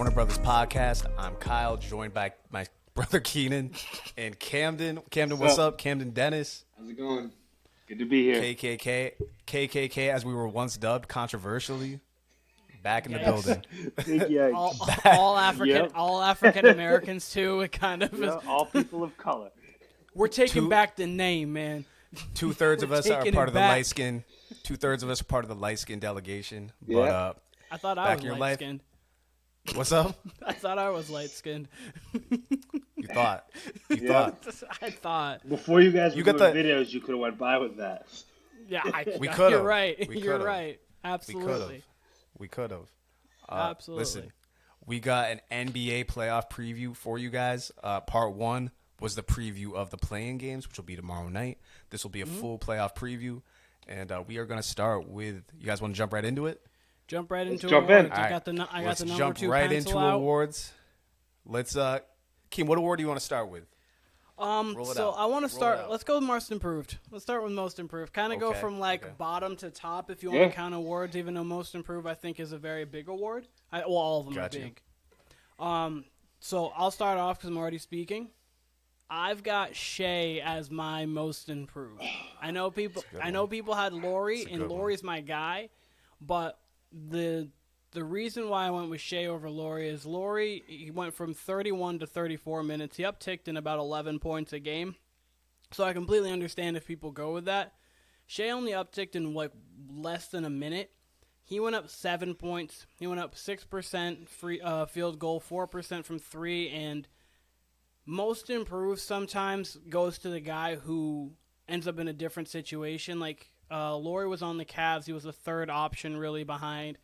Warner Brothas podcast. I'm Kyle, joined by my brother Keenan and Kamden. Kamden, what's up? Kamden Dennis. How's it going? Good to be here. KKK, as we were once dubbed controversially, back in the building. Big yikes. All African Americans too. It kind of is. All people of color. We're taking back the name, man. 2/3 of us are taking part it of the back. light skin. 2/3 of us are part of the light skin delegation. Yeah. But I thought I back was in your light life. skinned. What's up? I thought I was light skinned. You thought. Yeah. I thought. Before you guys were got doing the- videos, you could have went by with that. Yeah, We could've. You're right. We You're could've. right. Absolutely. We could have. Absolutely. Listen, we got an NBA playoff preview for you guys. Part 1 was the preview of the play-in games, which will be tomorrow night. This will be a full playoff preview, and we are going to start with. You guys want to jump right into it? Jump right into jump awards. in. I got the Let's number jump 2 right pencil into out. awards. Let's. Keem, what award do you want to start with? Roll it So out. I want Roll to it start. out. Let's go with most improved. Let's start with most improved. Kind of go Okay, from okay. bottom to top if you Yeah. want to count awards. Even though most improved I think is a very big award. All of them Gotcha. are big. So I'll start off because I'm already speaking. I've got Shea as my most improved. I know people. good I know one. people had Laurie, It's a and good one. Laurie's my guy. But the reason why I went with Shea over Laurie is Laurie, he went from 31 to 34 minutes. He upticked in about 11 points a game. So I completely understand if people go with that. Shea only upticked in less than a minute. He went up 7 points. He went up 6% free field goal, 4% from 3, and most improved sometimes goes to the guy who ends up in a different situation. Like Laurie was on the Cavs. He was the third option really behind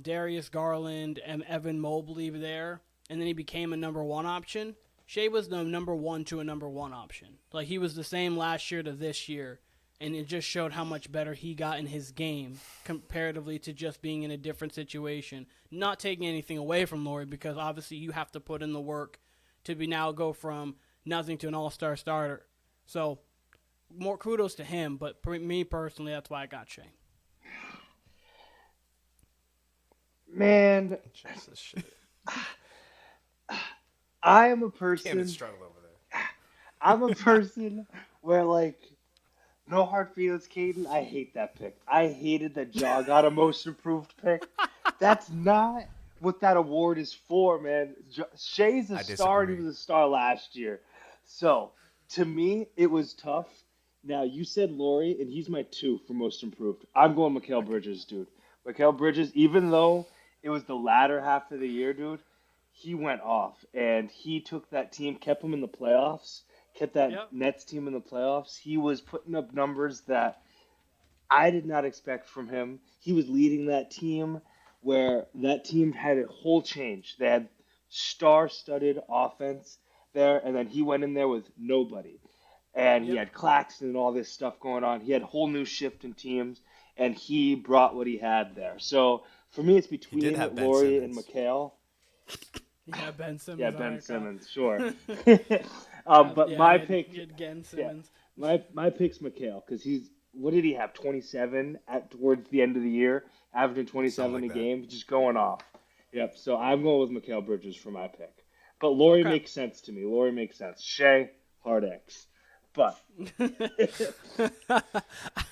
Darius Garland and Evan Mobley there, and then he became a number 1 option. Shea was the number 1 to a number 1 option. Like he was the same last year to this year, and it just showed how much better he got in his game comparatively to just being in a different situation. Not taking anything away from Laurie because obviously you have to put in the work to now go from nothing to an all-star starter. So more kudos to him, but for me personally, that's why I got Shea. Man, Jesus shit. I am a person. Kamden struggled over there. I'm a person where no hard feelings, Caden. I hate that pick. I hated that Ja got a most improved pick. That's not what that award is for, man. Shea's a I star, and he disagree. was a star last year. So to me, it was tough. Now you said Laurie, and he's my 2 for most improved. I'm going Mikal Bridges, dude. Mikal Bridges, even though it was the latter half of the year, dude, he went off, and he took that team, kept them in the playoffs, kept that Yep. Nets team in the playoffs. He was putting up numbers that I did not expect from him. He was leading that team where that team had a whole change. They had star-studded offense there, and then he went in there with nobody. And he Yep. had Claxton and all this stuff going on. He had a whole new shift in teams, and he brought what he had there. So for me, it's between have Ben Laurie Simmons. and Mikal. Yeah, Ben Simmons. Yeah, I Ben like Simmons, sure. that. But Yeah, my you had- pick, you had Ben Simmons. my pick's Mikal because he's what did he have 27 at towards the end of the year, averaging 27 Something a like that. game, just going off. Yep. So I'm going with Mikal Bridges for my pick. But Laurie Okay. makes sense to me. Laurie makes sense. Shea, hard X. But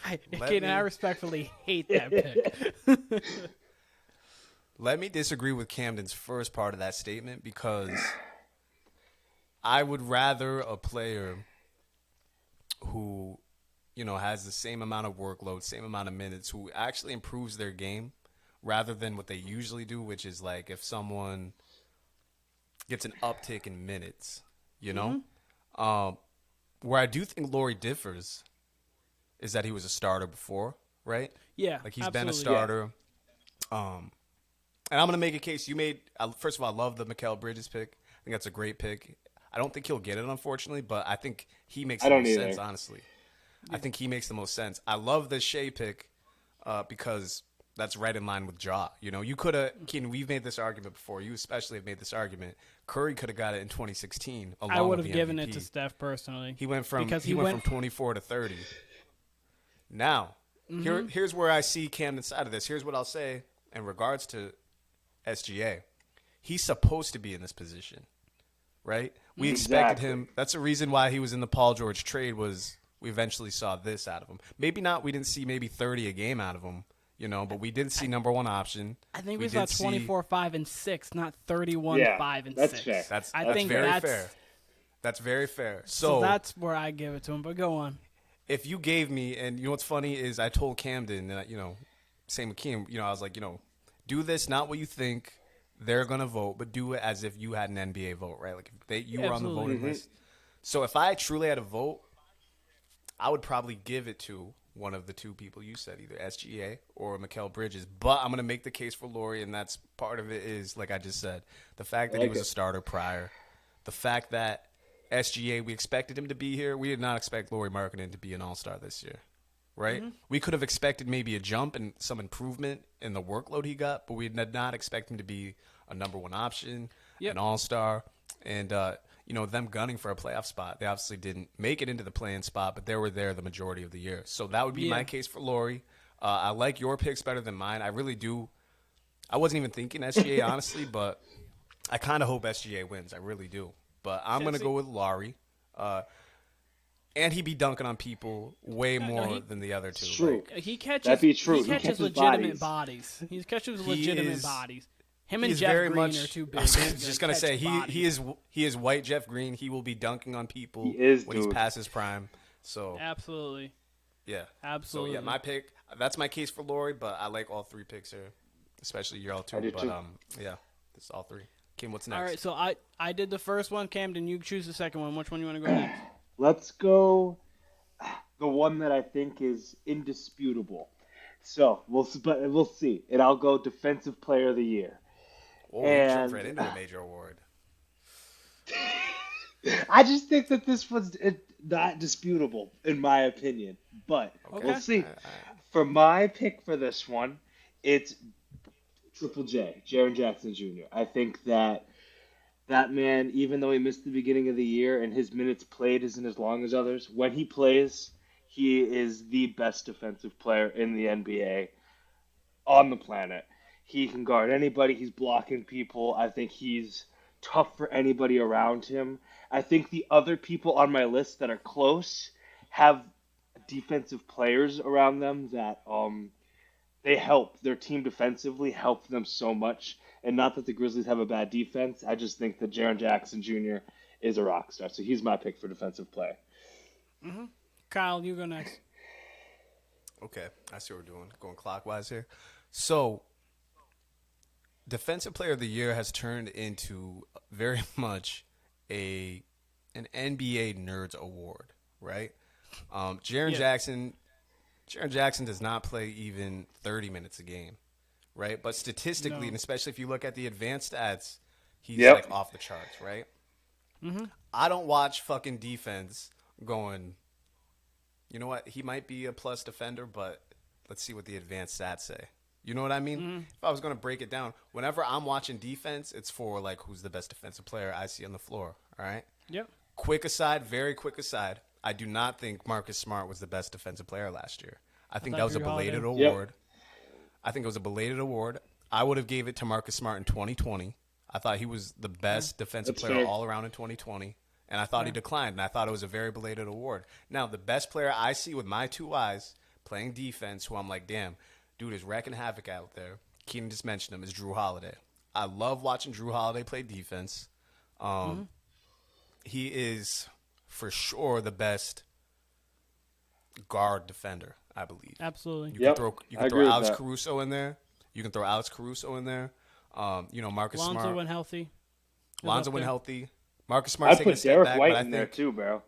I respectfully hate that pick. Let me disagree with Kamden's first part of that statement because I would rather a player who, has the same amount of workload, same amount of minutes, who actually improves their game rather than what they usually do, which is like if someone gets an uptick in minutes, Where I do think Laurie differs is that he was a starter before, right? Yeah, Like he's been a absolutely. starter. And I'm going to make a case. First of all, I love the Mikal Bridges pick. I think that's a great pick. I don't think he'll get it, unfortunately, but I think he makes I the don't most either. sense, honestly. I think he makes the most sense. I love the Shea pick because that's right in line with Ja. You could have, Keenan, we've made this argument before. You especially have made this argument. Curry could have got it in 2016 along I would with have the given MVP. it to Steph personally. He went from because he went from 24 to 30. Now, here's where I see Kamden's side of this. Here's what I'll say in regards to SGA. he's supposed to be in this position, right? We expected Exactly. him. That's the reason why he was in the Paul George trade was we eventually saw this out of him. Maybe not. We didn't see maybe 30 a game out of him, but we did see number one option. I think we saw 24, 5, and 6, not 31, Yeah, 5, and that's 6. fair. I think very that's fair. That's very fair. So that's where I give it to him. But go on. If you gave me, and what's funny is I told Kamden that, same with Keem, I was like, do this, not what you think they're going to vote, but do it as if you had an NBA vote, right? Like if you were on the voting list. So if I truly had a vote, I would probably give it to one of the two people you said, either SGA or Mikal Bridges. But I'm going to make the case for Lauri, and that's part of it is, like I just said, the fact that he was a starter prior, the fact that SGA, we expected him to be here. We did not expect Lauri Markkanen to be an all-star this year, right? Mm-hmm. We could have expected maybe a jump and some improvement in the workload he got, but we did not expect him to be a number one option, an all-star, and them gunning for a playoff spot. They obviously didn't make it into the play-in spot, but they were there the majority of the year. So that would be my case for Lauri. I like your picks better than mine. I really do. I wasn't even thinking SGA, honestly, but I kind of hope SGA wins. I really do. But I'm going to go with Lauri. And he be dunking on people way more than the other two. True. He catches. That'd be true. He He catches catches legitimate bodies. He catches legitimate bodies. Him and Jeff Green are too big. I was just going to say, he is white Jeff Green. He will be dunking on people when he's past his prime. So absolutely. Yeah. Absolutely. So, my pick, that's my case for Lauri, but I like all three picks here, especially your all two. But, it's all three. Kim, what's next? All right, so I did the first one. Camden, you choose the second one. Which one you want to go next? Let's go the one that I think is indisputable. So we'll see. And I'll go Defensive Player of the Year. Oh, we jumped right into a major award. I just think that this was not disputable, in my opinion. But we'll see. For my pick for this one, it's Triple J, Jaren Jackson Jr. I think that man, even though he missed the beginning of the year and his minutes played isn't as long as others, when he plays, he is the best defensive player in the NBA on the planet. He can guard anybody. He's blocking people. I think he's tough for anybody around him. I think the other people on my list that are close have defensive players around them that they help their team defensively, help them so much. And not that the Grizzlies have a bad defense. I just think that Jaren Jackson Jr. is a rock star. So he's my pick for defensive player. Mm-hmm. Kyle, you go next. Okay, I see what we're doing. Going clockwise here. So, Defensive Player of the Year has turned into very much an NBA Nerds Award, right? Jaren Jackson does not play even 30 minutes a game, right? But statistically, and especially if you look at the advanced stats, he's like off the charts, right? Mm-hmm. I don't watch fucking defense going, you know what? He might be a plus defender, but let's see what the advanced stats say. You know what I mean? Mm-hmm. If I was going to break it down, whenever I'm watching defense, it's for like who's the best defensive player I see on the floor, all right? Yep. Very quick aside, I do not think Marcus Smart was the best defensive player last year. I think that was a belated award. I think it was a belated award. I would have gave it to Marcus Smart in 2020. I thought he was the best defensive player all around in 2020, and I thought he declined, and I thought it was a very belated award. Now, the best player I see with my two eyes playing defense, who I'm like, damn, dude is wrecking havoc out there. Keenan just mentioned him, is Drew Holiday. I love watching Drew Holiday play defense. He is for sure the best guard defender, I believe. Absolutely. You can throw Alex Caruso in there. Marcus Smart. Lonzo when healthy. Lonzo when healthy. Marcus Smart's taking a step Derek back, White but I in there think too, bro.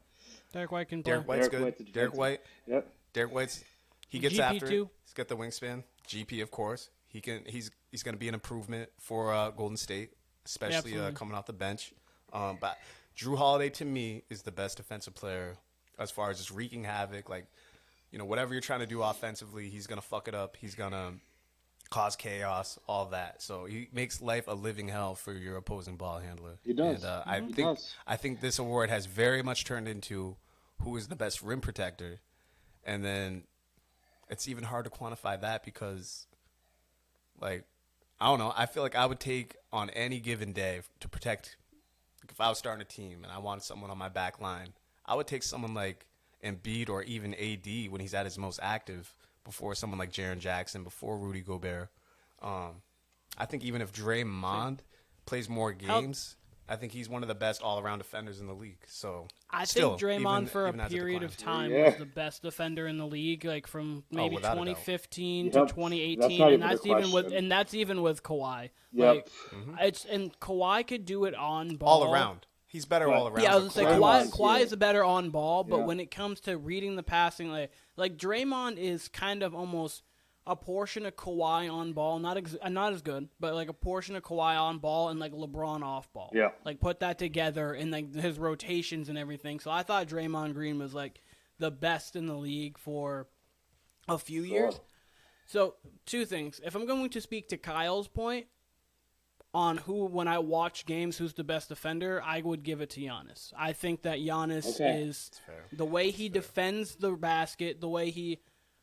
Derek White can play. Derek White's good. Derek White. Yep. Derek White's he gets GP after too. it. He's got the wingspan. GP, of course. He's going to be an improvement for Golden State, especially coming off the bench. But Drew Holiday to me is the best defensive player as far as just wreaking havoc. Like, whatever you're trying to do offensively, he's going to fuck it up. He's going to cause chaos, all that. So he makes life a living hell for your opposing ball handler. He does. And I think this award has very much turned into who is the best rim protector. And then it's even hard to quantify that because, like, I don't know. I feel like I would take on any given day to protect. If I was starting a team and I wanted someone on my back line, I would take someone like Embiid or even AD when he's at his most active before someone like Jaren Jackson, before Rudy Gobert. I think even if Draymond plays more games, I think he's one of the best all-around defenders in the league. So I still, think Draymond for a even as period decline. of time Yeah. was the best defender in the league, like from maybe without a doubt. 2015 Yep. to That's 2018, not and even a that's even with Kawhi. Yep. Like and Kawhi could do it on ball all around. He's better But- all around. Yeah, I was but gonna say Kawhi Kawhi yeah. is a better on ball, but Yeah. when it comes to reading the passing, like Draymond is kind of almost a portion of Kawhi on ball, not as good, but like a portion of Kawhi on ball and like LeBron off ball. Yeah. Like put that together and like his rotations and everything. So I thought Draymond Green was like the best in the league for a few years. So two things. If I'm going to speak to Kyle's point on when I watch games, who's the best defender, I would give it to Giannis. I think that Giannis is fair. the way he defends the basket, the way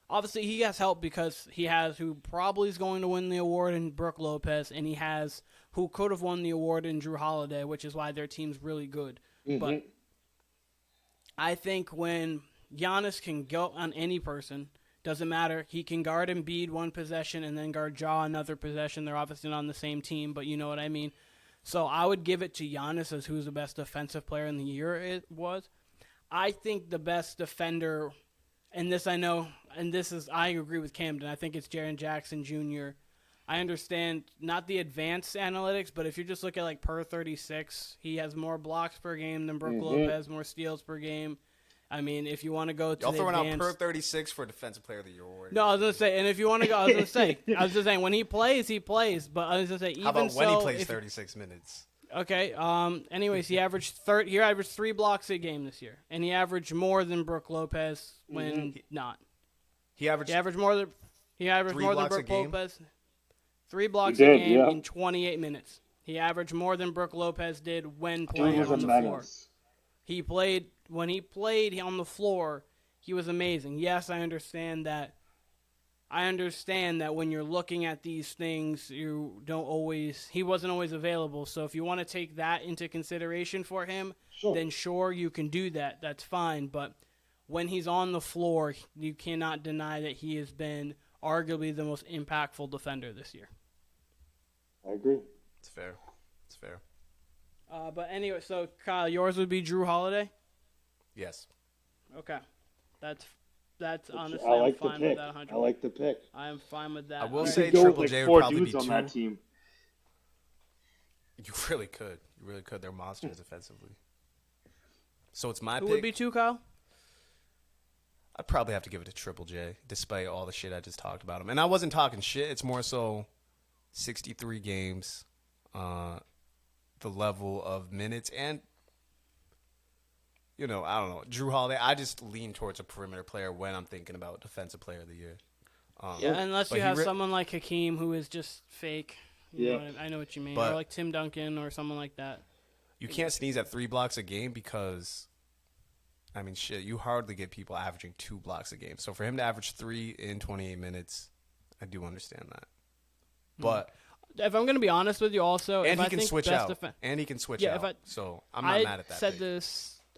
obviously he has help because he has who probably is going to win the award in Brook Lopez, and he has who could have won the award in Drew Holiday, which is why their team's really good. But I think when Giannis can go on any person, doesn't matter. He can guard Embiid one possession and then guard Ja another possession. They're obviously not on the same team, but you know what I mean. So I would give it to Giannis as who's the best defensive player in the year it was. I think the best defender, and this I know, and I agree with Kamden. I think it's Jaren Jackson Jr. I understand not the advanced analytics, but if you just look at like per 36, he has more blocks per game than Brook Lopez, more steals per game. I mean, if you want to go to Y'all the throwing advanced, out per 36 for Defensive Player of the Year award. no, I was gonna say, and if you want to go, I was just saying when he plays, he plays. But I was gonna say, even How about when so, he plays 36 minutes? Okay. Anyways, he averaged 3 blocks a game this year, and he averaged more than Brook Lopez when not. He averaged. He averaged more than 3 blocks a Brook game? Lopez. 3 blocks He a did, game yeah. in 28 minutes. He averaged more than Brook Lopez did when Dude playing was on a the floor. menace. When he played on the floor, he was amazing. Yes, I understand that. When you're looking at these things, he wasn't always available. So if you want to take that into consideration for him, then sure, you can do that. That's fine. But when he's on the floor, you cannot deny that he has been arguably the most impactful defender this year. I agree. It's fair. It's fair. But anyway, so Kyle, yours would be Drew Holiday? Yes. Okay. That's honestly, I like I'm the fine pick. with that 100. I like the pick. I am fine with that. I will All right. say You could go Triple with J like would 4 probably dudes be on 2. that team. You really could. You really could. They're monsters defensively. So it's my Who pick. would be 2, Kyle? I'd probably have to give it to Triple J, despite all the shit I just talked about him. And I wasn't talking shit. It's more so 63 games, the level of minutes, and, I don't know. Drew Holiday, I just lean towards a perimeter player when I'm thinking about Defensive Player of the Year. Unless but you he have re- someone like Hakeem who is just fake. I know what you mean. But- or like Tim Duncan or someone like that. You can't sneeze at 3 blocks a game because, I mean, shit, you hardly get people averaging 2 blocks a game. So for him to average 3 in 28 minutes, I do understand that. But If I'm going to be honest with you also, and if he I can think switch best out. defen- And he can switch Yeah, out. So I'm not mad at that. pick.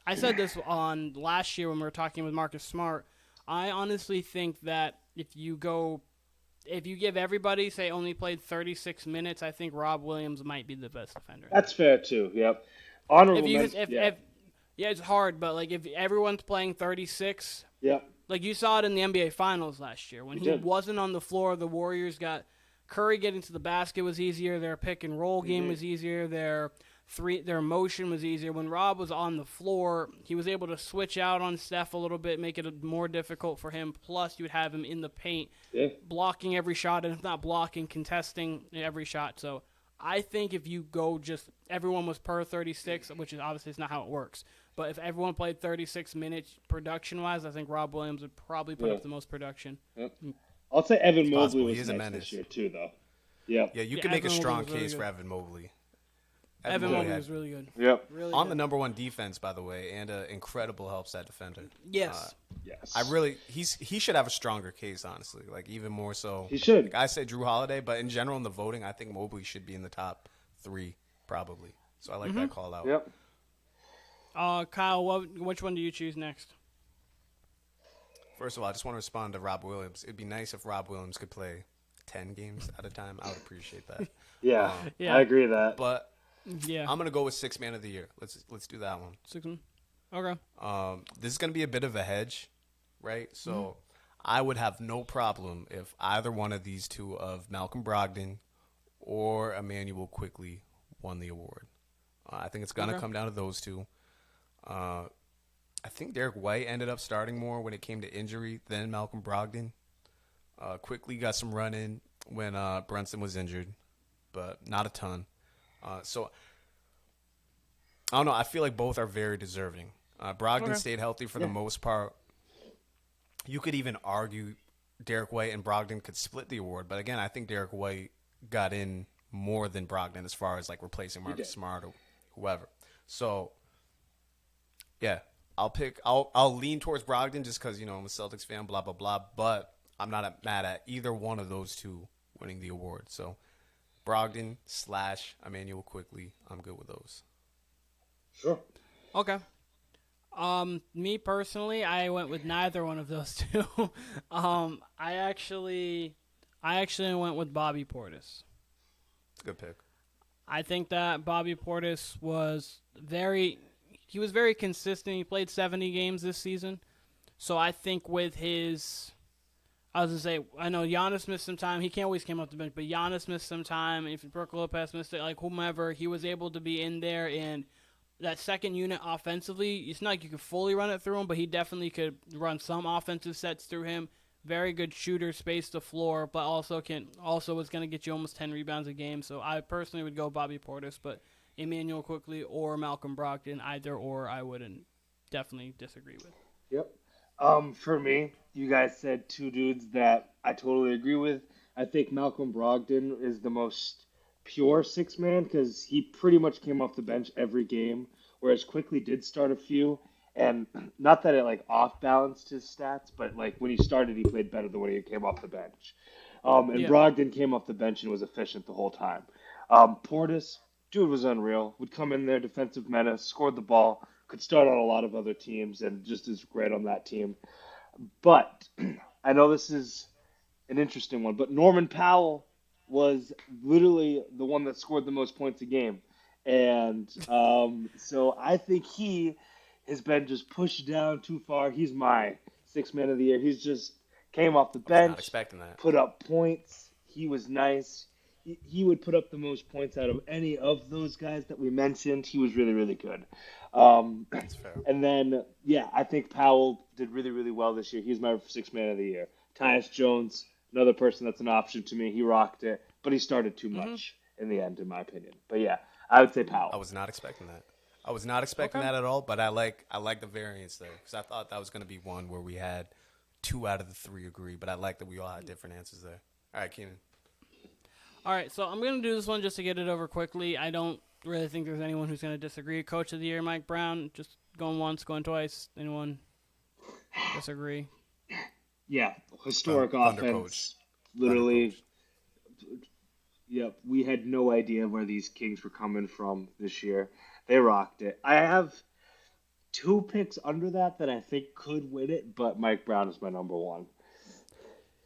I said this on last year when we were talking with Marcus Smart. I honestly think that if you give everybody, say, only played 36 minutes, I think Rob Williams might be the best defender. That's fair too. Yep. Honorable mention. It's hard, but like if everyone's playing 36, Yep. like you saw it in the NBA Finals last year when he did. wasn't on the floor, the Warriors got Curry getting to the basket was easier, their pick and roll game was easier, their motion was easier. When Rob was on the floor, he was able to switch out on Steph a little bit, make it more difficult for him. Plus, you would have him in the paint, blocking every shot, and if not blocking, contesting every shot. So I think if you go just everyone was per 36, which is obviously it's not how it works. But if everyone played 36 minutes production-wise, I think Rob Williams would probably put up the most production. Yep. I'll say Evan Mobley possible. was He is a nice menace. this year too, though. Yep. Yeah, you can make a Evan strong Mobley was really case for good. Evan Mobley. Evan Mobley was really good. Yep. Really On good. the number 1 defense, by the way, and an incredible help set defender. Yes. Yes. He should have a stronger case, honestly. Like even more so. He should. Like I say Drew Holiday, but in general in the voting, I think Mobley should be in the top 3 probably. So I like that call out. Yep. Kyle, which one do you choose next? First of all, I just want to respond to Rob Williams. It'd be nice if Rob Williams could play 10 games at a time. I would appreciate that. Yeah, Yeah. I agree with that. But Yeah. I'm gonna go with 6th man of the year. Let's do that one. 6 1. Okay. This is gonna be a bit of a hedge, right? So I would have no problem if either one of these two of Malcolm Brogdon or Emmanuel Quickly won the award. I think it's gonna come down to those two. I think Derek White ended up starting more when it came to injury than Malcolm Brogdon. Quickly got some run in when Brunson was injured, but not a ton. So I don't know. I feel like both are very deserving. Brogdon stayed healthy for the most part. You could even argue Derek White and Brogdon could split the award, but again, I think Derek White got in more than Brogdon as far as like replacing Marcus Smart or whoever. So yeah, I'll lean towards Brogdon just because, I'm a Celtics fan, blah, blah, blah. But I'm not mad at either one of those two winning the award. So Brogdon / Emmanuel Quickly, I'm good with those. Sure. Okay. Me personally, I went with neither one of those two. I actually went with Bobby Portis. Good pick. I think that Bobby Portis was very consistent. He played 70 games this season. So I think with I was going to say, I know Giannis missed some time. He can't always come off the bench, but Giannis missed some time. If Brook Lopez missed it, like whomever, he was able to be in there. And that second unit offensively, it's not like you could fully run it through him, but he definitely could run some offensive sets through him. Very good shooter, space the floor, but also was going to get you almost 10 rebounds a game. So I personally would go Bobby Portis, but Emmanuel Quickly or Malcolm Brogdon, either or, I wouldn't definitely disagree with. Yep. For me, you guys said two dudes that I totally agree with. I think Malcolm Brogdon is the most pure 6-man because he pretty much came off the bench every game, whereas Quickly did start a few. And not that it like off balanced his stats, but like when he started, he played better than when he came off the bench. Brogdon came off the bench and was efficient the whole time. Portis, dude was unreal. Would come in there, defensive menace, scored the ball, could start on a lot of other teams, and just is great on that team. But I know this is an interesting one, but Norman Powell was literally the one that scored the most points a game. And so I think he has been just pushed down too far. He's my 6-man of the year. He's just came off the bench, not expecting that. Put up points. He was nice. He would put up the most points out of any of those guys that we mentioned. He was really, really good. That's fair. And then, I think Powell did really, really well this year. He's my 6-man of the year. Tyus Jones, another person that's an option to me. He rocked it, but he started too much in the end, in my opinion. But I would say Powell. I was not expecting that. I was not expecting that at all, but I like the variance there because I thought that was going to be one where we had 2 out of the 3 agree, but I like that we all had different answers there. All right, Keenan. All right, so I'm going to do this one just to get it over quickly. I don't really think there's anyone who's going to disagree. Coach of the year, Mike Brown, just going once, going twice. Anyone disagree? Yeah, historic Thunder offense. coach. Literally. Thunder coach. Yep, we had no idea where these Kings were coming from this year. They rocked it. I have 2 picks under that I think could win it, but Mike Brown is my number 1.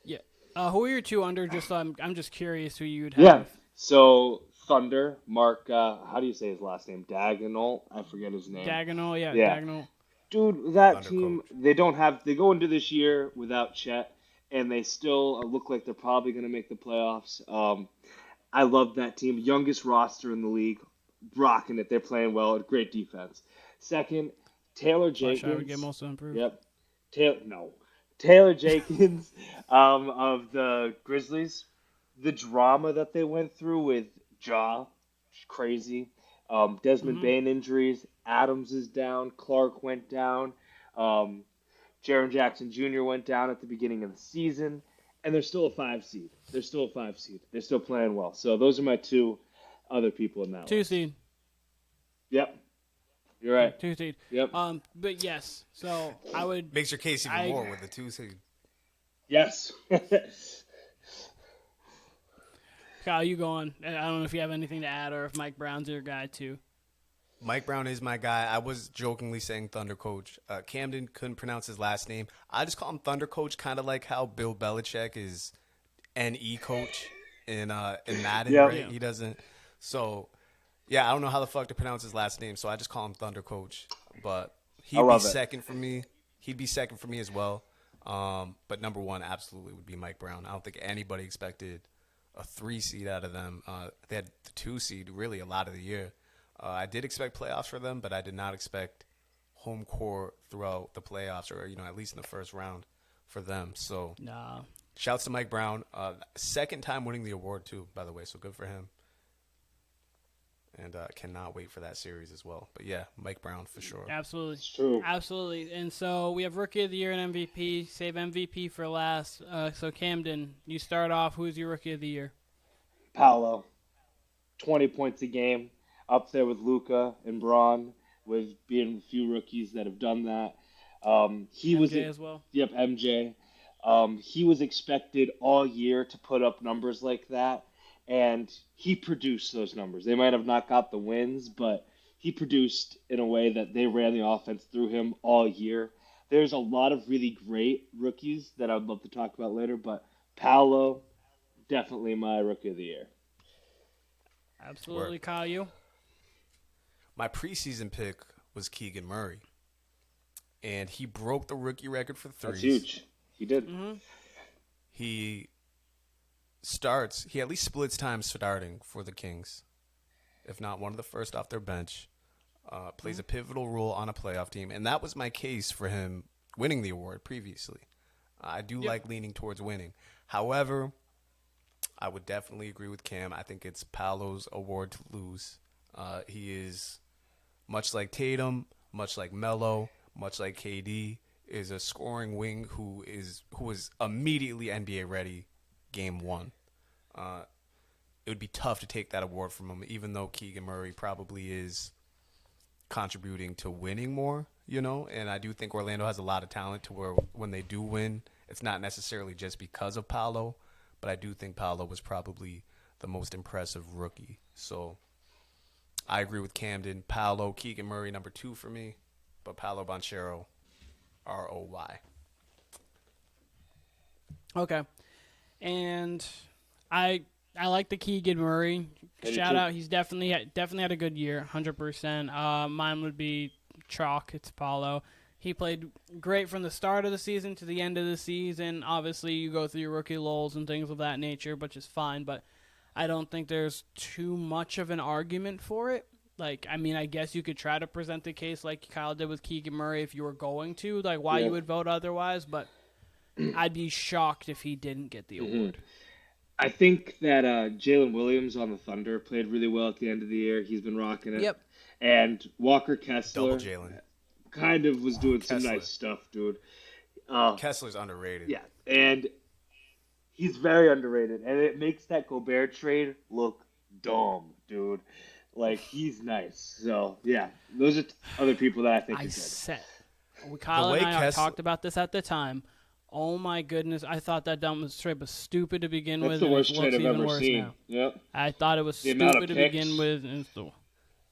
Yeah. Who are your 2 under? Just I'm just curious who you'd have. Yeah. So Thunder, Mark. How do you say his last name? Dagnall. I forget his name. Dagnall, yeah. Dagnall. Dude, that Thunder team. coach. They go into this year without Chet, and they still look like they're probably going to make the playoffs. I love that team. Youngest roster in the league. Rocking it. They're playing well. Great defense. Second, Taylor Jenkins. I would get most improved. Yep. Taylor Jenkins of the Grizzlies. The drama that they went through with Ja, crazy. Desmond Bane injuries. Adams is down. Clark went down. Jaren Jackson Jr. went down at the beginning of the season. And they're still a 5 seed. They're still playing well. So those are my 2 other people in that 2 list. seed. Yep. You're right. 2 seed. Yep. But yes, so I would. Makes your case even more with the 2 seed. Yes. Kyle, you go on. I don't know if you have anything to add or if Mike Brown's your guy too. Mike Brown is my guy. I was jokingly saying Thunder Coach. Kamden couldn't pronounce his last name. I just call him Thunder Coach, kind of like how Bill Belichick is NE Coach in Madden, Yep. right? Yeah. He doesn't. So, yeah, I don't know how the fuck to pronounce his last name, so I just call him Thunder Coach. But he'd be love it. second for me. He'd be second for me as well. But number one absolutely would be Mike Brown. I don't think anybody expected a 3 seed out of them. They had the 2 seed really a lot of the year. I did expect playoffs for them, but I did not expect home court throughout the playoffs, or at least in the first round for them. So, Nah. shouts to Mike Brown. Second time winning the award too, by the way. So good for him. And cannot wait for that series as well. But yeah, Mike Brown for sure. Absolutely. It's true. Absolutely. And so we have Rookie of the Year and MVP. Save MVP for last. So Kamden, you start off. Who's your Rookie of the Year? Paolo, 20 points a game, up there with Luka and Braun, with being the few rookies that have done that. He was MJ as well. Yep, MJ. He was expected all year to put up numbers like that, and he produced those numbers. They might have not got the wins, but he produced in a way that they ran the offense through him all year. There's a lot of really great rookies that I would love to talk about later, but Paolo, definitely my Rookie of the Year. Absolutely, Work. Kyle, you? My preseason pick was Keegan Murray. And he broke the rookie record for threes. That's huge. He did. Mm-hmm. He at least splits time starting for the Kings, if not one of the first off their bench. Plays a pivotal role on a playoff team, and that was my case for him winning the award previously. I do like leaning towards winning. However, I would definitely agree with Cam. I think it's Paolo's award to lose. He is, much like Tatum, much like Melo, much like KD, is a scoring wing who is immediately NBA ready game one. It would be tough to take that award from him, even though Keegan Murray probably is contributing to winning more, and I do think Orlando has a lot of talent to where when they do win, it's not necessarily just because of Paolo, but I do think Paolo was probably the most impressive rookie. So I agree with Kamden. Paolo, Keegan Murray, number 2 for me, but Paolo Banchero, ROY. Okay. And I like the Keegan Murray. Shout out. He's definitely had a good year, 100%. Mine would be chalk. It's Paolo. He played great from the start of the season to the end of the season. Obviously, you go through your rookie lulls and things of that nature, which is fine. But I don't think there's too much of an argument for it. I guess you could try to present the case like Kyle did with Keegan Murray if you were going to, why you would vote otherwise. But I'd be shocked if he didn't get the award. I think that Jalen Williams on the Thunder played really well at the end of the year. He's been rocking it. Yep. And Walker Kessler Double Jalen. kind of was doing some Kessler. nice stuff, dude. Kessler's underrated. Yeah, and he's very underrated, and it makes that Gobert trade look dumb, dude. He's nice. So, yeah, those are other people that I think are good. Kyle and I talked about this at the time. Oh my goodness! I thought that trade was stupid to begin with. That's the worst trade I've even ever worse seen. now. Yep. I thought it was The amount stupid of to picks. begin with.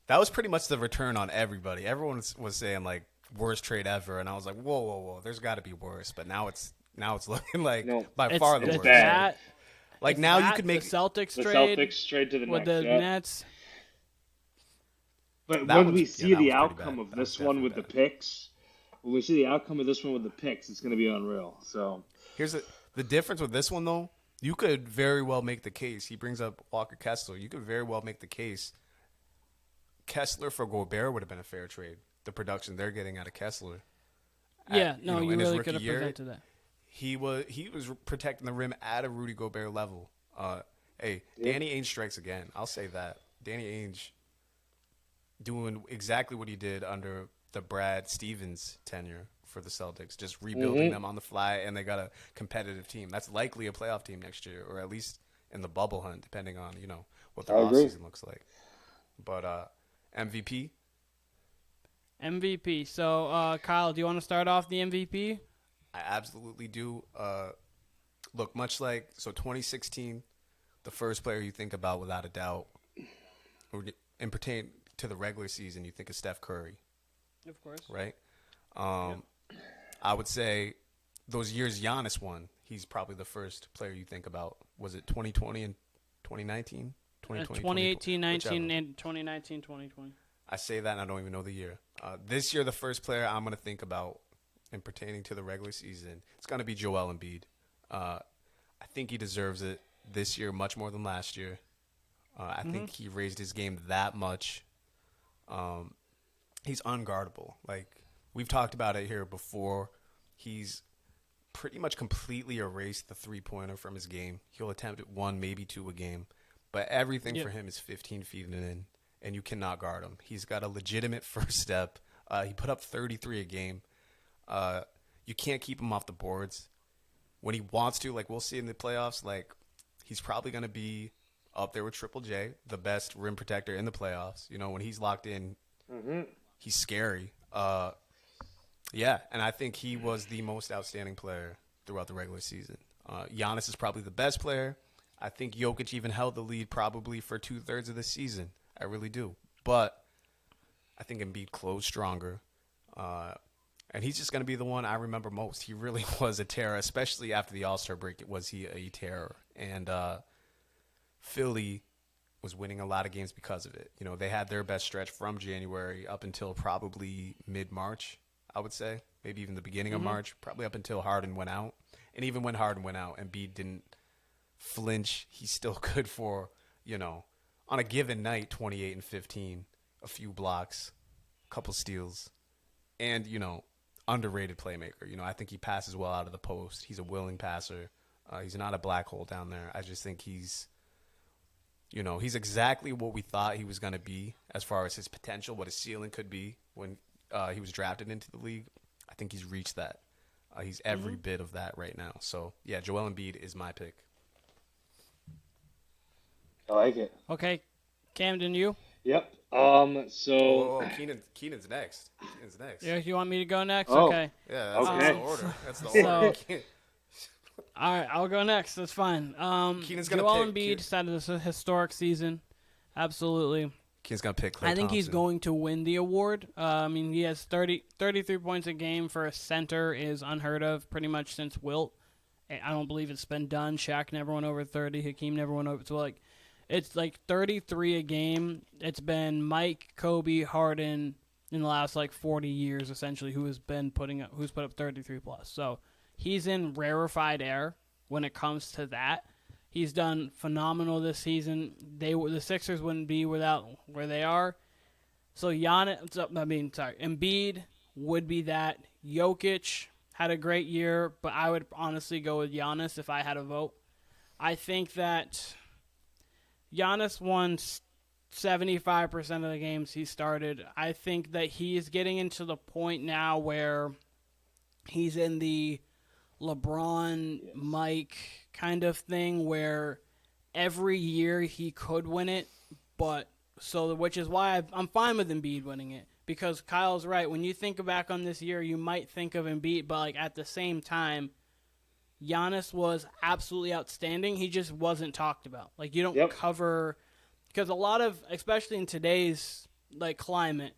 That was pretty much the return on everybody. Everyone was saying worst trade ever, and I was like, whoa, there's got to be worse. But now it's looking like by far the it's worst. bad. Now you that, could make the Celtics The trade Celtics trade to the with Knicks. the Yep. Nets. But That when was- we yeah, see that the was pretty outcome bad. of That was this one definitely with the bad. picks, when we see the outcome of this one with the picks, it's going to be unreal. So Here's the difference with this one, though. You could very well make the case. He brings up Walker Kessler. You could very well make the case Kessler for Gobert would have been a fair trade. The production they're getting out of Kessler. Yeah, You you his really rookie could have year, presented that. He was protecting the rim at a Rudy Gobert level. Danny Ainge strikes again. I'll say that. Danny Ainge doing exactly what he did under the Brad Stevens tenure for the Celtics, just rebuilding them on the fly, and they got a competitive team. That's likely a playoff team next year, or at least in the bubble hunt, depending on what the I agree. offseason looks like. But MVP, MVP. So, Kyle, do you want to start off the MVP? I absolutely do. Look, much like 2016, the first player you think about without a doubt, and pertain to the regular season, you think of Steph Curry, Of course. right? I would say those years Giannis won, he's probably the first player you think about. Was it 2020 and 2019? 2018, 19, whichever. and 2019, 2020. I say that and I don't even know the year. This year, the first player I'm going to think about in pertaining to the regular season, it's going to be Joel Embiid. I think he deserves it this year much more than last year. I think he raised his game that much. He's unguardable. Like, we've talked about it here before. He's pretty much completely erased the three-pointer from his game. He'll attempt it 1, maybe 2 a game. But everything for him is 15 feet and in, and you cannot guard him. He's got a legitimate first step. He put up 33 a game. You can't keep him off the boards. When he wants to, like we'll see in the playoffs, like he's probably going to be up there with Triple J, the best rim protector in the playoffs. You know, when he's locked in, he's scary. Yeah, and I think he was the most outstanding player throughout the regular season. Giannis is probably the best player. I think Jokic even held the lead probably for 2/3 of the season. I really do. But I think Embiid closed stronger. And he's just going to be the one I remember most. He really was a terror, especially after the All-Star break. Was he a terror? And Philly was winning a lot of games because of it. You know, they had their best stretch from January up until probably mid-March, I would say. Maybe even the beginning of March, probably up until Harden went out. And even when Harden went out, Embiid didn't flinch. He's still good for, you know, on a given night, 28 and 15, a few blocks, a couple steals, and, you know, underrated playmaker. You know, I think he passes well out of the post. He's a willing passer. He's not a black hole down there. I just think he's, you know, he's exactly what we thought he was going to be as far as his potential, what his ceiling could be when he was drafted into the league. I think he's reached that. He's every bit of that right now. So, yeah, Joel Embiid is my pick. I like it. Okay, Kamden, you? Yep. Keenan's next. Keenan's next. Yeah, you want me to go next? Oh. Okay. Yeah, that's Okay. the order. That's the So- order. All right, I'll go next. That's fine. Keenan's gonna Joel pick- Embiid had this historic season. Absolutely. Keenan's going to pick Klay I think he's Thompson. going to win the award. I mean, he has 33 points a game for a center is unheard of pretty much since Wilt. I don't believe it's been done. Shaq never went over 30. Hakeem never went over. So, like, it's like 33 a game. It's been Mike, Kobe, Harden in the last, like, 40 years, essentially, who's put up 33 plus. So, he's in rarefied air when it comes to that. He's done phenomenal this season. The Sixers wouldn't be without where they are. So Embiid would be that. Jokic had a great year, but I would honestly go with Giannis if I had a vote. I think that Giannis won 75% of the games he started. I think that he's getting into the point now where he's in the LeBron, Mike kind of thing where every year he could win it, which is why I'm fine with Embiid winning it, because Kyle's right. When you think back on this year, you might think of Embiid, but like at the same time, Giannis was absolutely outstanding. He just wasn't talked about. Like you don't cover, because a lot of, especially in today's like climate,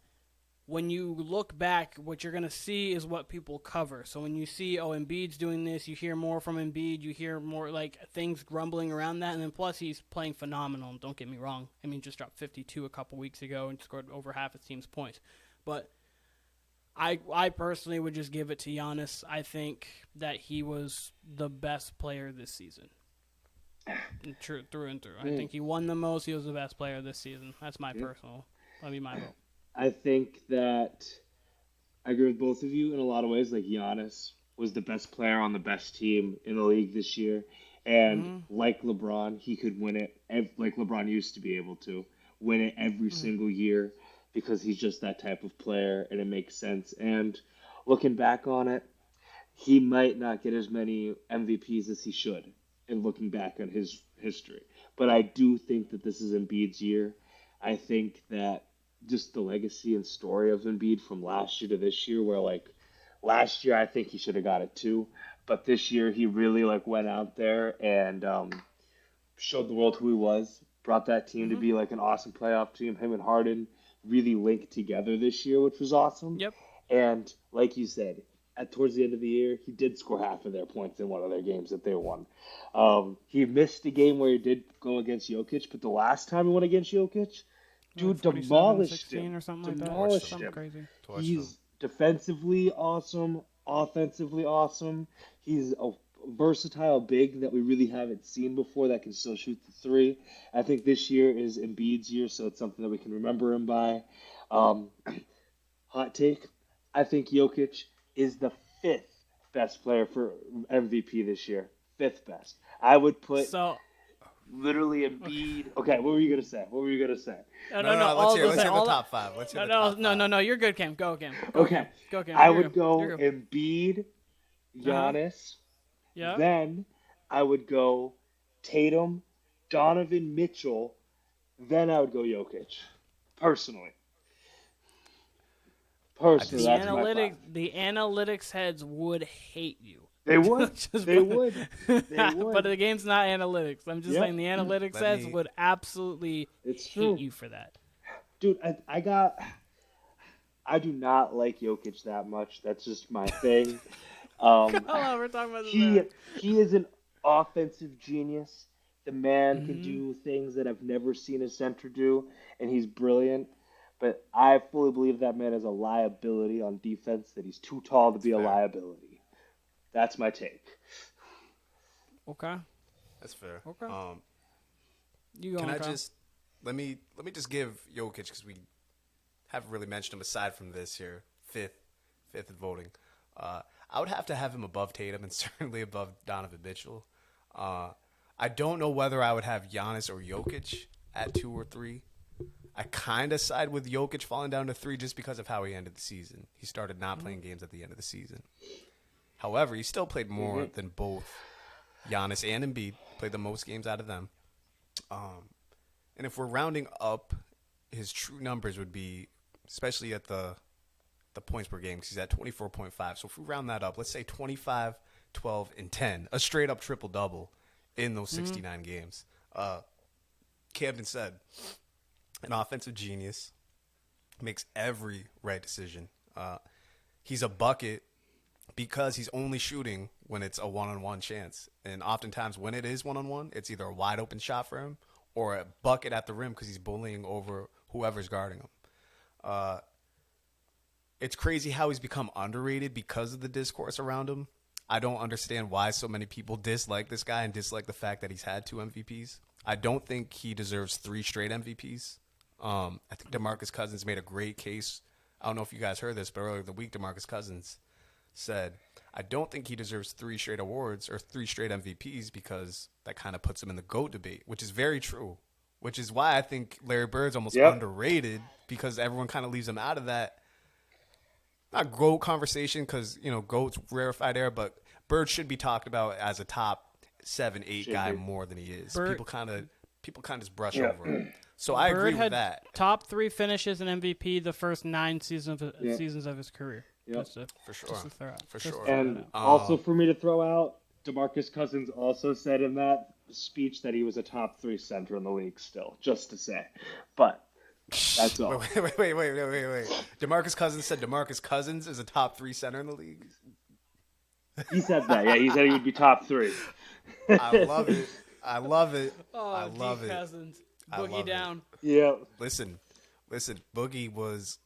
when you look back, what you're going to see is what people cover. So when you see, Embiid's doing this, you hear more from Embiid, you hear more like things grumbling around that, and then plus he's playing phenomenal. Don't get me wrong. I mean, just dropped 52 a couple weeks ago and scored over half his team's points. But I personally would just give it to Giannis. I think that he was the best player this season. Through and through. I think he won the most. He was the best player this season. That's my personal. That'd be my vote. I think that I agree with both of you in a lot of ways. Like Giannis was the best player on the best team in the league this year, and like LeBron, he could win it. Like LeBron used to be able to win it every single year because he's just that type of player, and it makes sense. And looking back on it, he might not get as many MVPs as he should. In looking back on his history, but I do think that this is Embiid's year. I think that just the legacy and story of Embiid from last year to this year, where like last year I think he should have got it too, but this year he really like went out there and showed the world who he was, brought that team to Mm-hmm. be like an awesome playoff team. Him and Harden really linked together this year, which was awesome. Yep. And like you said, at towards the end of the year, he did score half of their points in one of their games that they won. He missed a game where he did go against Jokic, but the last time he went against Jokic, dude 47, demolished 16 him. or something like that. Demolished Something him. crazy. He's defensively awesome, offensively awesome. He's a versatile big that we really haven't seen before that can still shoot the three. I think this year is Embiid's year, so it's something that we can remember him by. Um, hot take, I think Jokic is the fifth best player for MVP this year. Fifth best. I would put So literally Embiid. Okay, what were you gonna say? What were you gonna say? no. Let's hear the all top five. Let's hear No, the no, top no, five. no, no. You're good, Cam. Go, Cam. Okay, Go, Cam. I You're would good. go You're good. Embiid, Giannis. Yeah. Then I would go Tatum, Donovan Mitchell. Then I would go Jokic. Personally. Personally, The that's my the analytics heads would hate you. They would. Just They put- would. They would. But the game's not analytics. I'm just Yep. saying the analytics Let heads me- would absolutely It's hate true. you for that. Dude, I do not like Jokic that much. That's just my thing. Oh, we're talking about this. He is an offensive genius. The man can Mm-hmm. do things that I've never seen a center do, and he's brilliant. But I fully believe that man is a liability on defense, that he's too tall to be a fair. liability. That's my take. Okay. That's fair. Okay. Um, You go can on, I Kyle. just let me just give Jokic, because we haven't really mentioned him aside from this here, fifth in voting. I would have to have him above Tatum and certainly above Donovan Mitchell. I don't know whether I would have Giannis or Jokic at 2 or 3. I kind of side with Jokic falling down to 3 just because of how he ended the season. He started not playing games at the end of the season. However, he still played more than both Giannis and Embiid. Played the most games out of them. And if we're rounding up, his true numbers would be, especially at the points per game, because he's at 24.5. So if we round that up, let's say 25, 12, and 10, a straight-up triple-double in those 69 games. Kamden said, an offensive genius, makes every right decision. He's a bucket because he's only shooting when it's a one-on-one chance. And oftentimes when it is one-on-one, it's either a wide-open shot for him or a bucket at the rim because he's bullying over whoever's guarding him. It's crazy how he's become underrated because of the discourse around him. I don't understand why so many people dislike this guy and dislike the fact that he's had 2 MVPs. I don't think he deserves 3 straight MVPs. I think DeMarcus Cousins made a great case. I don't know if you guys heard this, but earlier in the week, DeMarcus Cousins said, I don't think he deserves 3 straight awards or 3 straight MVPs because that kind of puts him in the GOAT debate, which is very true, which is why I think Larry Bird's almost underrated because everyone kind of leaves him out of that, not GOAT conversation because, GOAT's rarefied air, but Bird should be talked about as a top 7, 8 guy more than he is. Bird- People kind of just brush over him. So I agree Bird with had that. top 3 finishes in MVP the first 9 seasons of his career. Yep. For sure. Just to throw out. For Just sure. to throw And that out. also for me to throw out, DeMarcus Cousins also said in that speech that he was a top 3 center in the league still, just to say. But that's all. Wait. DeMarcus Cousins said DeMarcus Cousins is a top 3 center in the league. He said that. Yeah, he said he would be top 3. I love it. I love it. Oh, I love D it. Cousins. I love Boogie it. down. Yeah. Listen. Boogie was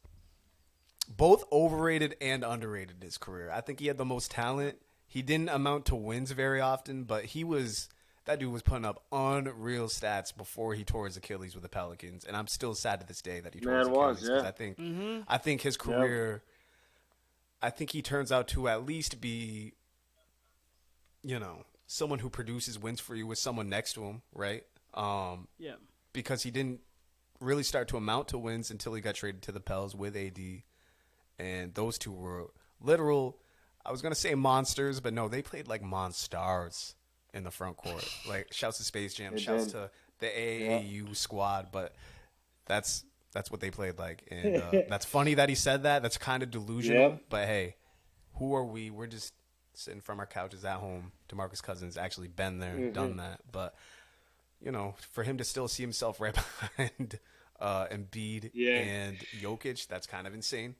both overrated and underrated in his career. I think he had the most talent. He didn't amount to wins very often, but that dude was putting up unreal stats before he tore his Achilles with the Pelicans, and I'm still sad to this day that he tore his Achilles because I think his career, I think he turns out to at least be, someone who produces wins for you with someone next to him, right? Yeah. Because he didn't really start to amount to wins until he got traded to the Pels with AD. And those two were literal, I was going to say monsters, but no, they played like monstars in the front court. Like, shouts to Space Jam, shouts to the AAU squad, but that's That's what they played like. And that's funny that he said that. That's kind of delusional. Yep. But, hey, who are we? We're just sitting from our couches at home. DeMarcus Cousins actually been there, done that. But, for him to still see himself right behind Embiid and Jokic, that's kind of insane.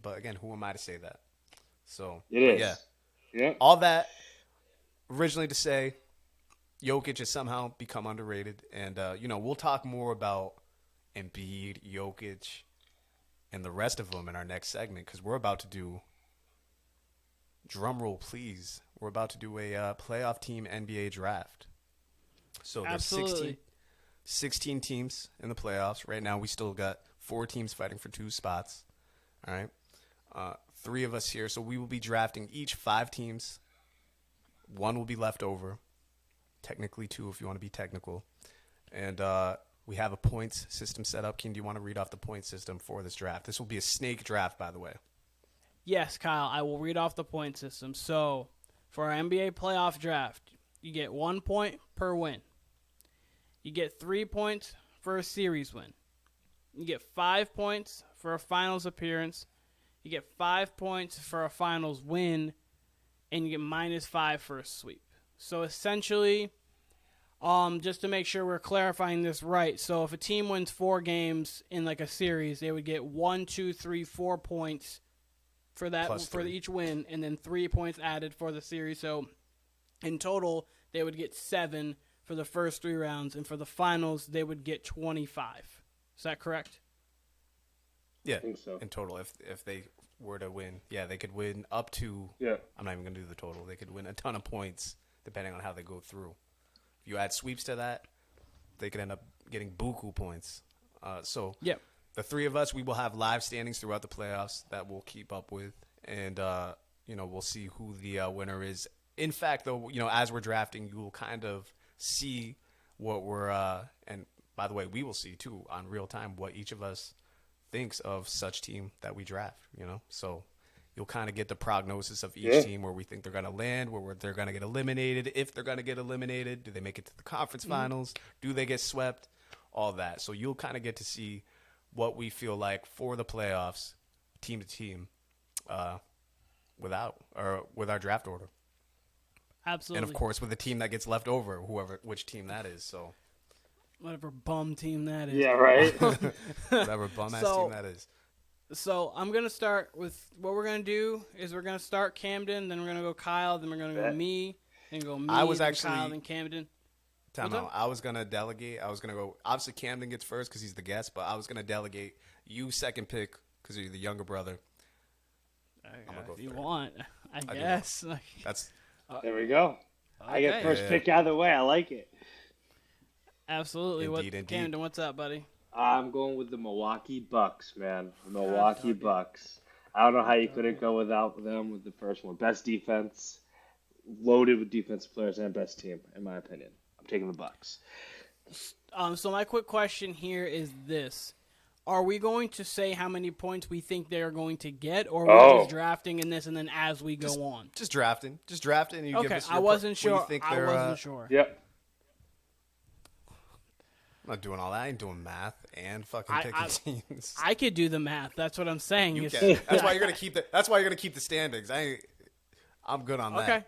But, again, who am I to say that? So, It is. Yeah. All that originally to say Jokic has somehow become underrated. And, we'll talk more about Embiid, Jokic, and the rest of them in our next segment because we're about to do, drum roll please, we're about to do a playoff team NBA draft. So there's 16 teams in the playoffs. Right now we still got 4 teams fighting for 2 spots. All right. 3 of us here. So we will be drafting each 5 teams. 1 will be left over. Technically 2 if you want to be technical. And we have a points system set up. King, do you want to read off the point system for this draft? This will be a snake draft, by the way. Yes, Kyle, I will read off the point system. So, for our NBA playoff draft, you get 1 point per win. You get 3 points for a series win. You get 5 points for a finals appearance. You get 5 points for a finals win. And you get -5 for a sweep. So, essentially, just to make sure we're clarifying this right. So, if a team wins 4 games in like a series, they would get 1, 2, 3, 4 points for that for each win, and then 3 points added for the series. So in total, they would get 7 for the first 3 rounds, and for the finals, they would get 25. Is that correct? Yeah, I think so. In total, if they were to win, they could win up to. Yeah. I'm not even gonna do the total. They could win a ton of points depending on how they go through. If you add sweeps to that, they could end up getting buku points. Yep. The 3 of us, we will have live standings throughout the playoffs that we'll keep up with, and we'll see who the winner is. In fact, though, as we're drafting, you will kind of see what we're and by the way, we will see too on real time what each of us thinks of such team that we draft. So you'll kind of get the prognosis of each team where we think they're going to land, where they're going to get eliminated. If they're going to get eliminated, do they make it to the conference finals? Do they get swept? All that. So you'll kind of get to see what we feel like for the playoffs, team to team, with our draft order. Absolutely. And of course, with the team that gets left over, which team that is. So whatever bum team that is. Yeah, right. whatever bum ass team that is. So I'm gonna start with what we're gonna do is we're gonna start Kamden, then we're gonna go Kyle, then we're gonna go me, then go me, then Kyle, then Kamden. Time out. I was going to delegate. I was going to go. Obviously, Kamden gets first because he's the guest, but I was going to delegate you second pick because you're the younger brother. I'm gonna go if you want, I guess. That's. There we go. Okay. I get first pick either way. I like it. Absolutely. Indeed. Kamden, what's up, buddy? I'm going with the Milwaukee Bucks, man. The Milwaukee Bucks. I don't know how you couldn't go without them with the first one. Best defense, loaded with defensive players, and best team, in my opinion. I'm taking the Bucks. So my quick question here is this. Are we going to say how many points we think they are going to get, or are we just drafting in this and then as we go on? Just drafting. And you give us your I wasn't sure. I wasn't sure. Yep. I'm not doing all that. I ain't doing math and fucking picking teams. I could do the math. That's what I'm saying. That's why you're gonna keep the standings. I'm good on that.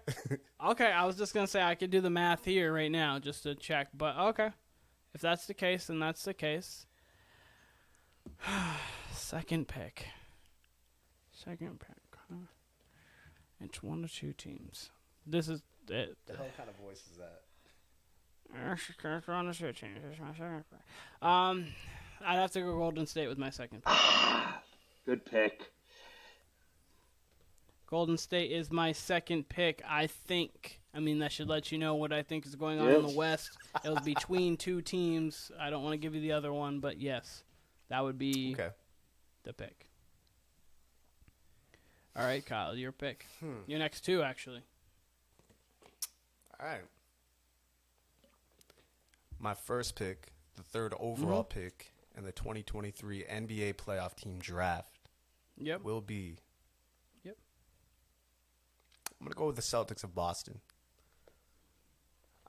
Okay, I was just going to say I could do the math here right now just to check. But, okay. If that's the case, then that's the case. Second pick. It's 1 to 2 teams. This is it. The hell kind of voice is that? It's 1 to 2 teams. It's my second pick. I'd have to go Golden State with my second pick. Good pick. Golden State is my second pick, I think. I mean, that should let you know what I think is going on in the West. It was between 2 teams. I don't want to give you the other one, but yes, that would be the pick. All right, Kyle, your pick. Your next 2, actually. All right. My first pick, the 3rd overall pick in the 2023 NBA playoff team draft will be... I'm going to go with the Celtics of Boston.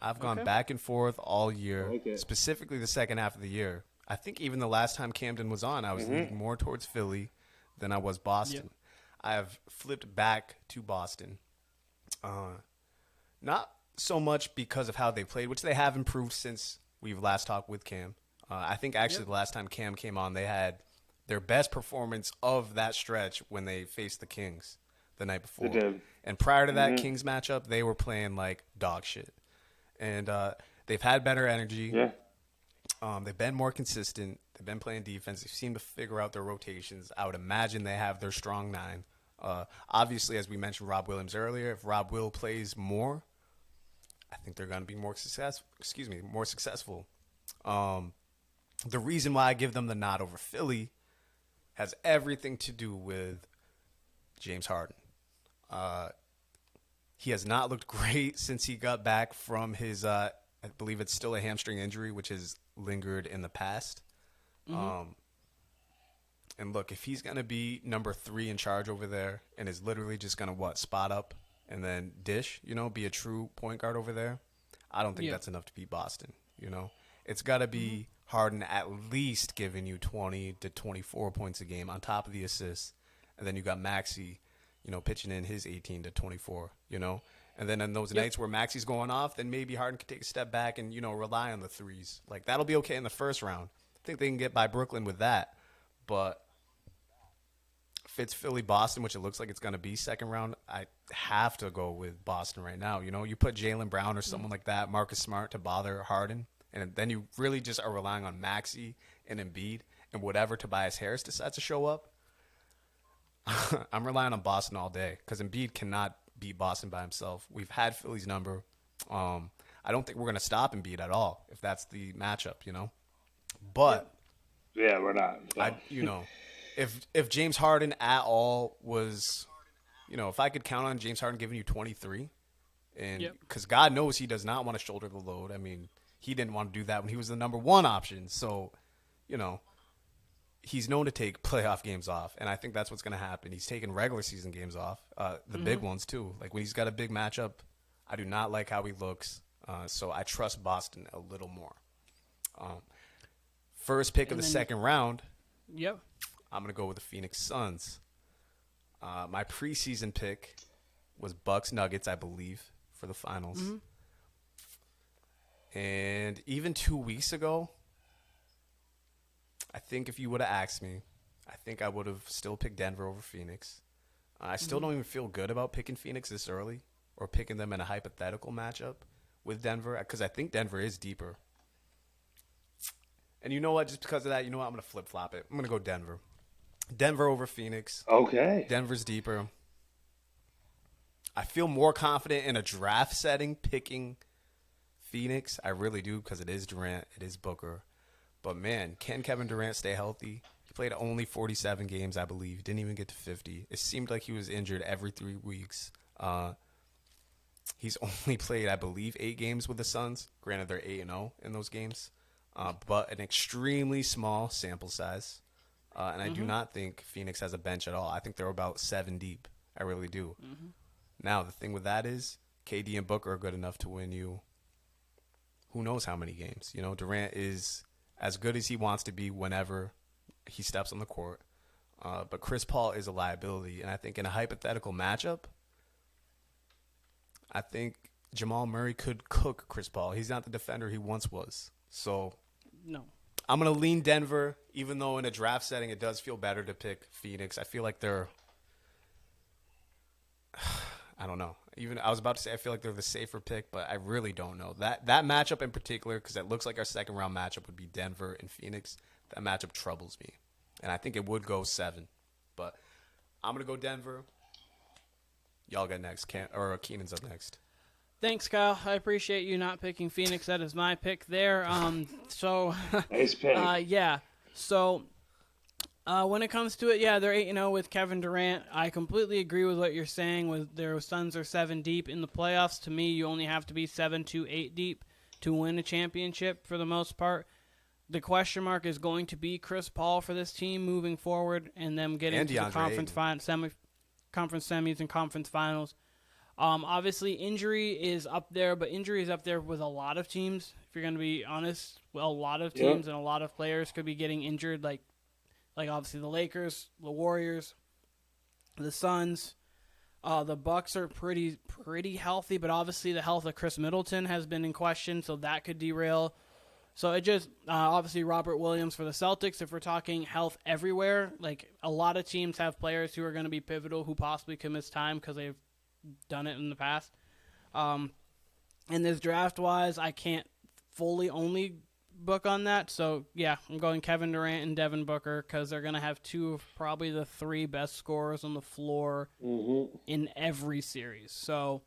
I've gone back and forth all year, specifically the second half of the year. I think even the last time Kamden was on, I was leaning more towards Philly than I was Boston. Yep. I have flipped back to Boston. Not so much because of how they played, which they have improved since we've last talked with Cam. I think actually the last time Cam came on, they had their best performance of that stretch when they faced the Kings the night before. They did. And prior to that Kings matchup, they were playing like dog shit. And they've had better energy. Yeah. They've been more consistent. They've been playing defense. They seem to figure out their rotations. I would imagine they have their strong nine. Obviously, as we mentioned Rob Williams earlier, if Rob Will plays more, I think they're going to be more successful. The reason why I give them the nod over Philly has everything to do with James Harden. He has not looked great since he got back from his, I believe it's still a hamstring injury, which has lingered in the past. And look, if he's going to be number 3 in charge over there and is literally just going to, spot up and then dish, be a true point guard over there, I don't think that's enough to beat Boston, It's got to be Harden at least giving you 20 to 24 points a game on top of the assists. And then you got Maxey, pitching in his 18 to 24, And then in those nights where Maxey's going off, then maybe Harden can take a step back and, rely on the threes. Like, that'll be okay in the first round. I think they can get by Brooklyn with that. But if it's Philly-Boston, which it looks like it's going to be second round, I have to go with Boston right now. You put Jaylen Brown or someone like that, Marcus Smart, to bother Harden, and then you really just are relying on Maxey and Embiid and whatever Tobias Harris decides to show up. I'm relying on Boston all day because Embiid cannot beat Boston by himself. We've had Philly's number. I don't think we're going to stop Embiid at all if that's the matchup, But yeah, we're not. So. If James Harden at all was, if I could count on James Harden giving you 23, and because God knows he does not want to shoulder the load. I mean, he didn't want to do that when he was the number 1 option. So, he's known to take playoff games off, and I think that's what's going to happen. He's taking regular season games off, the big ones too. Like when he's got a big matchup, I do not like how he looks, so I trust Boston a little more. First pick of the second round, I'm going to go with the Phoenix Suns. My preseason pick was Bucks Nuggets, I believe, for the finals. And even 2 weeks ago, I think if you would have asked me, I think I would have still picked Denver over Phoenix. I still don't even feel good about picking Phoenix this early or picking them in a hypothetical matchup with Denver because I think Denver is deeper. And you know what? Just because of that, I'm going to flip-flop it. I'm going to go Denver. Denver over Phoenix. Okay. Denver's deeper. I feel more confident in a draft setting picking Phoenix. I really do because it is Durant. It is Booker. But, man, can Kevin Durant stay healthy? He played only 47 games, I believe. Didn't even get to 50. It seemed like he was injured every 3 weeks. He's only played, I believe, 8 games with the Suns. Granted, they're 8-0 in those games. But an extremely small sample size. And I do not think Phoenix has a bench at all. I think they're about 7 deep. I really do. Now, the thing with that is KD and Booker are good enough to win you who knows how many games. Durant is as good as he wants to be whenever he steps on the court. But Chris Paul is a liability. And I think in a hypothetical matchup, I think Jamal Murray could cook Chris Paul. He's not the defender he once was. So no. I'm going to lean Denver, even though in a draft setting it does feel better to pick Phoenix. I feel like they're I don't know. Even I was about to say I feel like they're the safer pick, but I really don't know. That matchup in particular, because it looks like our second round matchup would be Denver and Phoenix. That matchup troubles me, and I think it would go 7. But I'm gonna go Denver. Y'all get next. Keenan's up next. Thanks, Kyle. I appreciate you not picking Phoenix. That is my pick there. Nice pick. Yeah. So when it comes to it, they're 8-0 with Kevin Durant. I completely agree with what you're saying. With their Suns are 7 deep in the playoffs. To me, you only have to be 7 to 8 deep to win a championship for the most part. The question mark is going to be Chris Paul for this team moving forward and them getting to the conference semis and conference finals. Obviously, injury is up there, but injury is up there with a lot of teams. If you're going to be honest, well, a lot of Yep. teams and a lot of players could be getting injured, like obviously the Lakers, the Warriors, the Suns. The Bucks are pretty healthy, but obviously the health of Chris Middleton has been in question, so that could derail. So it just obviously Robert Williams for the Celtics. If we're talking health everywhere, like a lot of teams have players who are going to be pivotal who possibly could miss time because they've done it in the past. And this draft wise, I can't fully only book on that. So yeah, I'm going Kevin Durant and Devin Booker because they're going to have two of probably the three best scorers on the floor in every series. So,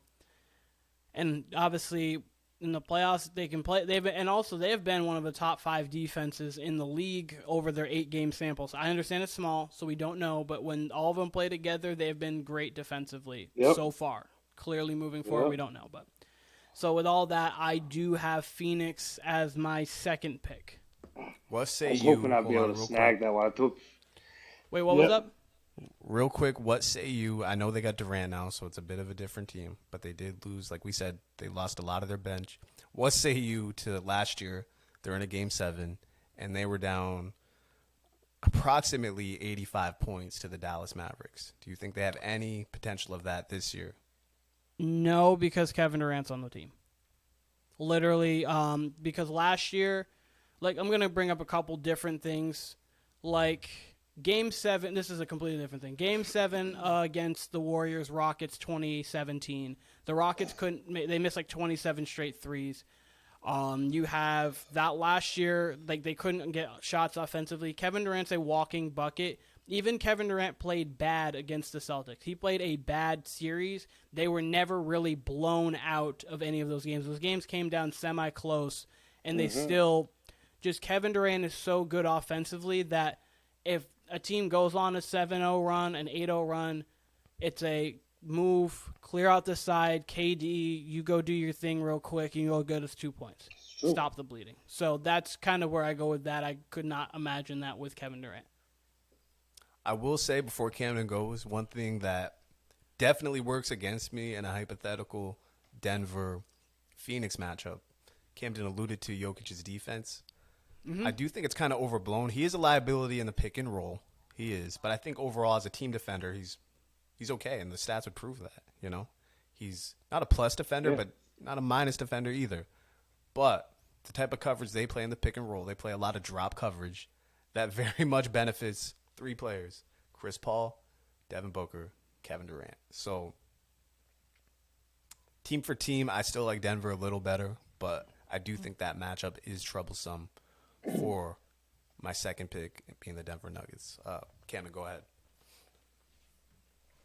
and obviously in the playoffs they can play. They have been one of the top 5 defenses in the league over their 8-game samples. I understand it's small, so we don't know, but when all of them play together, they've been great defensively so far. Clearly moving forward, we don't know, but so with all that, I do have Phoenix as my second pick. What say I was you? hoping I'd be hold able on to real snag quick. that one. Wait, what was Yep. up? Real quick, what say you? I know they got Durant now, so it's a bit of a different team, but they did lose. Like we said, they lost a lot of their bench. What say you to last year? They're in a Game 7, and they were down approximately 85 points to the Dallas Mavericks. Do you think they have any potential of that this year? No, because Kevin Durant's on the team. Literally, because last year, like I'm gonna bring up a couple different things, like Game 7. This is a completely different thing. Game 7 against the Warriors, Rockets, 2017. The Rockets they missed like 27 straight threes. You have that last year, like they couldn't get shots offensively. Kevin Durant's a walking bucket. Even Kevin Durant played bad against the Celtics. He played a bad series. They were never really blown out of any of those games. Those games came down semi-close, and they still just Kevin Durant is so good offensively that if a team goes on a 7-0 run, an 8-0 run, it's a move, clear out the side, KD, you go do your thing real quick, and you'll get us 2 points. Stop the bleeding. So that's kind of where I go with that. I could not imagine that with Kevin Durant. I will say before Kamden goes, one thing that definitely works against me in a hypothetical Denver-Phoenix matchup. Kamden alluded to Jokic's defense. I do think it's kind of overblown. He is a liability in the pick and roll. He is. But I think overall as a team defender, he's okay, and the stats would prove that, you know. He's not a plus defender, but not a minus defender either. But the type of coverage they play in the pick and roll, they play a lot of drop coverage that very much benefits 3 players: Chris Paul, Devin Booker, Kevin Durant. So team for team, I still like Denver a little better, but I do think that matchup is troublesome for my second pick being the Denver Nuggets. Kamden, go ahead.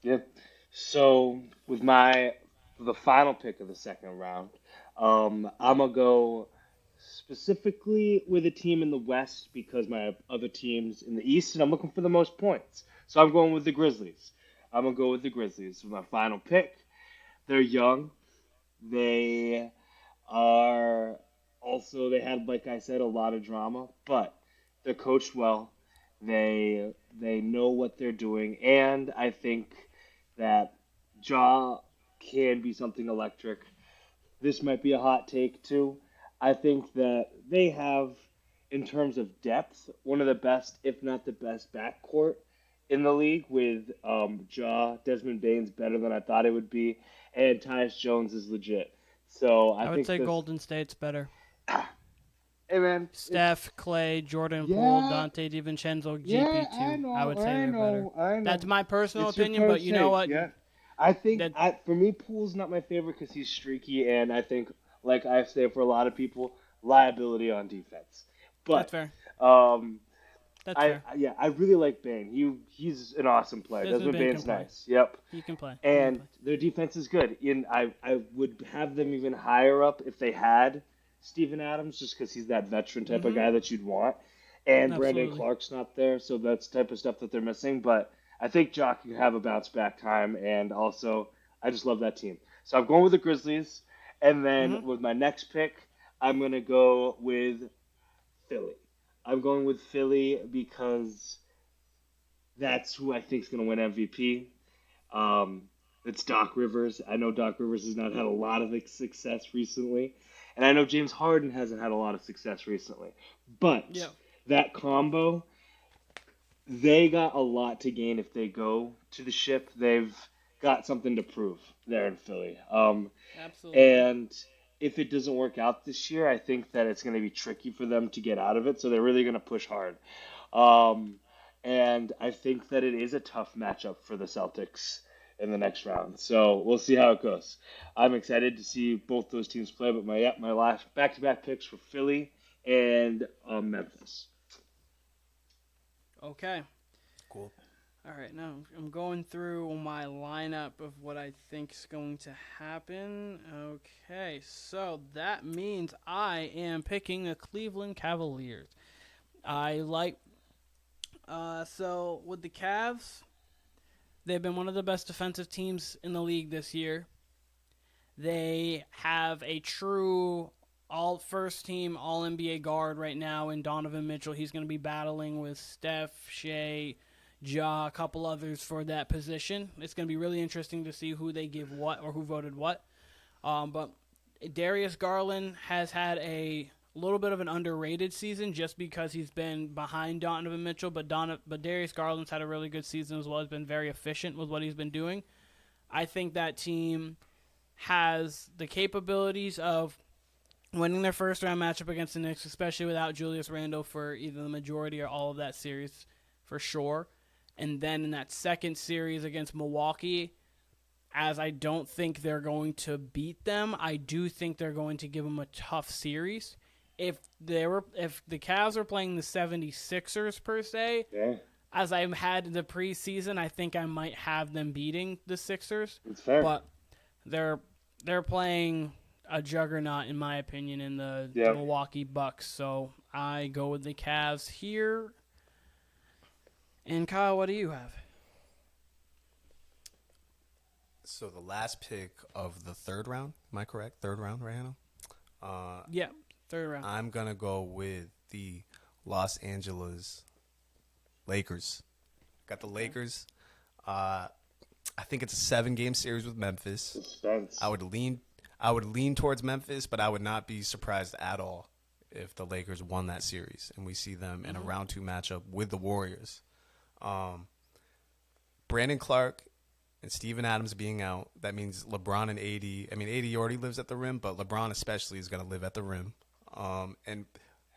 Yep. So with the final pick of the second round, I'm gonna go specifically with a team in the West because my other teams in the East, and I'm looking for the most points. So I'm going with the Grizzlies. I'm gonna go with the Grizzlies with my final pick. They're young. They are also they had, like I said, a lot of drama, but they're coached well. They know what they're doing, and I think that Ja can be something electric. This might be a hot take too. I think that they have, in terms of depth, one of the best, if not the best, backcourt in the league with Ja. Desmond Bane's better than I thought it would be, and Tyus Jones is legit. So I I would think say this. Golden State's better. Hey man, Steph, Clay, Jordan Poole, yeah, Dante DiVincenzo, yeah, I GP2. I know, would say I they're better. know, I know. That's my personal It's your opinion, but you know take, what? yeah. I think That for me, Poole's not my favorite because he's streaky, and I think, like I say for a lot of people, liability on defense. that's But fair. um, That's fair. yeah, I really like Bane. He's an awesome player. Desmond Desmond Bane Bane's can play. nice. Yep. He can play. And their defense is good. And I would have them even higher up if they had Steven Adams, just because he's that veteran type of guy that you'd want. And Brandon Absolutely. Clark's not there, so that's the type of stuff that they're missing. But I think Jock can have a bounce back time, and also I just love that team. So I'm going with the Grizzlies, and then with my next pick, I'm gonna go with Philly. I'm going with Philly because that's who I think is gonna win MVP. Um, It's Doc Rivers. I know Doc Rivers has not had a lot of success recently, and I know James Harden hasn't had a lot of success recently. But Yeah, that combo, they got a lot to gain if they go to the ship. They've got something to prove there in Philly. absolutely. And if it doesn't work out this year, I think that it's going to be tricky for them to get out of it. So they're really going to push hard. Um, and I think that it is a tough matchup for the Celtics in the next round. So we'll see how it goes. I'm excited to see both those teams play. But my last back-to-back picks for Philly and Memphis. Okay. Cool. All right, now I'm going through my lineup of what I think is going to happen. Okay, so that means I am picking the Cleveland Cavaliers. I like. So with the Cavs, they've been one of the best defensive teams in the league this year. They have a true all first team All NBA guard right now in Donovan Mitchell. He's going to be battling with Steph, Shea, Ja, a couple others for that position. It's going to be really interesting to see who they give what or who voted what. But Darius Garland has had a little bit of an underrated season just because he's been behind Donovan Mitchell. But Darius Garland's had a really good season as well. He's been very efficient with what he's been doing. I think that team has the capabilities of winning their first round matchup against the Knicks, especially without Julius Randle for either the majority or all of that series for sure. And then in that second series against Milwaukee, as I don't think they're going to beat them, I do think they're going to give them a tough series. If the Cavs are playing the 76ers per se, Yeah, as I've had in the preseason, I think I might have them beating the Sixers. it's fair. But they're playing a juggernaut in my opinion in the Yeah. Milwaukee Bucks. So I go with the Cavs here. And Kyle, what do you have? So the last pick of the third round, am I correct? Third round, right, Hannah? Yeah, third round. I'm going to go with the Los Angeles Lakers. Got the Lakers. I think it's a 7-game series with Memphis. Suspense. I would lean towards Memphis, but I would not be surprised at all if the Lakers won that series and we see them in a round 2 matchup with the Warriors. Brandon Clark and Steven Adams being out, that means LeBron and AD. I mean, AD already lives at the rim, but LeBron especially is going to live at the rim. And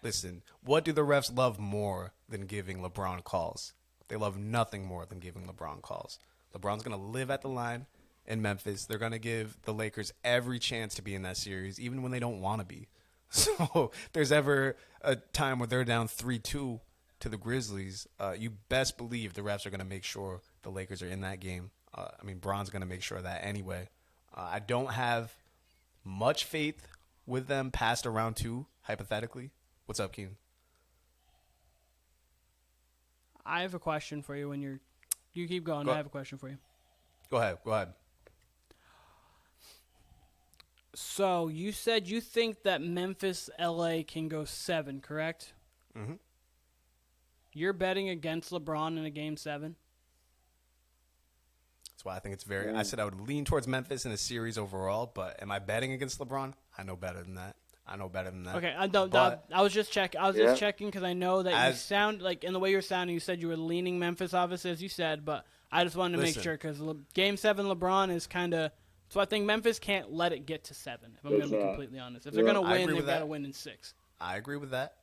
listen, what do the refs love more than giving LeBron calls? They love nothing more than giving LeBron calls. LeBron's going to live at the line in Memphis. They're going to give the Lakers every chance to be in that series, even when they don't want to be. So if there's ever a time where they're down 3-2 to the Grizzlies, you best believe the refs are going to make sure the Lakers are in that game. Bron's going to make sure of that anyway. I don't have much faith with them past round 2, hypothetically. What's up, Keen? I have a question for you when you keep going. I have a question for you. Go ahead. So you said you think that Memphis LA can go 7, correct? Mm-hmm. You're betting against LeBron in a game 7? That's why I think it's very. I said I would lean towards Memphis in a series overall, but am I betting against LeBron? I know better than that. Okay, I was just checking. Just checking because I know that you sound like in the way you're sounding. You said you were leaning Memphis, obviously, as you said, but I just wanted to make sure because Game 7 LeBron is kind of. So I think Memphis can't let it get to 7. If I'm going to be completely honest, if they're going to win, they've got to win in 6. I agree with that.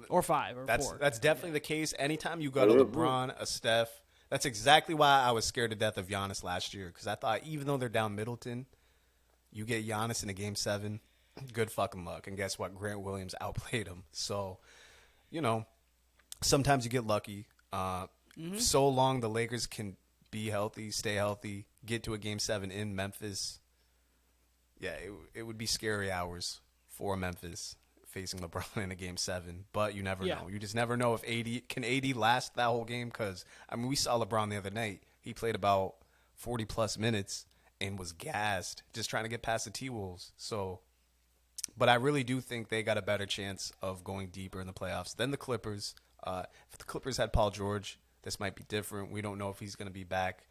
Or 5 or 4. That's definitely the case. Anytime you got a LeBron, a Steph, that's exactly why I was scared to death of Giannis last year because I thought even though they're down Middleton, you get Giannis in a Game 7. Good fucking luck. And guess what? Grant Williams outplayed him. So, sometimes you get lucky. So long the Lakers can be healthy, stay healthy, get to a Game 7 in Memphis. Yeah, it would be scary hours for Memphis facing LeBron in a Game 7. But you never know. You just never know if AD last that whole game because, we saw LeBron the other night. He played about 40-plus minutes and was gassed just trying to get past the T-Wolves. So... But I really do think they got a better chance of going deeper in the playoffs than the Clippers. If the Clippers had Paul George, this might be different. We don't know if he's going to be back.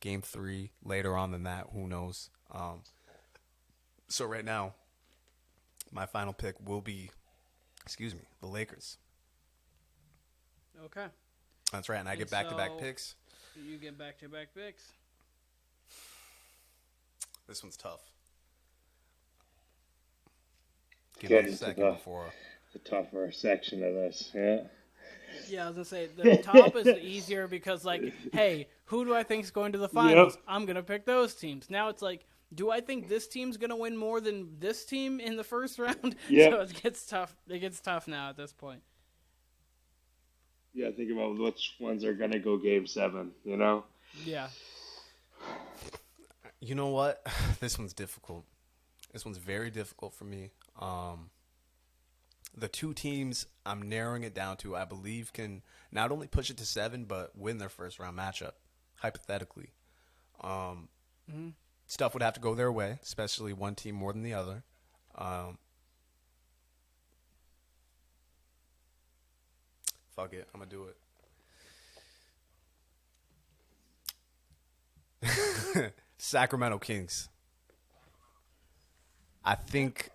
Game 3 later on than that. Who knows? So right now, my final pick will be, the Lakers. Okay. That's right, and I get back-to-back picks. You get back-to-back picks. This one's tough. Give me a second before. The tougher section of this, yeah. Yeah, I was going to say, the top is easier because, like, hey, who do I think is going to the finals? Yep. I'm going to pick those teams. Now it's like, do I think this team's going to win more than this team in the first round? Yep. So it gets tough. It gets tough now at this point. Yeah, think about which ones are going to go Game 7, you know? Yeah. You know what? This one's difficult. This one's very difficult for me. The two teams I'm narrowing it down to, I believe, can not only push it to 7, but win their first round matchup, hypothetically. Stuff would have to go their way, especially one team more than the other. Fuck it, I'm going to do it. Sacramento Kings. I think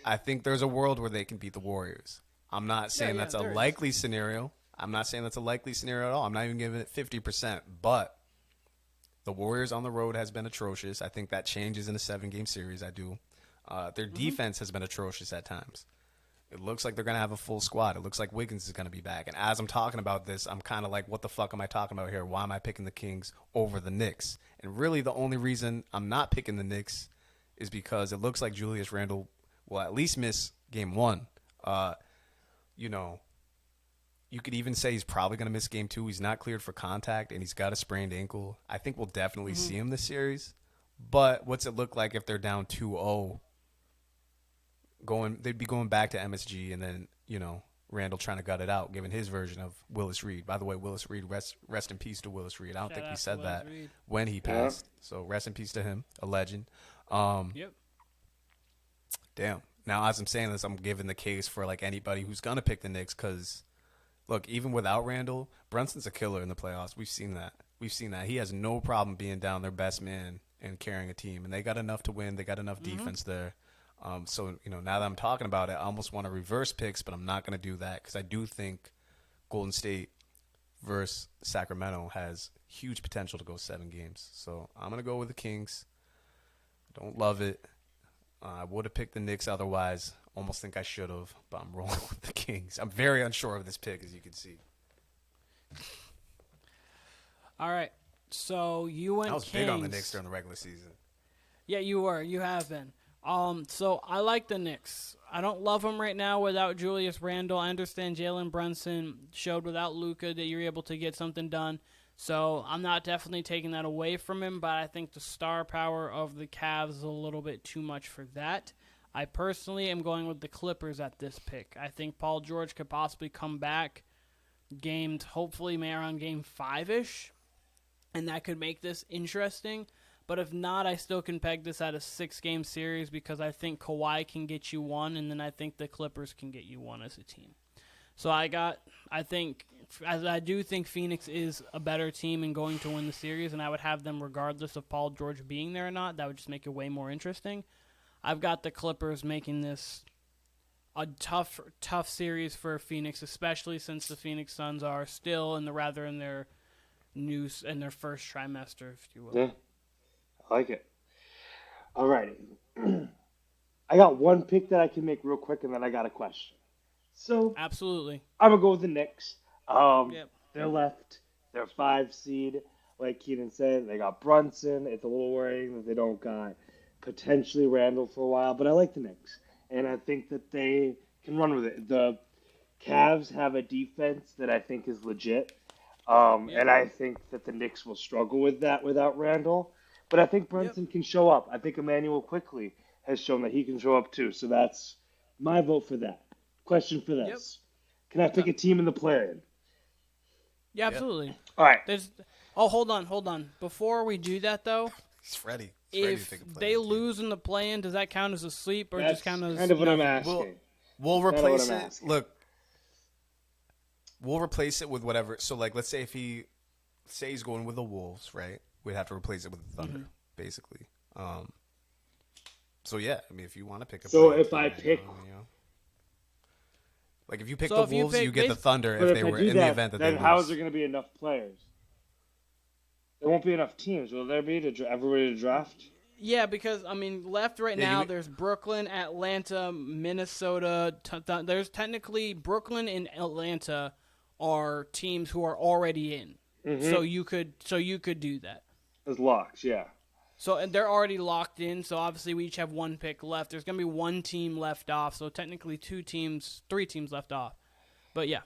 I think there's a world where they can beat the Warriors. I'm not saying that's a likely scenario. I'm not saying that's a likely scenario at all. I'm not even giving it 50%. But the Warriors on the road has been atrocious. I think that changes in a 7-game series. I do. Their defense has been atrocious at times. It looks like they're going to have a full squad. It looks like Wiggins is going to be back. And as I'm talking about this, I'm kind of like, what the fuck am I talking about here? Why am I picking the Kings over the Knicks? And really the only reason I'm not picking the Knicks is because it looks like Julius Randle will at least miss Game 1. You could even say he's probably going to miss Game 2. He's not cleared for contact, and he's got a sprained ankle. I think we'll definitely see him this series. But what's it look like if they're down 2-0? They'd be going back to MSG, and then, Randall trying to gut it out, given his version of Willis Reed. By the way, Willis Reed, rest in peace to Willis Reed. I don't think we said that when he passed. So rest in peace to him, a legend. Yep. Damn. Now, as I'm saying this, I'm giving the case for like anybody who's gonna pick the Knicks because, look, even without Randall, Brunson's a killer in the playoffs. We've seen that. He has no problem being down their best man and carrying a team, and they got enough to win. They got enough defense there. So now that I'm talking about it, I almost want to reverse picks, but I'm not gonna do that because I do think Golden State versus Sacramento has huge potential to go 7 games. So I'm gonna go with the Kings. Don't love it. I would have picked the Knicks otherwise. Almost think I should have, but I'm rolling with the Kings. I'm very unsure of this pick, as you can see. All right. So you went I was Kings. big on the Knicks during the regular season. Yeah, you were. You have been. So I like the Knicks. I don't love them right now without Julius Randle. I understand Jalen Brunson showed without Luka that you're able to get something done. So I'm not definitely taking that away from him, but I think the star power of the Cavs is a little bit too much for that. I personally am going with the Clippers at this pick. I think Paul George could possibly come back hopefully around Game 5-ish, and that could make this interesting. But if not, I still can peg this at a 6-game series because I think Kawhi can get you 1, and then I think the Clippers can get you 1 as a team. So I do think Phoenix is a better team and going to win the series, and I would have them regardless of Paul George being there or not. That would just make it way more interesting. I've got the Clippers making this a tough series for Phoenix, especially since the Phoenix Suns are still in their first trimester, if you will. Yeah, I like it. All right. I got one pick that I can make real quick, and then I got a question. So absolutely, I'm gonna go with the Knicks. Yep. They're left. They're 5 seed. Like Keenan said, they got Brunson. It's a little worrying that they don't got potentially Randall for a while, but I like the Knicks, and I think that they can run with it. The Cavs have a defense that I think is legit, and I think that the Knicks will struggle with that without Randall. But I think Brunson can show up. I think Emmanuel quickly has shown that he can show up too. So that's my vote for that. Question for this: Can I pick a team in the play-in? Yeah, absolutely. All right. Hold on. Before we do that, though, It's Freddie. If they lose in the play-in, does that count as a sweep or That's just count as kind of what I'm asking? We'll replace it. Look, we'll replace it with whatever. So, like, let's say if he say he's going with the Wolves, right? We'd have to replace it with the Thunder, basically. So yeah, I mean, if you want to pick a So player if for I Orlando, pick, like if you pick So the if you Wolves, pick you get the Thunder but if if they I were do in that, the event that they then how is lose. there going to be enough players? There won't be enough teams, will there be, to everybody to draft? Yeah, because I mean, left right Yeah, now there's Brooklyn, Atlanta, Minnesota. There's technically Brooklyn and Atlanta are teams who are already in. So you could do that. As locks, yeah. So and they're already locked in. So obviously we each have one pick left. There's gonna be one team left off. So technically 3 teams left off. But yeah.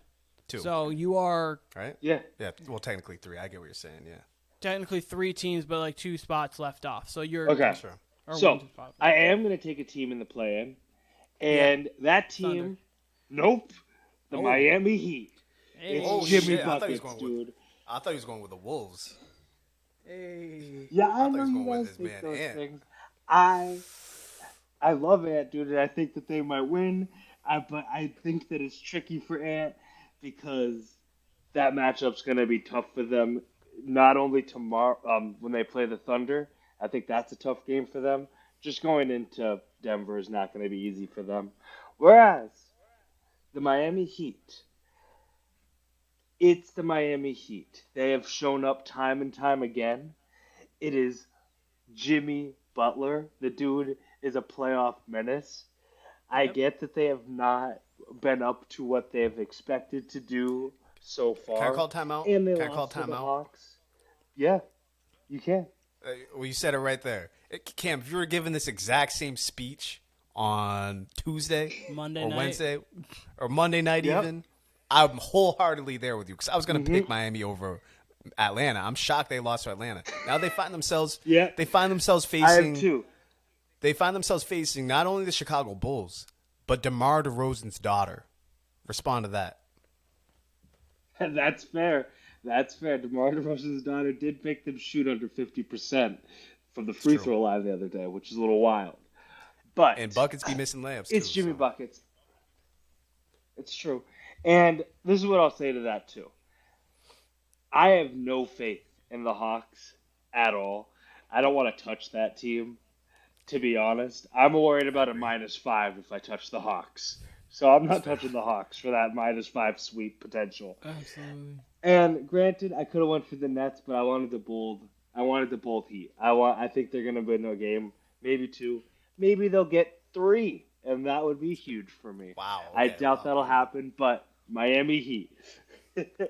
2. So you are Right? Yeah. Yeah. Well, technically 3. I get what you're saying. Yeah. technically 3 teams, but like 2 spots left off. So you're Okay. Sure. or So, 1 spot. I am going to take a team in the play-in, and that team, Thunder. nope, the Oh. Miami Heat. Hey. It's Oh, Jimmy shit. I thought he was Buckets, going dude. I thought he was going with the Wolves. Hey. Yeah, I I thought he know was you going with guys his think man those Ant. things. I love Ant, dude, and I think that they might win. But I think that it's tricky for Ant because that matchup's going to be tough for them. Not only tomorrow, when they play the Thunder, I think that's a tough game for them. Just going into Denver is not going to be easy for them. Whereas the Miami Heat, it's the Miami Heat. They have shown up time and time again. It is Jimmy Butler. The dude is a playoff menace. I Yep. get that they have not been up to what they have expected to do so far. Can I call timeout? And they Can I call lost to the timeout? Hawks. Yeah, you can. Well, you said it right there. Cam, if you were given this exact same speech on Tuesday Monday or night. Wednesday or Monday night Yep. even, I'm wholeheartedly there with you because I was going to pick Miami over Atlanta. I'm shocked they lost to Atlanta. Now they find themselves Yeah. they find themselves I facing have two. they find themselves facing not only the Chicago Bulls, but DeMar DeRozan's daughter. Respond to that. That's fair. That's fair. DeMar DeRozan's daughter did make them shoot under 50% from the free true. throw line the other day, which is a little wild. But And buckets be missing layups it's too. Jimmy so. Buckets. It's true. And this is what I'll say to that, too. I have no faith in the Hawks at all. I don't want to touch that team, to be honest. I'm worried about a -5 if I touch the Hawks. So I'm not touching the Hawks for that -5 sweep potential. Absolutely. And granted, I could have went for the Nets, but I wanted the bold. I wanted the bold Heat. I think they're gonna win a game, maybe 2, maybe they'll get 3, and that would be huge for me. Wow. I okay, doubt wow. that'll happen, but Miami Heat.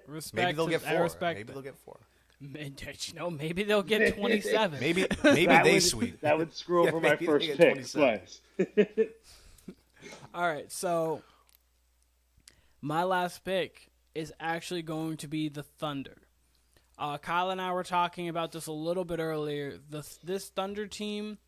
Respect. Maybe they'll get I 4. respect Maybe it. they'll get 4. Maybe they'll get 27. Maybe That they would, sweep. That would screw Yeah, over my maybe they first get pick. 27. But All right, so my last pick is actually going to be the Thunder. Kyle and I were talking about this a little bit earlier. This Thunder team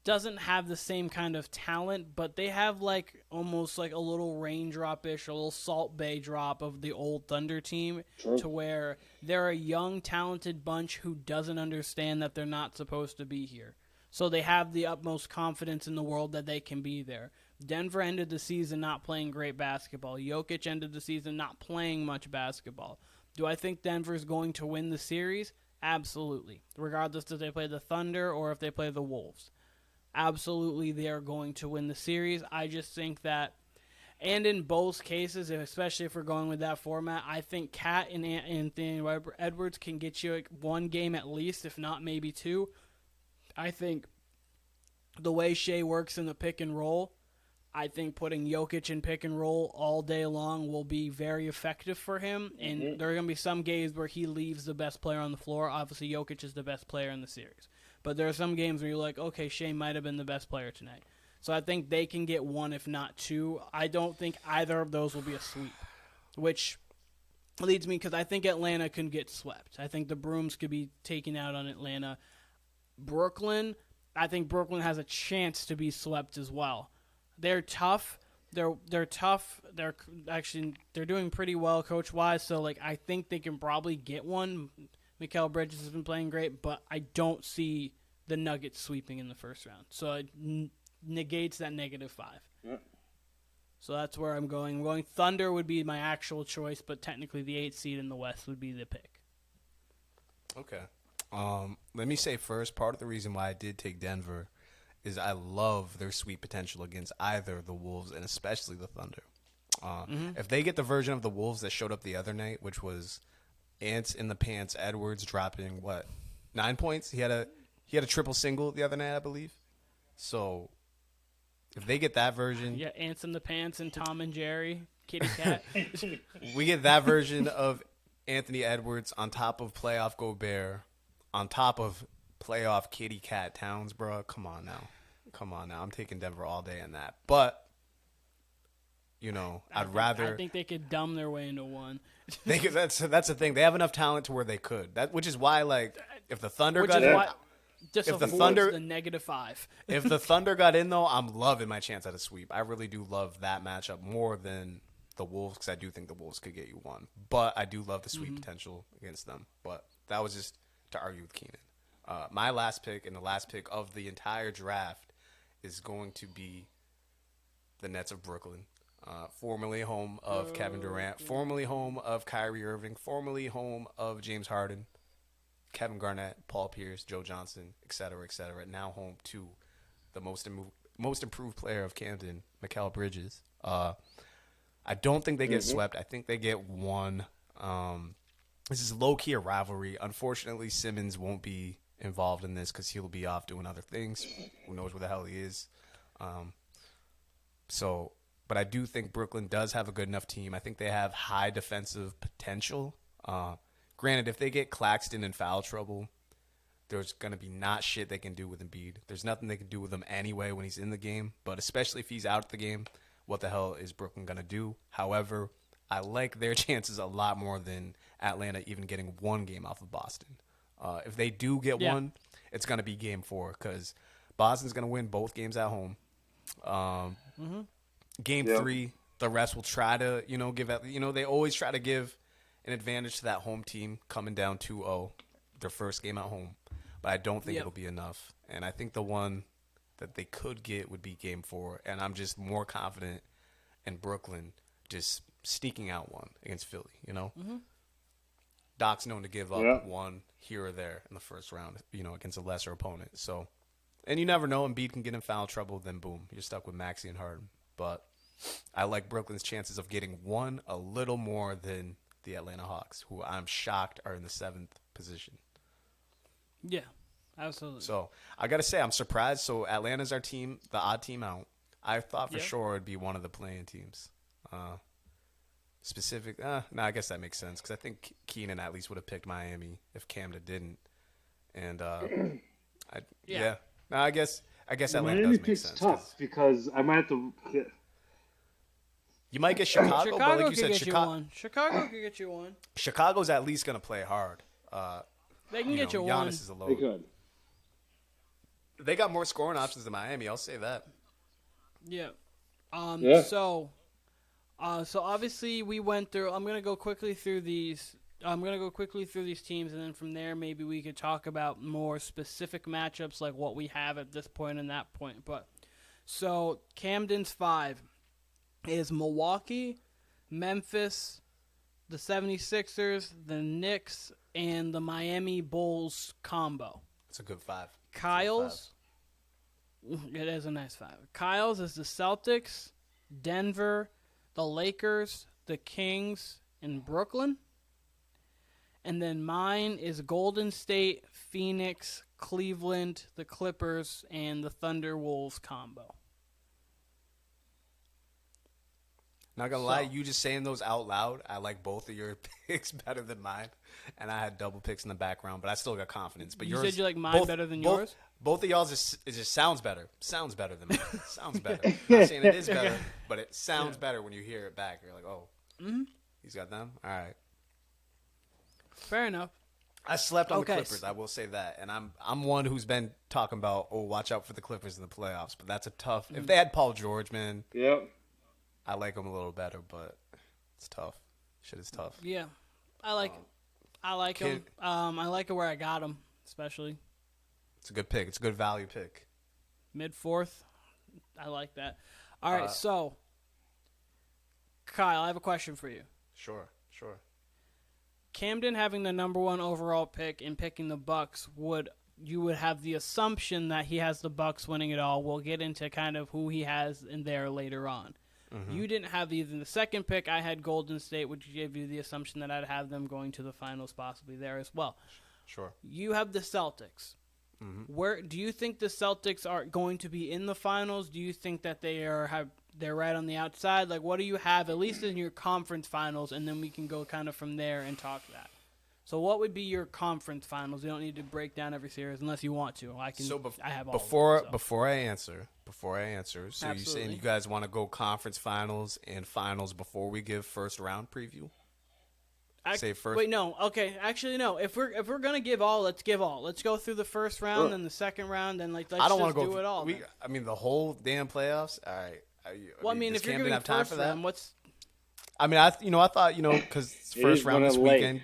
doesn't have the same kind of talent, but they have like almost like a little raindrop-ish, a little Salt Bay drop of the old Thunder team, True. to where they're a young, talented bunch who doesn't understand that they're not supposed to be here. So they have the utmost confidence in the world that they can be there. Denver ended the season not playing great basketball. Jokic ended the season not playing much basketball. Do I think Denver's going to win the series? Absolutely. Regardless if they play the Thunder or if they play the Wolves. Absolutely, they are going to win the series. I just think that, and in both cases, especially if we're going with that format, I think Cat and Anthony Edwards can get you like 1 game at least, if not maybe 2. I think the way Shea works in the pick and roll, I think putting Jokic in pick and roll all day long will be very effective for him. And there are going to be some games where he leaves the best player on the floor. Obviously, Jokic is the best player in the series. But there are some games where you're like, okay, Shea might have been the best player tonight. So I think they can get 1, if not 2. I don't think either of those will be a sweep, which leads me because I think Atlanta can get swept. I think the Brooms could be taken out on Atlanta. Brooklyn, I think Brooklyn has a chance to be swept as well. They're tough. They're tough. They're doing pretty well coach wise. So like I think they can probably get 1. Mikal Bridges has been playing great, but I don't see the Nuggets sweeping in the first round. So it negates that -5. Yep. So that's where I'm going. Thunder would be my actual choice, but technically the 8th seed in the West would be the pick. Okay. Let me say first, part of the reason why I did take Denver is I love their sweep potential against either the Wolves and especially the Thunder. If they get the version of the Wolves that showed up the other night, which was ants in the pants, Edwards dropping 9 points. He had a triple single the other night, I believe. So if they get that version, Yeah, Ants in the Pants and Tom and Jerry, Kitty Cat. we get that version of Anthony Edwards on top of playoff Gobert, on top of playoff Kitty Cat Towns, bro. Come on now. I'm taking Denver all day in that. But, I'd rather. I think they could dumb their way into one. That's the thing. They have enough talent to where they could. Which is why, if the Thunder Which got is in, why just if the avoids Thunder- the -5. if the Thunder got in though, I'm loving my chance at a sweep. I really do love that matchup more than the Wolves because I do think the Wolves could get you one. But I do love the sweep potential against them. But that was just to argue with Keenan. My last pick and the last pick of the entire draft is going to be the Nets of Brooklyn. Formerly home of Kevin Durant, formerly home of Kyrie Irving, formerly home of James Harden, Kevin Garnett, Paul Pierce, Joe Johnson, et cetera, now home to the most improved player of Kamden, Mikal Bridges. I don't think they get swept. I think they get one. This is low-key a rivalry. Unfortunately, Simmons won't be involved in this because he'll be off doing other things. Who knows where the hell he is. But I do think Brooklyn does have a good enough team. I think they have high defensive potential. Granted, if they get Claxton in foul trouble, there's going to be not shit they can do with Embiid. There's nothing they can do with him anyway when he's in the game. But especially if he's out of the game, what the hell is Brooklyn going to do? However, I like their chances a lot more than Atlanta even getting one game off of Boston. If they do get one, it's going to be game 4 because Boston's going to win both games at home. Game 3, the refs will try to, they always try to give an advantage to that home team coming down 2-0, their first game at home. But I don't think it'll be enough. And I think the one that they could get would be game 4. And I'm just more confident in Brooklyn just sneaking out one against Philly, Doc's known to give up one here or there in the first round, against a lesser opponent. So, and you never know, Embiid can get in foul trouble, then boom, you're stuck with Maxey and Harden. But I like Brooklyn's chances of getting one a little more than the Atlanta Hawks, who I'm shocked are in the 7th position. Yeah, absolutely. So I got to say, I'm surprised. So Atlanta's our team, the odd team out. I thought for sure it'd be one of the playing teams. I guess that makes sense because I think Keenan at least would have picked Miami if Kamden didn't. And I guess Atlanta Miami does make pick's sense. tough because I might have to. You might get Chicago, but like you said, Chicago could get you one. Chicago's at least going to play hard. They can get you Giannis one. is a load. They could. They got more scoring options than Miami. I'll say that. Yeah. Yeah. So obviously we went through. I'm gonna go quickly through these. Teams, and then from there maybe we could talk about more specific matchups, like what we have at this point and that point. But so Kamden's 5 is Milwaukee, Memphis, the 76ers, the Knicks, and the Miami Bulls combo. It's a good 5. Kyle's, it is a nice 5. Kyle's is the Celtics, Denver, the Lakers, the Kings, and Brooklyn. And then mine is Golden State, Phoenix, Cleveland, the Clippers, and the Thunder Wolves combo. Not gonna lie, you just saying those out loud, I like both of your picks better than mine, and I had double picks in the background, but I still got confidence. But You yours, said you like mine better than yours? Both of y'all's it just sounds better. Sounds better than mine. Sounds better. I'm not saying it is better, but it sounds better when you hear it back. You're like, oh, he's got them. All right. Fair enough. I slept on the Clippers. I will say that, and I'm one who's been talking about, watch out for the Clippers in the playoffs. But that's a tough. If they had Paul George, man, I like him a little better, but it's tough. Shit is tough. Yeah, I like him. I like it where I got him, especially. It's a good pick. It's a good value pick. Mid-4th. I like that. All right, so, Kyle, I have a question for you. Sure. Kamden having the number 1 overall pick and picking the Bucks you would have the assumption that he has the Bucks winning it all. We'll get into kind of who he has in there later on. Mm-hmm. You didn't have either the second pick. I had Golden State, which gave you the assumption that I'd have them going to the finals, possibly there as well. Sure. You have the Celtics. Mm-hmm. Where do you think the Celtics are going to be in the finals? Do you think that they're right on the outside? Like, what do you have at least in your conference finals, and then we can go kind of from there and talk that. So, what would be your conference finals? You don't need to break down every series unless you want to. I can. So I have all before I answer. So Absolutely. You saying you guys want to go conference finals and finals before we give first round preview? Say first. Wait, no. Okay, actually, no. If we're gonna give all, let's give all. Let's go through the first round and the second round, and let's I don't just want to do it all. I mean, the whole damn playoffs. All right. If you're giving first round, what's? I mean, I thought because first round this weekend.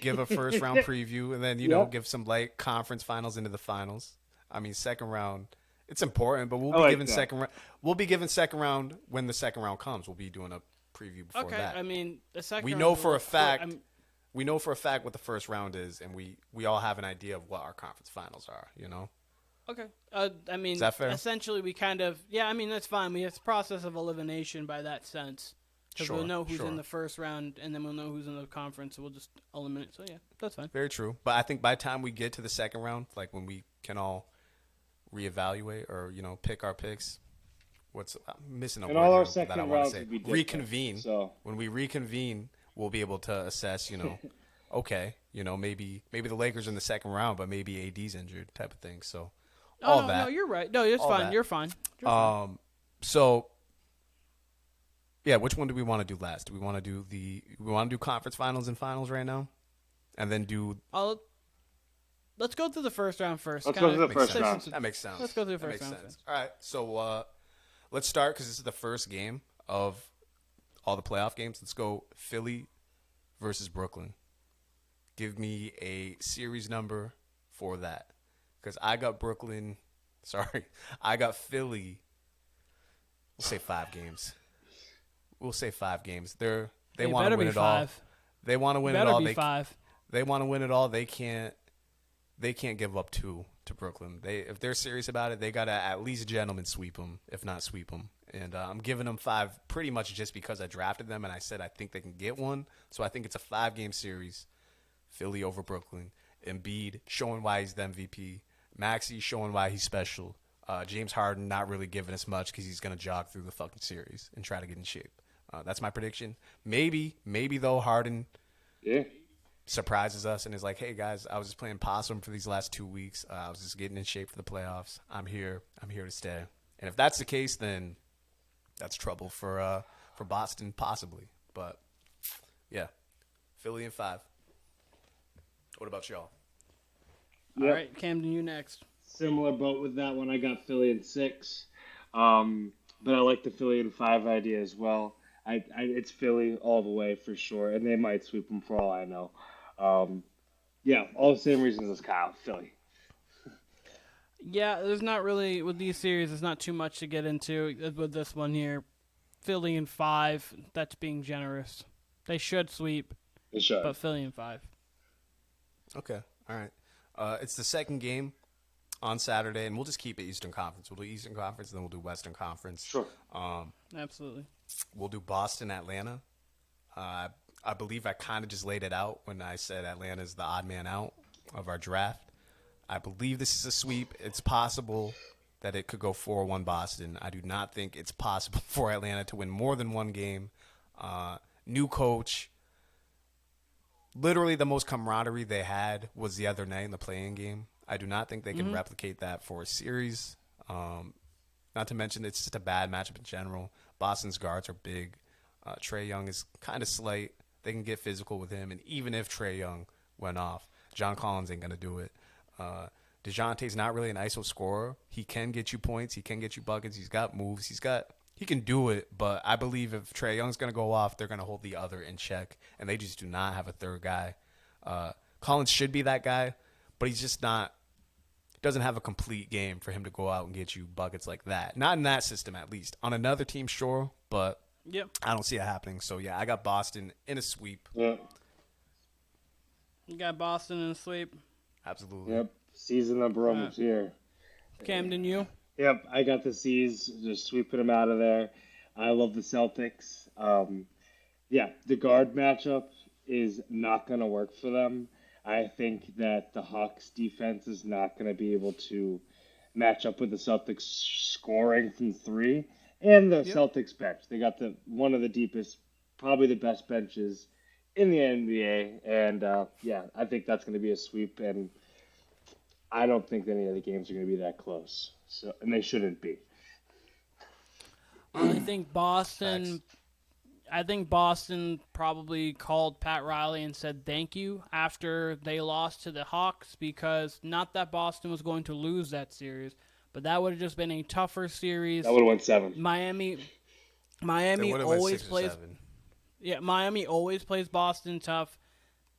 Give a first round preview, and then give some light conference finals into the finals. I mean, second round, it's important, but we'll be giving second round. We'll be giving second round when the second round comes. We'll be doing a preview before that. Okay, I mean, the second. We know for a fact. We know for a fact what the first round is, and we all have an idea of what our conference finals are. Okay. I mean, is that fair? Essentially, we kind of I mean, that's fine. We have the process of elimination by that sense. Because we'll know who's in the first round, and then we'll know who's in the conference, so we'll just eliminate. So, yeah, that's fine. Very true. But I think by the time we get to the second round, like when we can all reevaluate or, pick our picks, I'm missing a word all our that I want to say. Reconvene. So. When we reconvene, we'll be able to assess, okay, maybe the Lakers in the second round, but maybe AD's injured type of thing. So, No, you're right. No, it's fine. You're fine. So... Yeah, which one do we want to do last? Do we want to do conference finals and finals right now, and then do? Let's go through the first round first. Let's go through the first round. That makes sense. Let's go through the first round. All right, so let's start because this is the first game of all the playoff games. Let's go Philly versus Brooklyn. Give me a series number for that because I got Brooklyn. Sorry, I got Philly. We'll say 5 games. We'll say 5 games. They want to win it all. They want to win it all. They want to win it all. They can't give up 2 to Brooklyn. If they're serious about it, they gotta at least gentlemen sweep them, if not sweep them. And I'm giving them 5 pretty much just because I drafted them and I said I think they can get one. So I think it's a 5-game series. Philly over Brooklyn. Embiid showing why he's the MVP. Maxey showing why he's special. James Harden not really giving us much because he's gonna jog through the fucking series and try to get in shape. That's my prediction. Maybe though Harden surprises us and is like, hey guys, I was just playing possum for these last 2 weeks. I was just getting in shape for the playoffs. I'm here to stay. And if that's the case, then that's trouble for Boston possibly. But yeah, Philly in 5. What about y'all? All right, Kamden, you next. Similar boat with that one. I got Philly in 6. But I like the Philly in 5 idea as well. It's Philly all the way for sure, and they might sweep them for all I know. All the same reasons as Kyle. Philly. Yeah, there's not really with these series. There's not too much to get into with this one here. Philly in 5. That's being generous. They should sweep. They should, but Philly in 5. Okay, all right. It's the second game on Saturday, and we'll just keep it Eastern Conference. We'll do Eastern Conference, and then we'll do Western Conference. Sure. Absolutely. We'll do Boston, Atlanta. I believe I kind of just laid it out when I said Atlanta's the odd man out of our draft. I believe this is a sweep. It's possible that it could go 4-1 Boston. I do not think it's possible for Atlanta to win more than one game. New coach. Literally the most camaraderie they had was the other night in the play-in game. I do not think they can replicate that for a series. Not to mention it's just a bad matchup in general. Boston's guards are big. Trae Young is kind of slight. They can get physical with him. And even if Trae Young went off, John Collins ain't going to do it. DeJounte's not really an ISO scorer. He can get you points. He can get you buckets. He's got moves. He can do it. But I believe if Trae Young's going to go off, they're going to hold the other in check. And they just do not have a third guy. Collins should be that guy, but he's just not. Doesn't have a complete game for him to go out and get you buckets like that. Not in that system, at least. On another team, sure, but I don't see it happening. So, yeah, I got Boston in a sweep. Yeah. You got Boston in a sweep. Absolutely. Yep. Season number almost here. Camden, you? Yep, I got the C's, just sweeping them out of there. I love the Celtics. Yeah, the guard matchup is not going to work for them. I think that the Hawks defense is not going to be able to match up with the Celtics scoring from three and the Yep. Celtics bench. They got the one of the deepest, probably the best benches in the NBA, and yeah, I think that's going to be a sweep. And I don't think any of the games are going to be that close. So, and they shouldn't be. I think Facts. Boston. I think Boston probably called Pat Riley and said thank you after they lost to the Hawks, because not that Boston was going to lose that series, but that would have just been a tougher That series. would have went seven. Miami They Miami would have went always 6 or plays 7. Miami always plays Boston tough.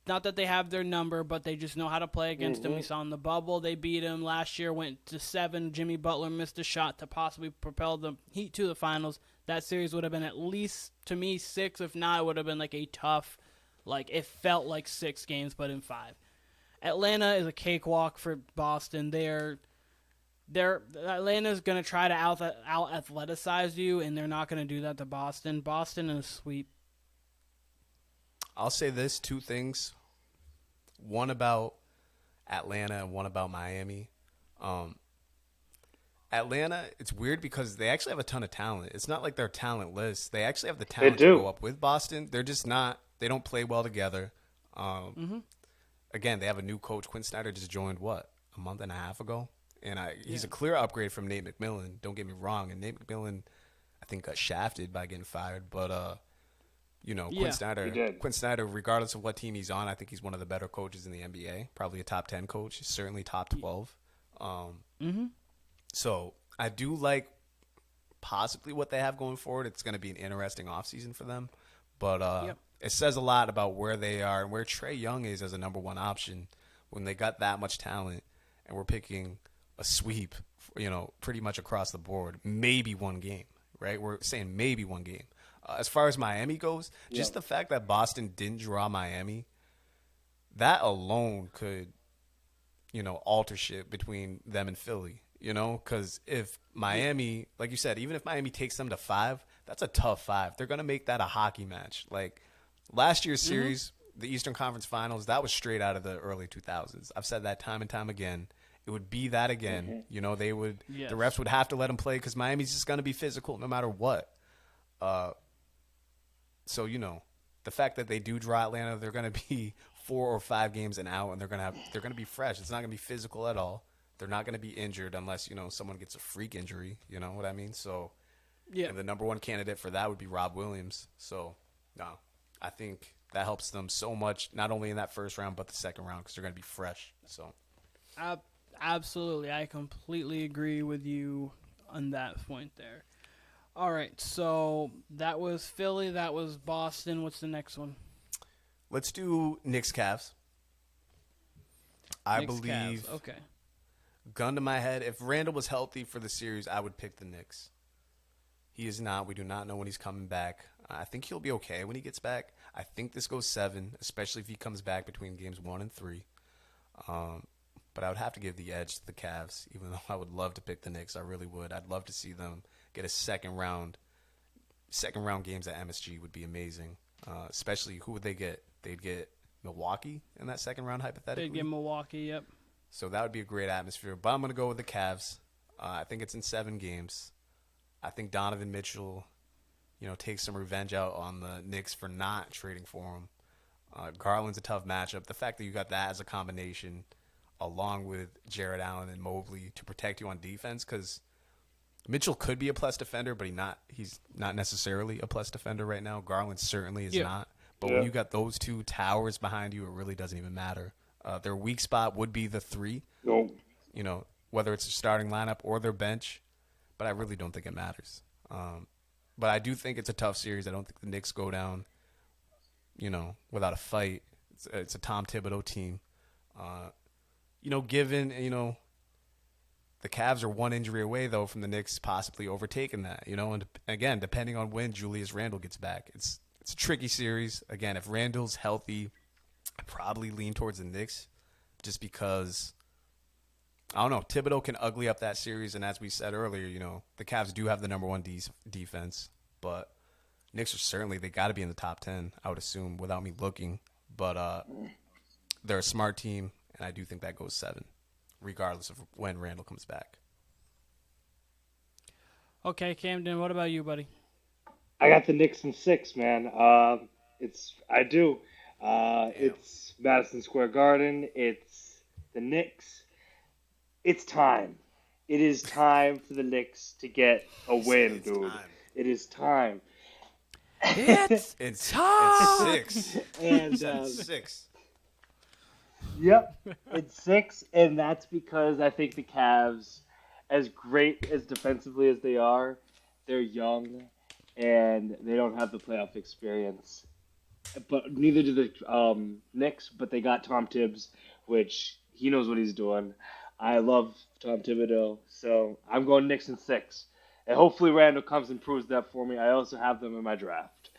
Not that they have their number, but they just know how to play against them. We saw in the bubble they beat them last year. Went to 7. Jimmy Butler missed a shot to possibly propel the Heat to the finals. That series would have been at least, to me, 6. If not, it would have been like a tough, like it felt like 6 games, but in 5. Atlanta is a cakewalk for Boston. Atlanta's gonna try to out athleticize you, and they're not gonna do that to Boston. Boston in a sweep. I'll say this, 2 things. One about Atlanta and one about Miami. Atlanta, it's weird because they actually have a ton of talent. It's not like they're talentless. They actually have the They talent to do. go up with Boston. They're just not. They don't play well together. Again, they have a new coach. Quinn Snyder just joined a month and a half ago, and he's a clear upgrade from Nate McMillan. Don't get me wrong. And Nate McMillan, I think, got shafted by getting fired, but Yeah, he did. Quinn Snyder, regardless of what team he's on, I think he's one of the better coaches in the NBA. Probably a top 10 coach, certainly top 12. So I do like possibly what they have going forward. It's going to be an interesting offseason for them. But it says a lot about where they are and where Trae Young is as a number 1 option when they got that much talent and we're picking a sweep, pretty much across the board. Maybe 1 game, right? We're saying maybe 1 game. As far as Miami goes, just the fact that Boston didn't draw Miami, that alone could, alter shit between them and Philly. Because if Miami, like you said, even if Miami takes them to 5, that's a tough 5. They're going to make that a hockey match. Like last year's series, the Eastern Conference Finals, that was straight out of the early 2000s. I've said that time and time again. It would be that again. They would, Yes. the refs would have to let them play because Miami's just going to be physical no matter what. So, the fact that they do draw Atlanta, they're going to be 4 or 5 games and out, and they're going to be fresh. It's not going to be physical at all. They're not going to be injured unless, someone gets a freak injury. You know what I mean? So, yeah. and the number 1 candidate for that would be Rob Williams. So, no, I think that helps them so much, not only in that first round, but the second round, because they're going to be fresh. So, Absolutely, I completely agree with you on that point there. All right, so that was Philly, that was Boston. What's the next one? let's do Knicks Cavs. I Knicks, believe, Cavs. Okay. gun to my head, if Randall was healthy for the series, I would pick the Knicks. He is not. We do not know when he's coming back. I think he'll be okay when he gets back. I think this goes 7, especially if he comes back between games 1 and 3. But I would have to give the edge to the Cavs, even though I would love to pick the Knicks. I really would. I'd love to see them get a second round. Second round games at MSG would be amazing. Especially, who would they get? They'd get Milwaukee in that second round, hypothetically. They'd get Milwaukee, yep. So that would be a great atmosphere. But I'm going to go with the Cavs. I think it's in 7 games. I think Donovan Mitchell, takes some revenge out on the Knicks for not trading for him. Garland's a tough matchup. The fact that you got that as a combination, along with Jared Allen and Mobley to protect you on defense, because Mitchell could be a plus defender, but he's not necessarily a plus defender right now. Garland certainly is not. But when you got those 2 towers behind you, it really doesn't even matter. Their weak spot would be the 3. No. Whether it's a starting lineup or their bench, but I really don't think it matters. But I do think it's a tough series. I don't think the Knicks go down, without a fight. It's a Tom Thibodeau team. Given, the Cavs are 1 injury away, though, from the Knicks possibly overtaking that, and again, depending on when Julius Randle gets back. It's a tricky series. Again, if Randle's healthy, I probably lean towards the Knicks just because I don't know. Thibodeau can ugly up that series, and as we said earlier, the Cavs do have the number one defense, but Knicks are certainly they got to be in the top 10. I would assume without me looking, but they're a smart team, and I do think that goes 7, regardless of when Randall comes back. Okay, Kamden, what about you, buddy? I got the Knicks in 6, man. I do. Damn. It's Madison Square Garden. It's the Knicks. It's time. It is time for the Knicks to get a He said win, it's dude. time. It is time. It's It's time! 6. And He said it's 6. yep, it's 6, and that's because I think the Cavs, as great as defensively as they are, they're young and they don't have the playoff experience. But neither do the Knicks. But they got Tom Tibbs, which he knows what he's doing. I love Tom Thibodeau, so I'm going Knicks in 6. And hopefully Randall comes and proves that for me. I also have them in my draft.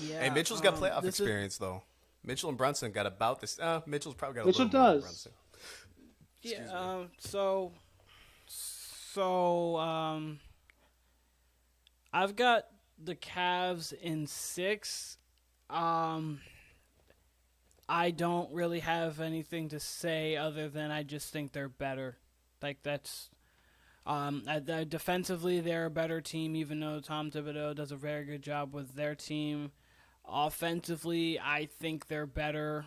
Yeah. Hey, Mitchell's got playoff this is- experience, though. Mitchell and Brunson got about this. Mitchell's probably got a Mitchell little more than does. Brunson. Yeah. So I've got the Cavs in 6. I don't really have anything to say other than I just think they're better. Like that's defensively they're a better team, even though Tom Thibodeau does a very good job with their team. Offensively, I think they're better.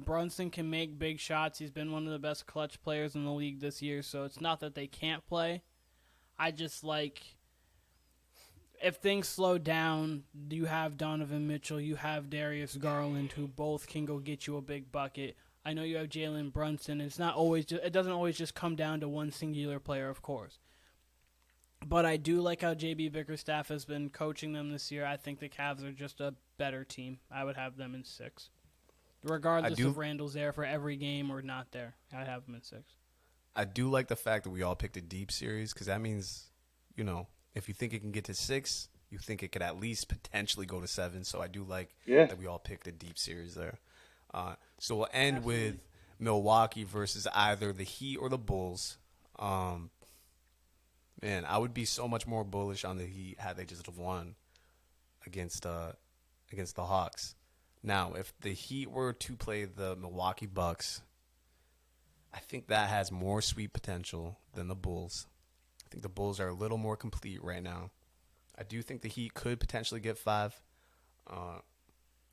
Brunson can make big shots. He's been one of the best clutch players in the league this year, so it's not that they can't play. I just like if things slow down, you have Donovan Mitchell, you have Darius Garland, who both can go get you a big bucket. I know you have Jalen Brunson. It's not always it doesn't always just come down to one singular player, of course. But I do like how JB Bickerstaff has been coaching them this year. I think the Cavs are just a better team. I would have them in 6. Regardless if Randall's there for every game or not there. I'd have them in 6. I do like the fact that we all picked a deep series because that means, if you think it can get to 6, you think it could at least potentially go to 7. So I do like that we all picked a deep series there. So we'll end with Milwaukee versus either the Heat or the Bulls. Man, I would be so much more bullish on the Heat had they just won against the Hawks. Now, if the Heat were to play the Milwaukee Bucks, I think that has more sweep potential than the Bulls. I think the Bulls are a little more complete right now. I do think the Heat could potentially get 5.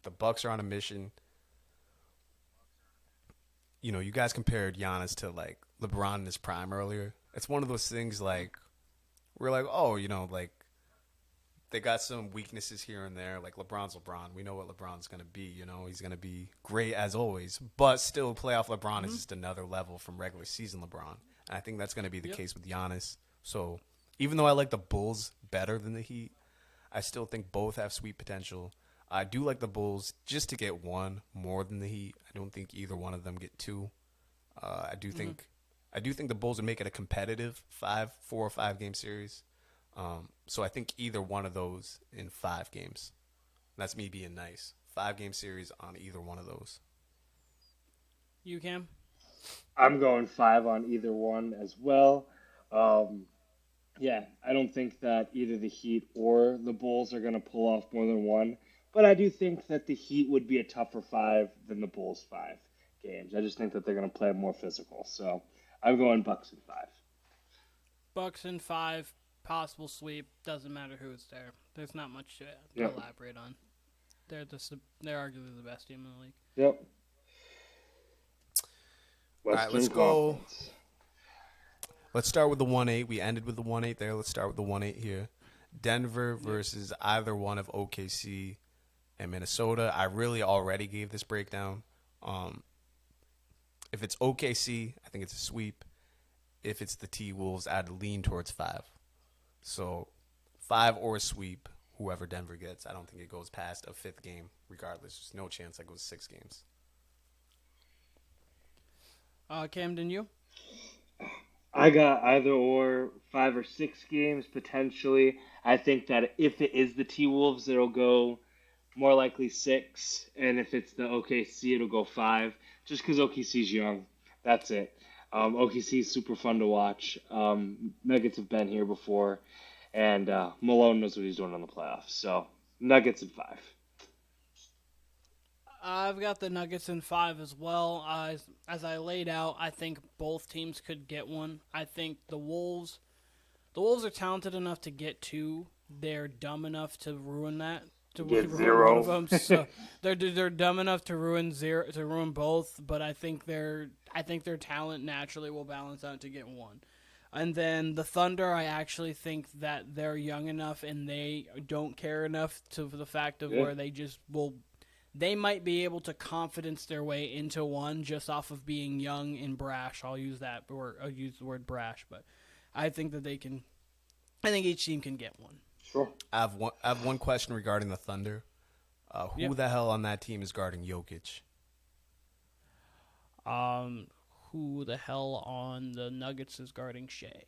The Bucks are on a mission. You guys compared Giannis to like LeBron in his prime earlier. It's one of those things like we're like, they got some weaknesses here and there. Like LeBron's LeBron. We know what LeBron's going to be. He's going to be great as always. But still, playoff LeBron is just another level from regular season LeBron. And I think that's going to be the case with Giannis. So even though I like the Bulls better than the Heat, I still think both have sweet potential. I do like the Bulls just to get 1 more than the Heat. I don't think either one of them get 2. I do think the Bulls would make it a competitive 4 or 5 game series. So I think either one of those in 5 games. That's me being nice. 5-game series on either one of those. You, Cam? I'm going 5 on either one as well. Yeah, I don't think that either the Heat or the Bulls are going to pull off more than 1. But I do think that the Heat would be a tougher 5 than the Bulls 5 games. I just think that they're going to play more physical. So I'm going Bucks in 5. Bucks in 5, possible sweep. Doesn't matter who's there. There's not much to elaborate on. They're arguably the best team in the league. Yep. All right, let's go. Let's start with the 1-8. We ended with the 1-8 there. Let's start with the 1-8 here. Denver versus either one of OKC and Minnesota. I really already gave this breakdown. If it's OKC, I think it's a sweep. If it's the T-Wolves, I'd lean towards 5. So 5 or a sweep, whoever Denver gets. I don't think it goes past a 5th game regardless. There's no chance that goes 6 games. Kamden, you? I got either or 5 or 6 games potentially. I think that if it is the T-Wolves, it'll go More likely 6, and if it's the OKC, it'll go 5. Just because OKC's young, that's it. OKC is super fun to watch. Nuggets have been here before, and Malone knows what he's doing in the playoffs. So Nuggets in 5. I've got the Nuggets in 5 as well. As I laid out, I think both teams could get one. I think the Wolves are talented enough to get 2. They're dumb enough to ruin that. To Get ruin 0. one of them. So they're dumb enough to ruin both. But I think their talent naturally will balance out to get 1. And then the Thunder, I actually think that they're young enough and they don't care enough to the fact of where they just will. They might be able to confidence their way into 1 just off of being young and brash. I'll use the word brash, but I think that they can. I think each team can get 1. Sure. I have one question regarding the Thunder. Who the hell on that team is guarding Jokic? Who the hell on the Nuggets is guarding Shea?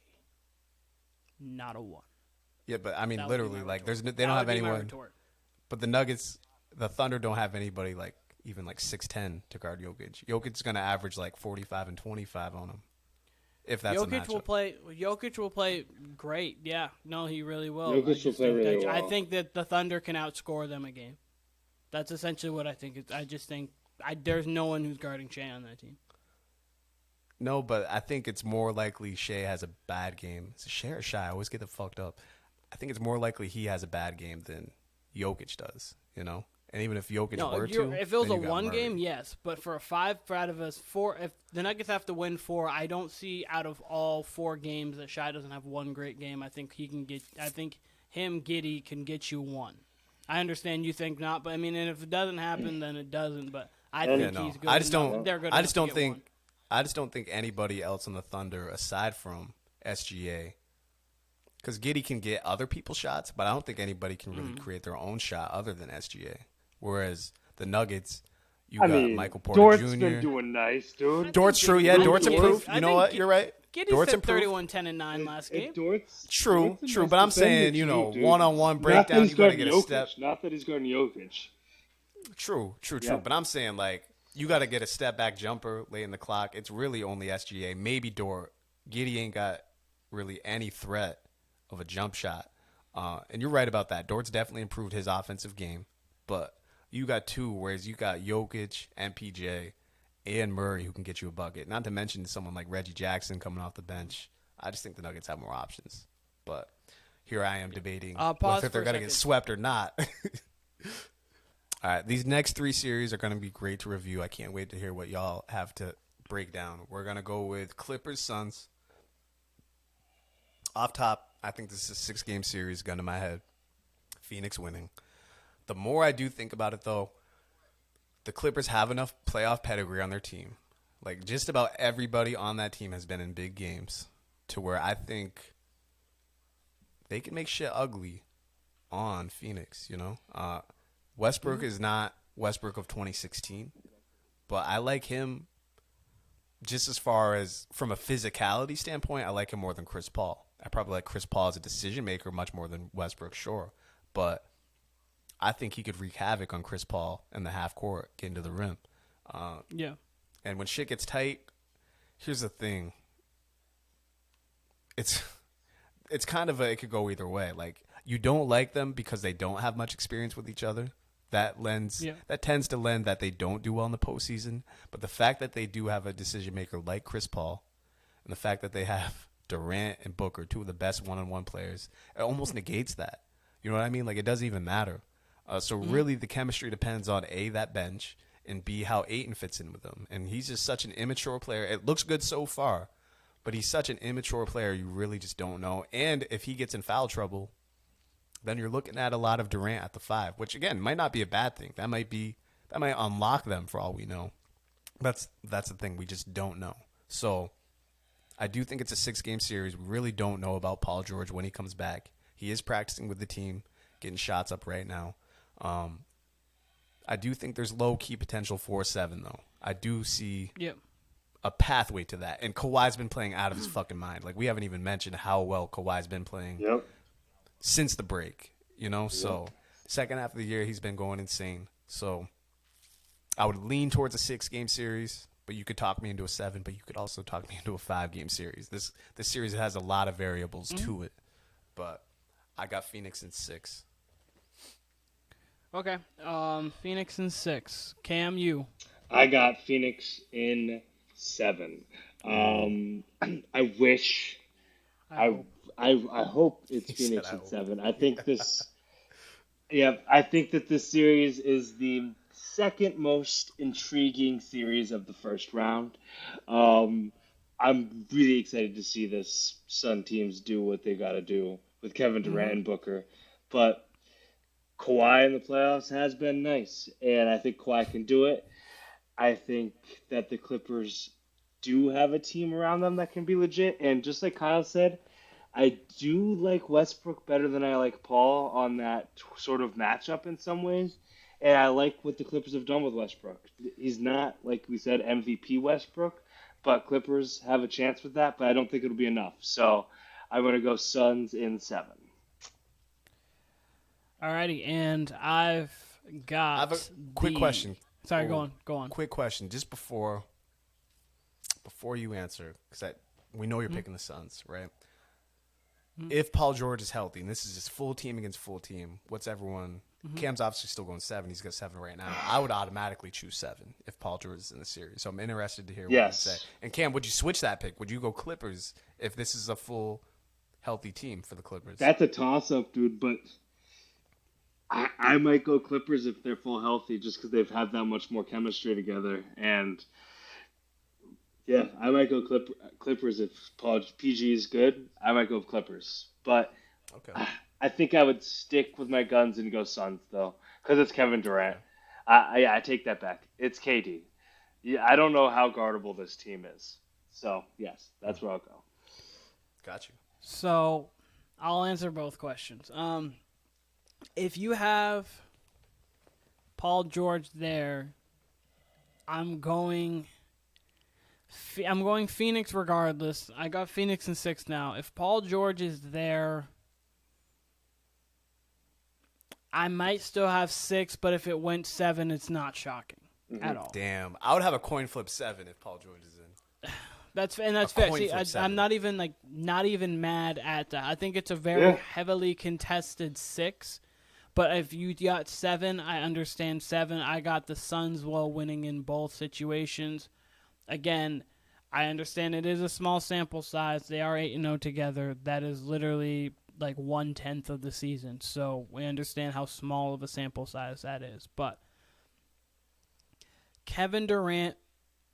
Not a 1. Yeah, but I mean, That would be literally, my like, retort. they don't have That would be my anyone. retort. But the Thunder don't have anybody like even like 6'10" to guard Jokic. Jokic's gonna average like 45 and 25 on him. If that's a Jokic matchup. Jokic will play great. Yeah, no, he really will. Jokic will play really well. I think that the Thunder can outscore them a game. That's essentially what I think. I just think there's no one who's guarding Shea on that team. No, but I think it's more likely Shea has a bad game. Is it Shea or Shai? I always get them fucked up. I think it's more likely he has a bad game than Jokic does, you know? And even if Jokic were to, if it was then a you got 1 Murray. game, yes. But for a 5 out of us 4, if the Nuggets have to win 4, I don't see out of all 4 games that Shai doesn't have 1 great game. I think Giddey can get you 1. I understand you think not, but I mean, and if it doesn't happen, then it doesn't. But I think he's good. I just enough. don't. They're good I just enough don't to get think. 1. I just don't think anybody else on the Thunder aside from SGA, because Giddey can get other people's shots, but I don't think anybody can really create their own shot other than SGA. Whereas the Nuggets, you got Michael Porter Dort's Jr. been doing nice, dude. Dort's true, yeah. Dort's Giddey's- improved. I You know think what? You're right. Giddey's Dort's hit improved. 31, 10, and 9 last game. True. But I'm saying, you know, one-on-one breakdown, you got to get a step. Not that he's guarding Jokic. True. Yeah. But I'm saying, like, you got to get a step back jumper late in the clock. It's really only SGA, maybe Dort. Giddey ain't got really any threat of a jump shot. And you're right about that. Dort's definitely improved his offensive game. But you got 2, whereas you got Jokic, MPJ, and Murray who can get you a bucket. Not to mention someone like Reggie Jackson coming off the bench. I just think the Nuggets have more options. But here I am debating Pause if they're for a going to get second. swept or not. All right, these next 3 series are going to be great to review. I can't wait to hear what y'all have to break down. We're going to go with Clippers, Suns. Off top, I think this is a 6-game series, gun to my head. Phoenix winning. The more I do think about it, though, the Clippers have enough playoff pedigree on their team. Like, just about everybody on that team has been in big games to where I think they can make shit ugly on Phoenix, you know? Westbrook is not Westbrook of 2016, but I like him just as far as from a physicality standpoint, I like him more than Chris Paul. I probably like Chris Paul as a decision maker much more than Westbrook, sure. But I think he could wreak havoc on Chris Paul in the half court, getting to the rim. Yeah. And when shit gets tight, here's the thing. It's kind of it could go either way. Like, you don't like them because they don't have much experience with each other. That tends to lend that they don't do well in the postseason. But the fact that they do have a decision maker like Chris Paul, and the fact that they have Durant and Booker, 2 of the best one-on-one players, it almost negates that. You know what I mean? Like, it doesn't even matter. So really the chemistry depends on A, that bench, and B, how Ayton fits in with them. And he's just such an immature player. It looks good so far, but he's such an immature player you really just don't know. And if he gets in foul trouble, then you're looking at a lot of Durant at the 5, which again might not be a bad thing. That might unlock them for all we know. That's the thing, we just don't know. So I do think it's a 6-game series. We really don't know about Paul George when he comes back. He is practicing with the team, getting shots up right now. I do think there's low-key potential for 7, though. I do see a pathway to that. And Kawhi's been playing out of his fucking mind. Like, we haven't even mentioned how well Kawhi's been playing since the break, you know? So Second half of the year, he's been going insane. So I would lean towards a 6-game series, but you could talk me into a 7, but you could also talk me into a 5-game series. This series has a lot of variables to it, but I got Phoenix in 6. Okay. Phoenix in 6. Cam, you. I got Phoenix in 7. I wish. I hope it's He Phoenix said, "I in hope." 7. I think this. Yeah, I think that this series is the second most intriguing series of the first round. I'm really excited to see this Sun teams do what they got to do with Kevin Durant and Booker, but Kawhi in the playoffs has been nice, and I think Kawhi can do it. I think that the Clippers do have a team around them that can be legit, and just like Kyle said, I do like Westbrook better than I like Paul on that sort of matchup in some ways. And I like what the Clippers have done with Westbrook. He's not, like we said, MVP Westbrook, but Clippers have a chance with that, but I don't think it'll be enough. So I'm going to go Suns in 7. Alrighty, and I've got. I have a quick question. Sorry, go on. Quick question, just before you answer, because we know you're picking the Suns, right? If Paul George is healthy, and this is just full team against full team, what's everyone? Cam's obviously still going 7. He's got 7 right now. I would automatically choose 7 if Paul George is in the series. So I'm interested to hear what you say. And Cam, would you switch that pick? Would you go Clippers if this is a full healthy team for the Clippers? That's a toss-up, dude, but I might go Clippers if they're full healthy just because they've had that much more chemistry together. And, yeah, I might go Clippers if PG is good. I might go Clippers. But Okay. I think I would stick with my guns and go Suns, though, because it's Kevin Durant. I take that back. It's KD. Yeah, I don't know how guardable this team is. So, yes, that's where I'll go. Got you. So, I'll answer both questions. If you have Paul George there, I'm going Phoenix regardless. I got Phoenix in 6 now. If Paul George is there, I might still have 6, but if it went 7, it's not shocking at all. Damn. I would have a coin flip 7 if Paul George is in. That's fair. coin See, flip 7. I'm not even mad at that. I think it's a very heavily contested 6. But if you got 7, I understand 7. I got the Suns while winning in both situations. Again, I understand it is a small sample size. They are 8-0 together. That is literally like 1/10 of the season. So we understand how small of a sample size that is. But Kevin Durant,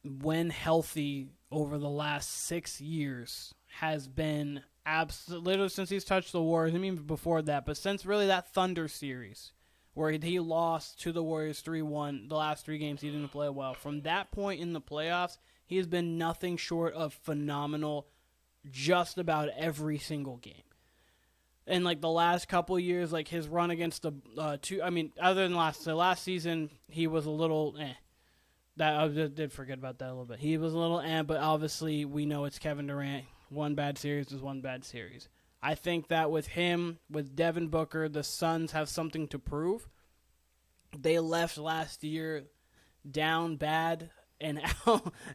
when healthy over the last 6 years, has been literally since he's touched the Warriors. I mean, before that, but since really that Thunder series where he lost to the Warriors 3-1, the last 3 games he didn't play well. From that point in the playoffs, he has been nothing short of phenomenal just about every single game. And like the last couple years, like his run against the other than last season, he was a little That I did forget about that a little bit. He was a little but obviously we know it's Kevin Durant. One bad series is one bad series. I think that with him, with Devin Booker, the Suns have something to prove. They left last year down bad, and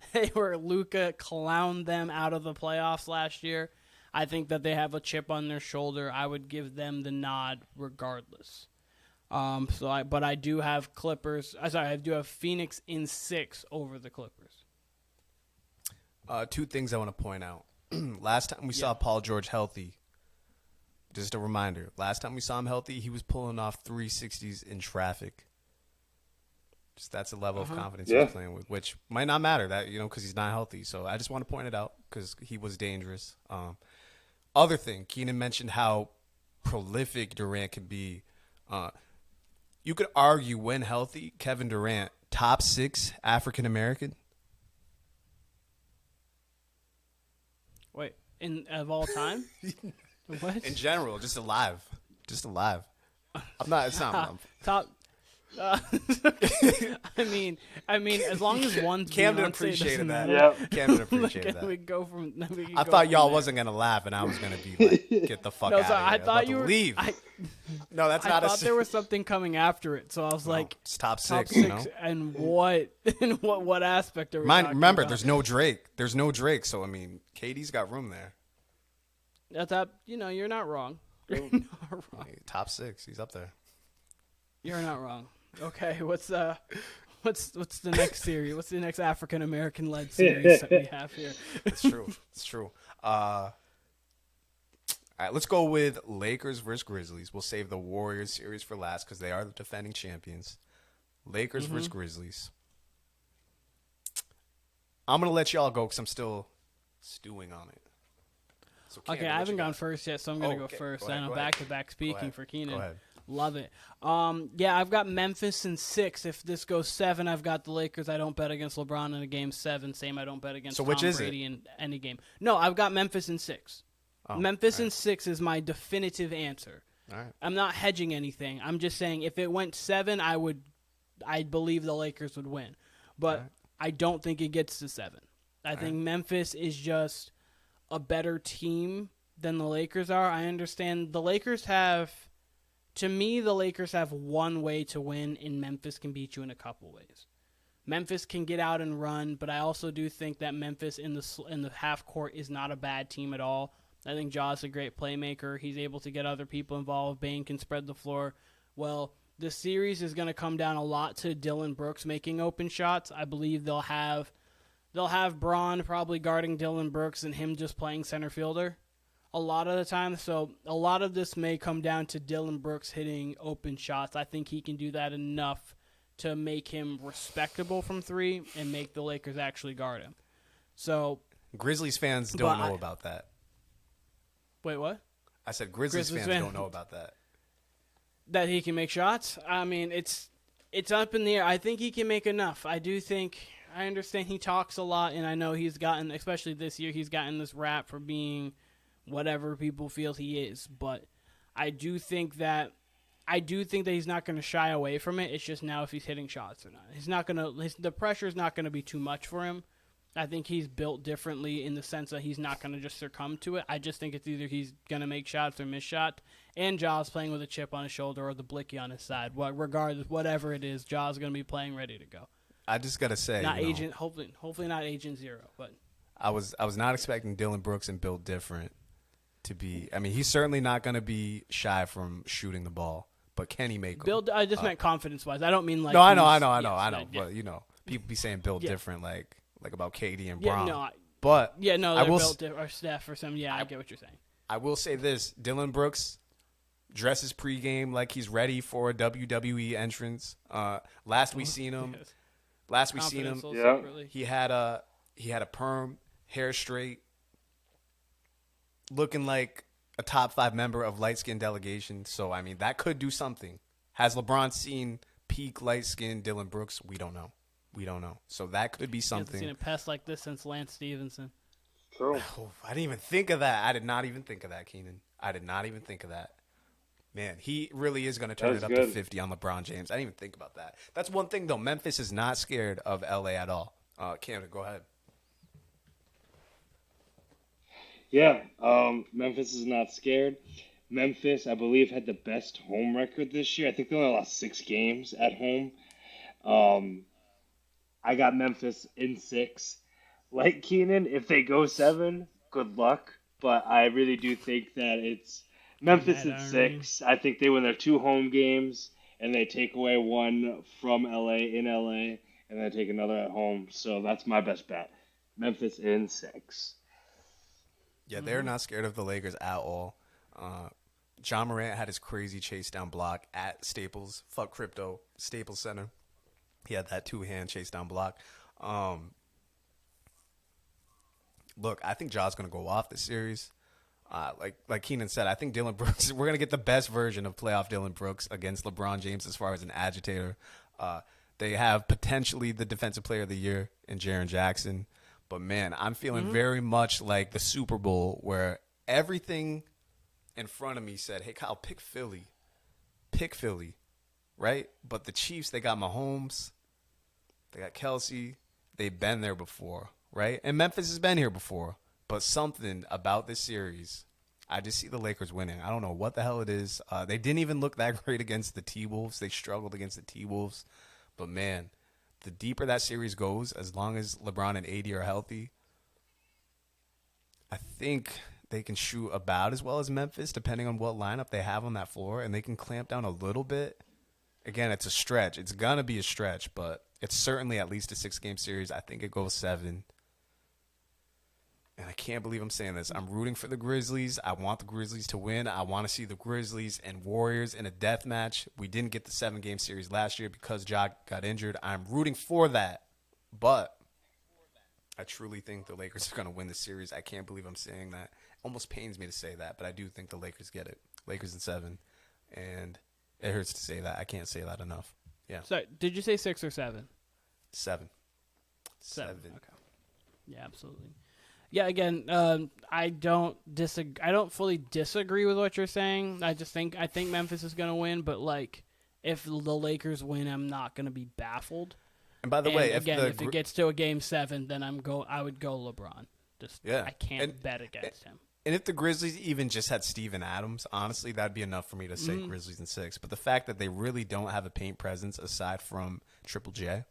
Luka clowned them out of the playoffs last year. I think that they have a chip on their shoulder. I would give them the nod regardless. But I do have Clippers. I do have Phoenix in 6 over the Clippers. 2 things I want to point out. Last time we saw Paul George healthy, just a reminder, last time we saw him healthy, he was pulling off 360s in traffic. Just that's a level of confidence he's playing with, which might not matter because he's not healthy. So I just want to point it out because he was dangerous. Other thing, Keenan mentioned how prolific Durant can be. You could argue when healthy, Kevin Durant, top 6 African American. Wait, of all time? What? In general, just alive. I'm not. It's not. Top. I mean, as long as one's Camden Beyonce, appreciated that. Yep. Camden appreciated that. We go from. I thought y'all wasn't gonna laugh, and I was gonna be like, "Get the fuck out of here!" I thought you were. leave. No, that's I not thought there was something coming after it, so I was like, it's top top six. six, You know, and what in what aspect are we talking remember, about? there's no Drake. There's no Drake, so I mean, KD's got room there. You're not wrong. You're not wrong. Top six, he's up there. You're not wrong. Okay, what's the next series? What's the next African American led series that we have here? It's true. It's true. All right, let's go with Lakers versus Grizzlies. We'll save the Warriors series for last because they are the defending champions. Lakers versus Grizzlies. I'm going to let y'all go because I'm still stewing on it. So Okay, I haven't gone first yet, so I'm going to go okay. first. Go ahead, I know go ahead. back-to-back speaking for Keenan. Go ahead. Love it. Yeah, I've got Memphis in 6. If this goes 7, I've got the Lakers. I don't bet against LeBron in a game 7. Same, I don't bet against So which Tom is it? Brady in any game. No, I've got Memphis in 6. Oh, Memphis all in right. 6 is my definitive answer. All right. I'm not hedging anything. I'm just saying if it went 7, I'd believe the Lakers would win. But Right. I don't think it gets to 7. I think Memphis is just a better team than the Lakers are. I understand the Lakers have one way to win, and Memphis can beat you in a couple ways. Memphis can get out and run, but I also do think that Memphis in the half court is not a bad team at all. I think Ja's a great playmaker. He's able to get other people involved. Bane can spread the floor. Well, the series is going to come down a lot to Dillon Brooks making open shots. I believe they'll have Braun probably guarding Dillon Brooks and him just playing center fielder a lot of the time. So a lot of this may come down to Dillon Brooks hitting open shots. I think he can do that enough to make him respectable from 3 and make the Lakers actually guard him. So Grizzlies fans don't know about that. wait, what? I said Grizzlies fans don't know about that. That he can make shots? I mean, it's up in the air. I think he can make enough. I understand he talks a lot, and I know he's gotten, especially this year, he's gotten this rap for being whatever people feel he is. But I do think that he's not going to shy away from it. It's just now if he's hitting shots or not. The pressure is not going to be too much for him. I think he's built differently in the sense that he's not going to just succumb to it. I just think it's either he's going to make shots or miss shots. And Ja's playing with a chip on his shoulder or the blicky on his side. Regardless, whatever it is, Ja's going to be playing ready to go. I just got to say, Not agent, hopefully not Agent Zero, but I was not expecting Dillon Brooks and Built Different to be. I mean, he's certainly not going to be shy from shooting the ball, but can he make them? I just meant confidence-wise. I don't mean like. No, I know. Yeah. But people be saying Built Different, like about KD and Yeah, Bron. no, but yeah, no, I they're will built or Steph or something. Yeah, I get what you're saying. I will say this: Dillon Brooks dresses pregame like he's ready for a WWE entrance. Last we seen him, Confidence also Yeah. really. he had a perm, hair straight, looking like a top 5 member of light skin delegation. So I mean, that could do something. Has LeBron seen peak light skin Dillon Brooks? We don't know. So that could be I haven't something. seen a pest like this since Lance Stevenson. True. Oh, I didn't even think of that. I did not even think of that, Keenan. I did not even think of that. Man, he really is going to turn That's it up to good. 50 on LeBron James. I didn't even think about that. That's one thing, though. Memphis is not scared of L.A. at all. Kamden, go ahead. Yeah, Memphis is not scared. Memphis, I believe, had the best home record this year. I think they only lost 6 games at home. I got Memphis in 6. Like Keenan, if they go 7, good luck. But I really do think that it's Memphis in 6. I think they win their 2 home games, and they take away 1 from LA in LA, and then take another at home. So that's my best bet. Memphis in 6. Yeah, they're not scared of the Lakers at all. John Morant had his crazy chase down block at Staples. Fuck crypto. Staples Center. He had that 2-hand chase down block. Look, I think Ja's going to go off this series. Like Keenan said, I think Dillon Brooks, we're going to get the best version of playoff Dillon Brooks against LeBron James as far as an agitator. They have potentially the defensive player of the year in Jaren Jackson. But, man, I'm feeling very much like the Super Bowl where everything in front of me said, hey, Kyle, pick Philly. Pick Philly, right? But the Chiefs, they got Mahomes. They got Kelsey. They've been there before, right? And Memphis has been here before. But something about this series, I just see the Lakers winning. I don't know what the hell it is. They didn't even look that great against the T-Wolves. They struggled against the T-Wolves. But, man, the deeper that series goes, as long as LeBron and AD are healthy, I think they can shoot about as well as Memphis, depending on what lineup they have on that floor, and they can clamp down a little bit. Again, it's a stretch. It's going to be a stretch, but it's certainly at least a 6-game series. I think it goes 7. And I can't believe I'm saying this. I'm rooting for the Grizzlies. I want the Grizzlies to win. I want to see the Grizzlies and Warriors in a death match. We didn't get the 7-game series last year because Ja got injured. I'm rooting for that. But I truly think the Lakers are going to win the series. I can't believe I'm saying that. Almost pains me to say that, but I do think the Lakers get it. Lakers in 7. And it hurts to say that. I can't say that enough. Yeah. So, did you say 6 or 7? 7. 7. Okay. Yeah, absolutely. Yeah, again, I don't fully disagree with what you're saying. I think Memphis is going to win, but like if the Lakers win, I'm not going to be baffled. And by the way, if it gets to a game 7, then I would go LeBron. I can't bet against him. And if the Grizzlies even just had Steven Adams, honestly, that'd be enough for me to say Grizzlies in 6. But the fact that they really don't have a paint presence aside from Triple J,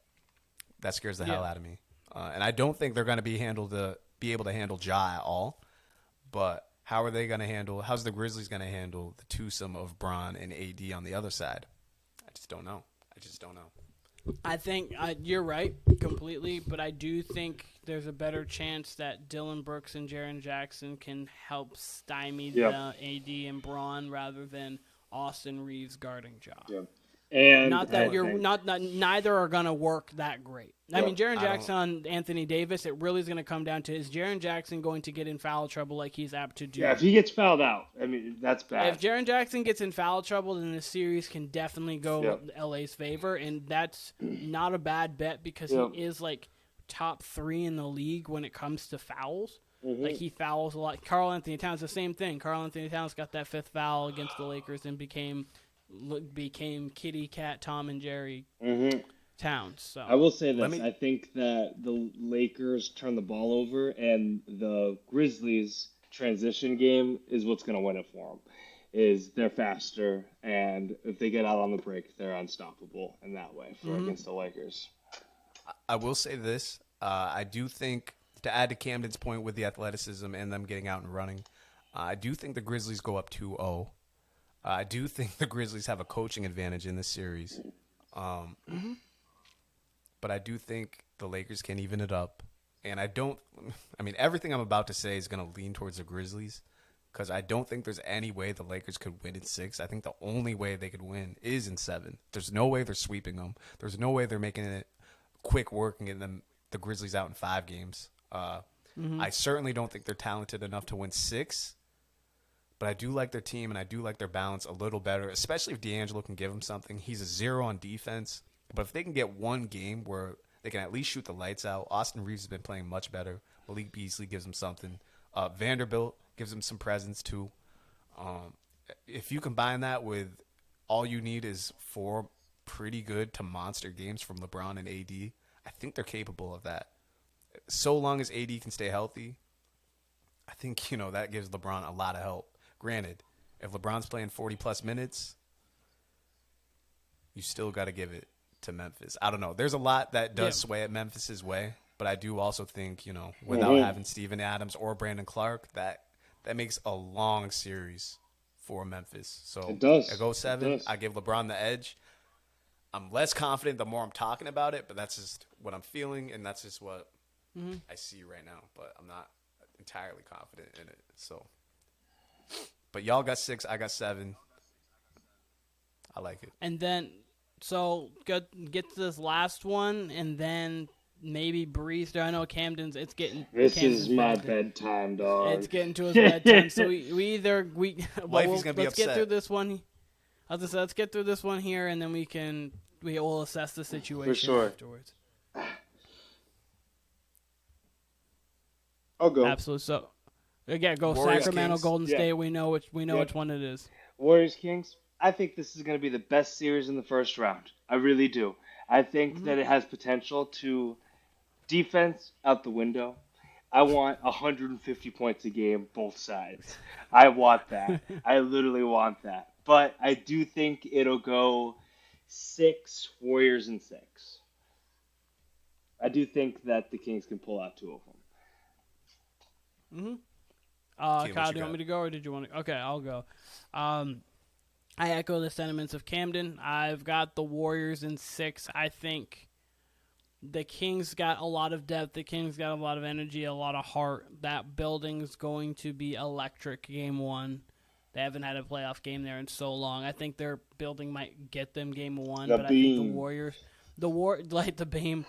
that scares the hell out of me. And I don't think they're going to be able to handle Ja at all. But how's the Grizzlies going to handle the twosome of Bron and AD on the other side? I just don't know. I think you're right completely, but I do think there's a better chance that Dylan Brooks and Jaren Jackson can help stymie the AD and Braun rather than Austin Reeves guarding Ja. Yeah. And neither are going to work that great. I mean, Jaren Jackson on Anthony Davis, it really is going to come down to, is Jaren Jackson going to get in foul trouble like he's apt to do? Yeah, if he gets fouled out, I mean, that's bad. If Jaren Jackson gets in foul trouble, then the series can definitely go LA's favor, and that's not a bad bet because he is like top 3 in the league when it comes to fouls. Mm-hmm. Like he fouls a lot. Karl Anthony Towns, the same thing. Karl Anthony Towns got that 5th foul against the Lakers and became Kitty Cat Tom and Jerry Towns. So I will say this: I think that the Lakers turn the ball over, and the Grizzlies' transition game is what's going to win it for them. Is they're faster, and if they get out on the break, they're unstoppable in that way against the Lakers. I will say this: I do think, to add to Kamden's point with the athleticism and them getting out and running, I do think the Grizzlies go up 2-0. I do think the Grizzlies have a coaching advantage in this series. But I do think the Lakers can even it up. And everything I'm about to say is going to lean towards the Grizzlies because I don't think there's any way the Lakers could win in 6. I think the only way they could win is in 7. There's no way they're sweeping them. There's no way they're making it quick work and getting the Grizzlies out in 5 games. I certainly don't think they're talented enough to win 6. But I do like their team, and I do like their balance a little better, especially if D'Angelo can give them something. He's a 0 on defense. But if they can get one game where they can at least shoot the lights out, Austin Reeves has been playing much better. Malik Beasley gives them something. Vanderbilt gives them some presence, too. If you combine that with all you need is 4 pretty good to monster games from LeBron and AD, I think they're capable of that. So long as AD can stay healthy, I think, that gives LeBron a lot of help. Granted, if LeBron's playing 40-plus minutes, you still got to give it to Memphis. I don't know. There's a lot that does sway at Memphis' way, but I do also think, without having Steven Adams or Brandon Clark, that makes a long series for Memphis. So it does. I go 7. I give LeBron the edge. I'm less confident the more I'm talking about it, but that's just what I'm feeling, and that's just what I see right now. But I'm not entirely confident in it. So, but y'all got 6, I got 7. I like it. And then, so get to this last one, and then maybe breeze through. I know Kamden's. This is my bedtime, dog. It's getting to his bedtime. So we Wifey's gonna be upset. Let's get through this one. Let's get through this one here, and then we will assess the situation afterwards. I'll go. Absolutely. So, again, go Warriors, Sacramento, Kings. Golden State. We know which one it is. Warriors Kings. I think this is going to be the best series in the first round. I really do. I think that it has potential to defense out the window. I want 150 points a game, both sides. I want that. I literally want that. But I do think it'll go 6 Warriors and 6. I do think that the Kings can pull out 2 of them. Mm-hmm. Keem, Kyle, what do you want got? me to go or did you want to? Okay, I'll go. I echo the sentiments of Kamden. I've got the Warriors in 6. I think the Kings got a lot of depth. The Kings got a lot of energy, a lot of heart. That building's going to be electric game 1. They haven't had a playoff game there in so long. I think their building might get them game 1, The but I think the beam. Warriors, like the beam.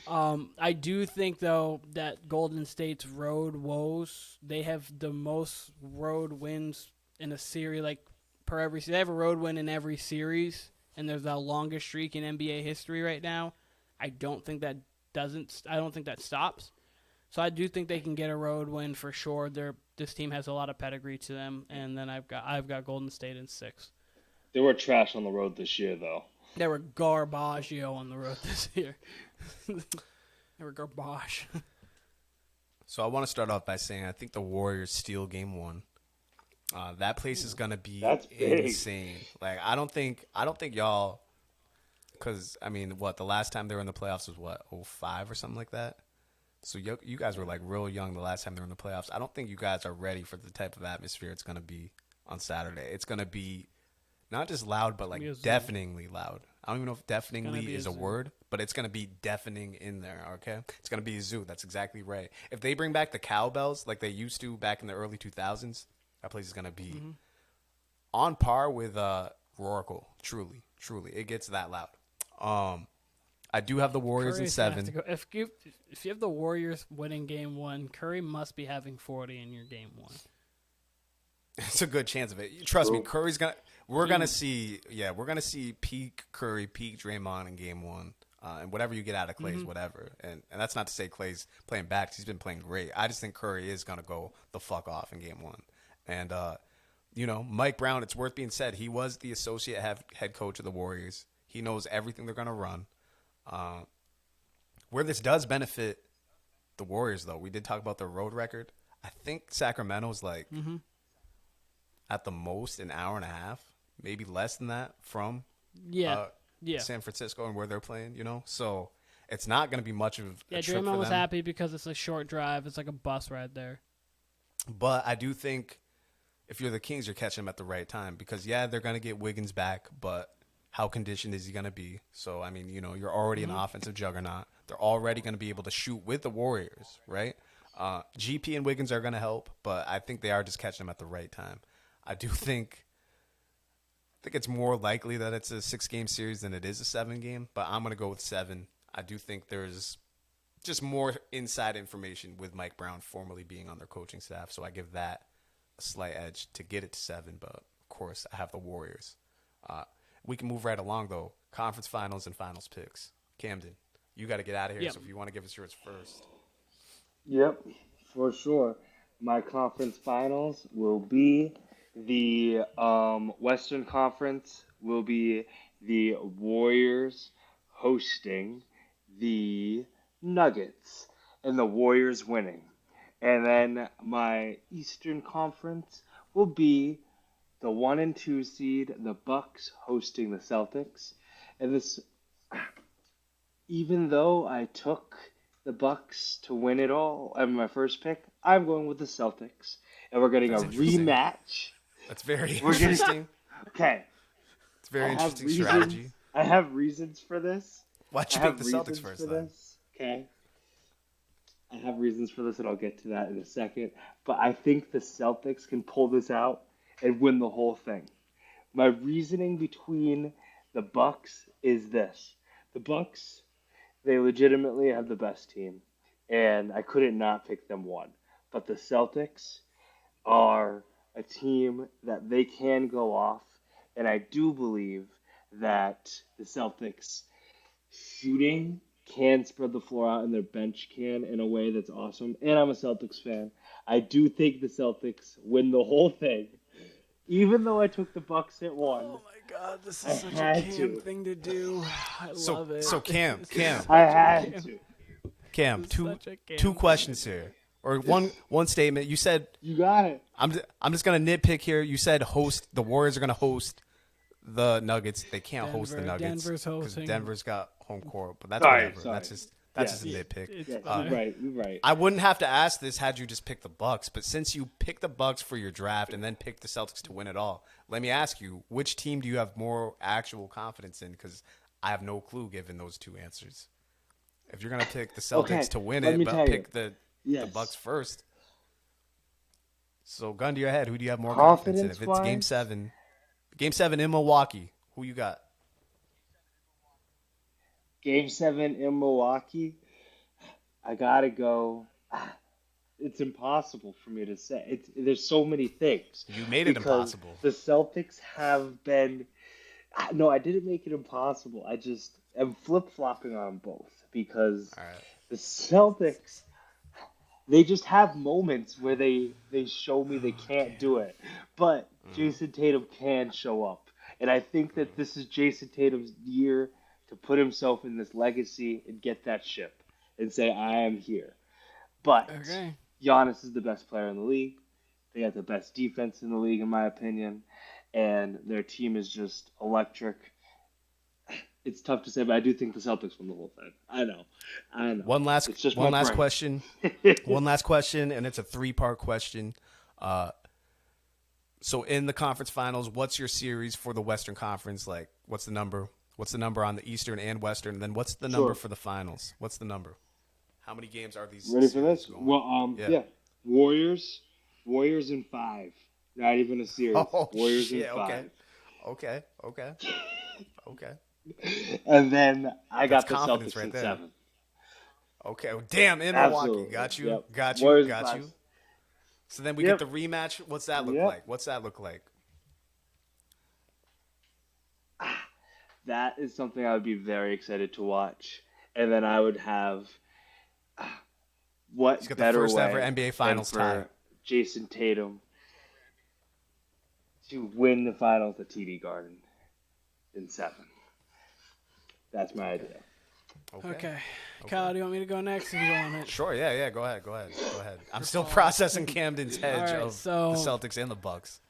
I do think though that Golden State's road woes. They have the most road wins in a series, like per every. They have a road win in every series, and there's the longest streak in NBA history right now. I don't think that stops. So I do think they can get a road win for sure. This team has a lot of pedigree to them, and then I've got Golden State in 6. They were trash on the road this year, though. They were garbaggio on the road this year. They were garbage. So I want to start off by saying I think the Warriors steal game 1. That place is gonna be That's big. insane. Like I don't think y'all, because I mean, what the last time they were in the playoffs was what 05 or something like that. So you guys were like real young the last time they were in the playoffs. I don't think you guys are ready for the type of atmosphere it's gonna be on Saturday. It's gonna be not just loud, but like deafeningly loud. I don't even know if deafeningly is a word, but it's going to be deafening in there, okay? It's going to be a zoo. That's exactly right. If they bring back the cowbells like they used to back in the early 2000s, that place is going to be on par with Roracle. Truly. It gets that loud. I do have the Warriors in 7. If you have the Warriors winning game 1, Curry must be having 40 in your game 1. It's a good chance of it. Trust me, Curry's gonna. We're gonna see peak Curry, peak Draymond in game 1, and whatever you get out of Clay's, whatever. And that's not to say Clay's playing back. He's been playing great. I just think Curry is gonna go the fuck off in game 1. And Mike Brown. It's worth being said. He was the associate head coach of the Warriors. He knows everything they're gonna run. Where this does benefit the Warriors, though, we did talk about their road record. I think Sacramento's like. At the most an hour and a half, maybe less than that from San Francisco and where they're playing, So it's not going to be much of a trip for Draymond was them. happy because it's a short drive. It's like a bus ride there. But I do think if you're the Kings, you're catching them at the right time because, they're going to get Wiggins back, but how conditioned is he going to be? So, I mean, you're already an offensive juggernaut. They're already going to be able to shoot with the Warriors, right? GP and Wiggins are going to help, but I think they are just catching them at the right time. I do think it's more likely that it's a 6-game series than it is a 7-game, but I'm going to go with 7. I do think there's just more inside information with Mike Brown formerly being on their coaching staff, so I give that a slight edge to get it to 7, but of course I have the Warriors. We can move right along, though. Conference finals and finals picks. Kamden, you got to get out of here, so if you want to give us yours first. Yep, for sure. My conference finals will be the Western Conference will be the Warriors hosting the Nuggets and the Warriors winning. And then my Eastern Conference will be the 1 and 2 seed, the Bucks hosting the Celtics. And this, even though I took the Bucks to win it all as my first pick, I'm going with the Celtics. And we're getting a rematch. That's very interesting. Okay. It's very interesting strategy. I have reasons for this. Why'd you pick the Celtics first, then? Okay. I have reasons for this, and I'll get to that in a second. But I think the Celtics can pull this out and win the whole thing. My reasoning between the Bucks is this. The Bucks, they legitimately have the best team, and I couldn't not pick them 1. But the Celtics are a team that they can go off, and I do believe that the Celtics shooting can spread the floor out and their bench can in a way that's awesome. And I'm a Celtics fan. I do think the Celtics win the whole thing, even though I took the Bucks at 1. Oh my God, this is such a Cam thing to do. I love it. So Cam, I had to. Cam, two questions here. or one statement. You said You got it. I'm just gonna nitpick here. You said the Warriors are gonna host the Nuggets. They can't host the Nuggets Denver's hosting. Denver's got home court. But that's Sorry, whatever. sorry. That's just a nitpick. It's Yeah, fine. you're right. I wouldn't have to ask this had you just picked the Bucks, but since you picked the Bucks for your draft and then picked the Celtics to win it all, let me ask you, which team do you have more actual confidence in? Because I have no clue given those two answers. If you're gonna pick the Celtics to win it, but pick the Bucks first. So, gun to your head, who do you have more confidence in? If it's Game 7 in Milwaukee, who you got? Game 7 in Milwaukee, I gotta go. It's impossible for me to say. There's so many things. You made it impossible. The Celtics have been. No, I didn't make it impossible. I just am flip-flopping on both because the Celtics, they just have moments where they show me they can't do it. But Jason Tatum can show up. And I think that this is Jason Tatum's year to put himself in this legacy and get that ship and say, I am here. But Giannis is the best player in the league. They got the best defense in the league, in my opinion. And their team is just electric. It's tough to say, but I do think the Celtics win the whole thing. I know. One last question. One last question, and it's a 3-part question. So in the conference finals, what's your series for the Western Conference? Like, what's the number? What's the number on the Eastern and Western? And then what's the number for the finals? What's the number? How many games are these? Ready for this? Going? Well, yeah. Warriors in 5. Not even a series. Warriors in 5. Okay. And then I got the confidence Celtics in there. 7. Okay. Damn, in Absolutely. Milwaukee. Got you. Yep. Got Warriors you. So then we get the rematch. What's that look like? That is something I would be very excited to watch. And then I would have what He's got better the first way ever NBA Finals than tie. for Jason Tatum to win the finals at TD Garden in 7. That's my idea. Okay. Kyle, do you want me to go next if you want it? Sure, yeah. Go ahead. I'm still processing Kamden's hedge of so, the Celtics and the Bucks.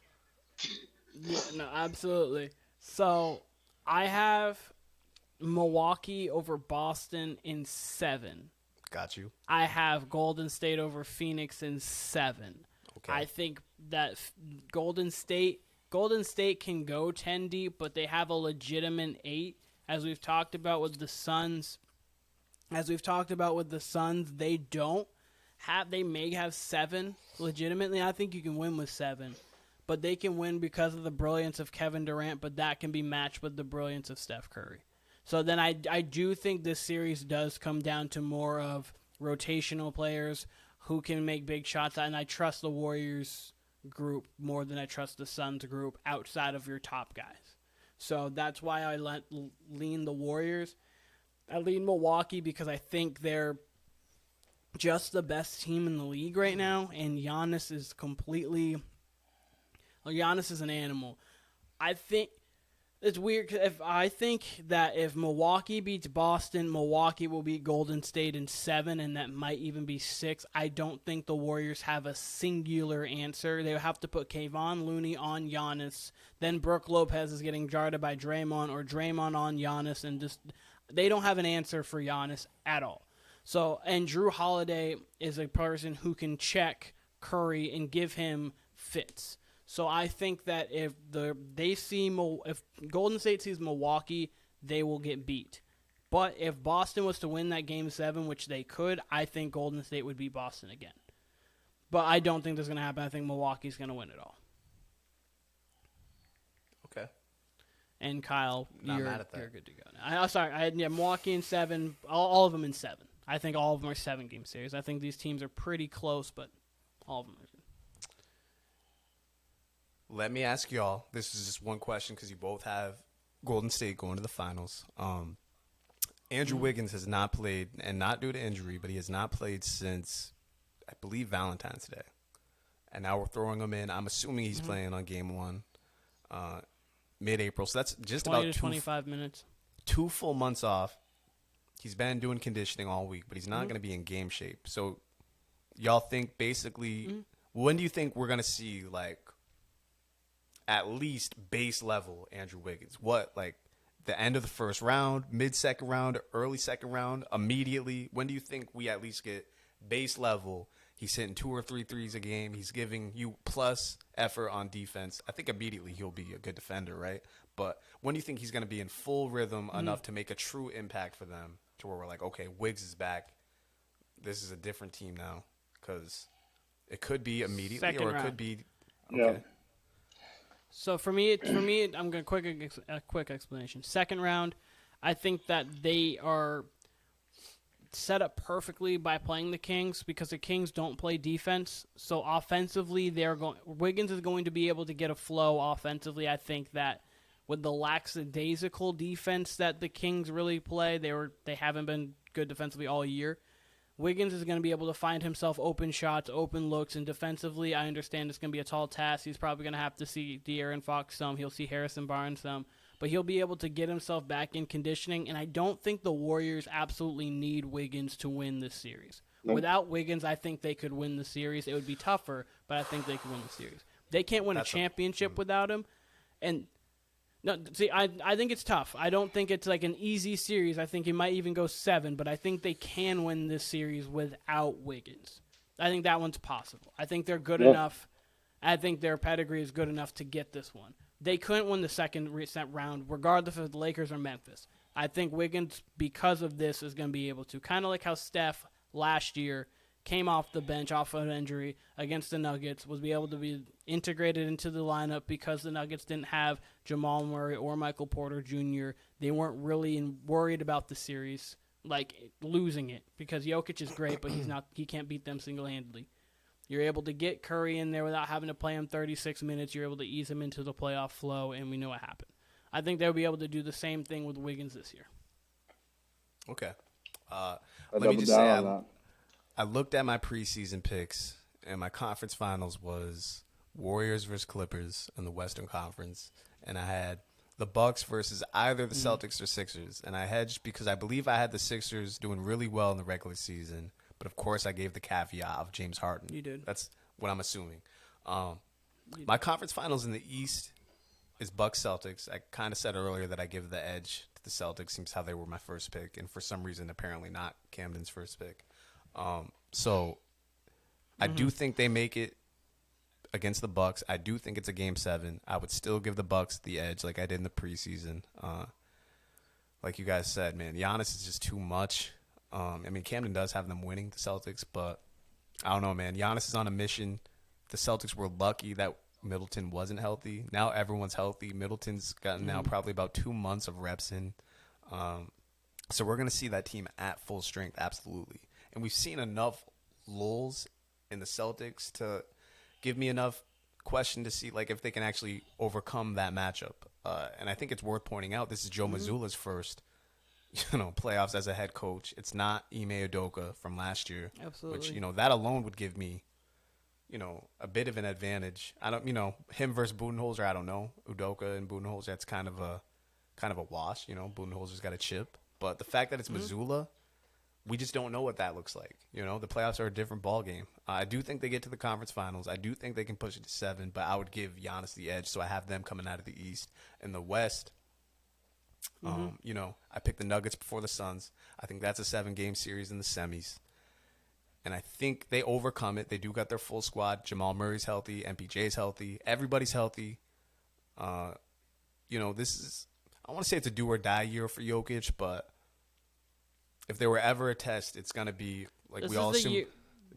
Yeah, no, absolutely. So I have Milwaukee over Boston in 7. Got you. I have Golden State over Phoenix in 7. Okay. I think that Golden State can go 10 deep, but they have a legitimate 8. As we've talked about with the Suns, they don't have. They may have 7 legitimately. I think you can win with 7, but they can win because of the brilliance of Kevin Durant. But that can be matched with the brilliance of Steph Curry. So then I do think this series does come down to more of rotational players who can make big shots. And I trust the Warriors group more than I trust the Suns group outside of your top guys. So that's why I lean the Warriors. I lean Milwaukee because I think they're just the best team in the league right now, and Giannis is an animal. I think it's weird I think that if Milwaukee beats Boston, Milwaukee will beat Golden State in 7, and that might even be 6. I don't think the Warriors have a singular answer. They have to put Kevon Looney on Giannis. Then Brook Lopez is getting guarded by Draymond, or Draymond on Giannis, and just they don't have an answer for Giannis at all. So, and Drew Holiday is a person who can check Curry and give him fits. So I think that if Golden State sees Milwaukee, they will get beat. But if Boston was to win that Game 7, which they could, I think Golden State would beat Boston again. But I don't think that's going to happen. I think Milwaukee's going to win it all. Okay. And Kyle, Not you're mad at that. you're good to go. I had Milwaukee in 7, all of them in 7. I think all of them are 7-game series. I think these teams are pretty close, but all of them are. Let me ask y'all. This is just one question because you both have Golden State going to the finals. Andrew Wiggins has not played, and not due to injury, but he has not played since, I believe, Valentine's Day. And now we're throwing him in. I'm assuming he's playing on Game 1, mid-April. So that's just 20 about to 25 minutes. 2 full months off. He's been doing conditioning all week, but he's not going to be in game shape. So y'all think basically, when do you think we're going to see, like, at least base level Andrew Wiggins? What, like, the end of the first round, mid-second round, early second round, immediately? When do you think we at least get base level? He's hitting 2 or 3 threes a game. He's giving you plus effort on defense. I think immediately he'll be a good defender, right? But when do you think he's going to be in full rhythm enough to make a true impact for them to where we're like, okay, Wiggs is back. This is a different team now? Because it could be immediately Second or it round. could be okay. Yeah. So for me, I'm going to a quick explanation. Second round, I think that they are set up perfectly by playing the Kings because the Kings don't play defense. So offensively, Wiggins is going to be able to get a flow offensively. I think that with the lackadaisical defense that the Kings really play, they haven't been good defensively all year. Wiggins is going to be able to find himself open shots, open looks, and defensively, I understand it's going to be a tall task. He's probably going to have to see De'Aaron Fox some. He'll see Harrison Barnes some. But he'll be able to get himself back in conditioning, and I don't think the Warriors absolutely need Wiggins to win this series. Nope. Without Wiggins, I think they could win the series. It would be tougher, but I think they could win the series. They can't win a championship without him, and no, see, I think it's tough. I don't think it's like an easy series. I think it might even go 7, but I think they can win this series without Wiggins. I think that one's possible. I think they're good enough. I think their pedigree is good enough to get this one. They couldn't win the second round, regardless of the Lakers or Memphis. I think Wiggins, because of this, is going to be able to. Kind of like how Steph last year came off the bench, off of an injury against the Nuggets, was be able to be integrated into the lineup because the Nuggets didn't have Jamal Murray or Michael Porter Jr. They weren't really worried about the series, like losing it, because Jokic is great, but he can't beat them single-handedly. You're able to get Curry in there without having to play him 36 minutes. You're able to ease him into the playoff flow, and we know what happened. I think they'll be able to do the same thing with Wiggins this year. Okay. Let me just say, I looked at my preseason picks, and my conference finals was Warriors versus Clippers in the Western Conference, and I had the Bucks versus either the Celtics or Sixers, and I hedged because I believe I had the Sixers doing really well in the regular season, but of course I gave the caveat of James Harden. You did. That's what I'm assuming. My conference finals in the East is Bucks Celtics. I kind of said earlier that I give the edge to the Celtics. Seems how they were my first pick, and for some reason apparently not Kamden's first pick. So I do think they make it against the Bucks. I do think it's a game 7. I would still give the Bucks the edge like I did in the preseason. Like you guys said, man, Giannis is just too much. I mean, Kamden does have them winning the Celtics, but I don't know, man. Giannis is on a mission. The Celtics were lucky that Middleton wasn't healthy. Now everyone's healthy. Middleton's gotten now probably about 2 months of reps in. So we're going to see that team at full strength, absolutely. And we've seen enough lulls in the Celtics to give me enough question to see like if they can actually overcome that matchup. And I think it's worth pointing out this is Joe Mazzulla's first, playoffs as a head coach. It's not Ime Udoka from last year. Absolutely. Which, that alone would give me, a bit of an advantage. I don't, him versus Budenholzer, I don't know. Udoka and Budenholzer, that's kind of a wash. Budenholzer's got a chip. But the fact that it's Mazzulla, we just don't know what that looks like. The playoffs are a different ballgame. I do think they get to the conference finals. I do think they can push it to 7, but I would give Giannis the edge, so I have them coming out of the East. In the West, I picked the Nuggets before the Suns. I think that's a 7-game series in the semis. And I think they overcome it. They do got their full squad. Jamal Murray's healthy. MPJ's healthy. Everybody's healthy. This is, I want to say it's a do or die year for Jokic, but if there were ever a test, it's going to be like This we all is the assume. year,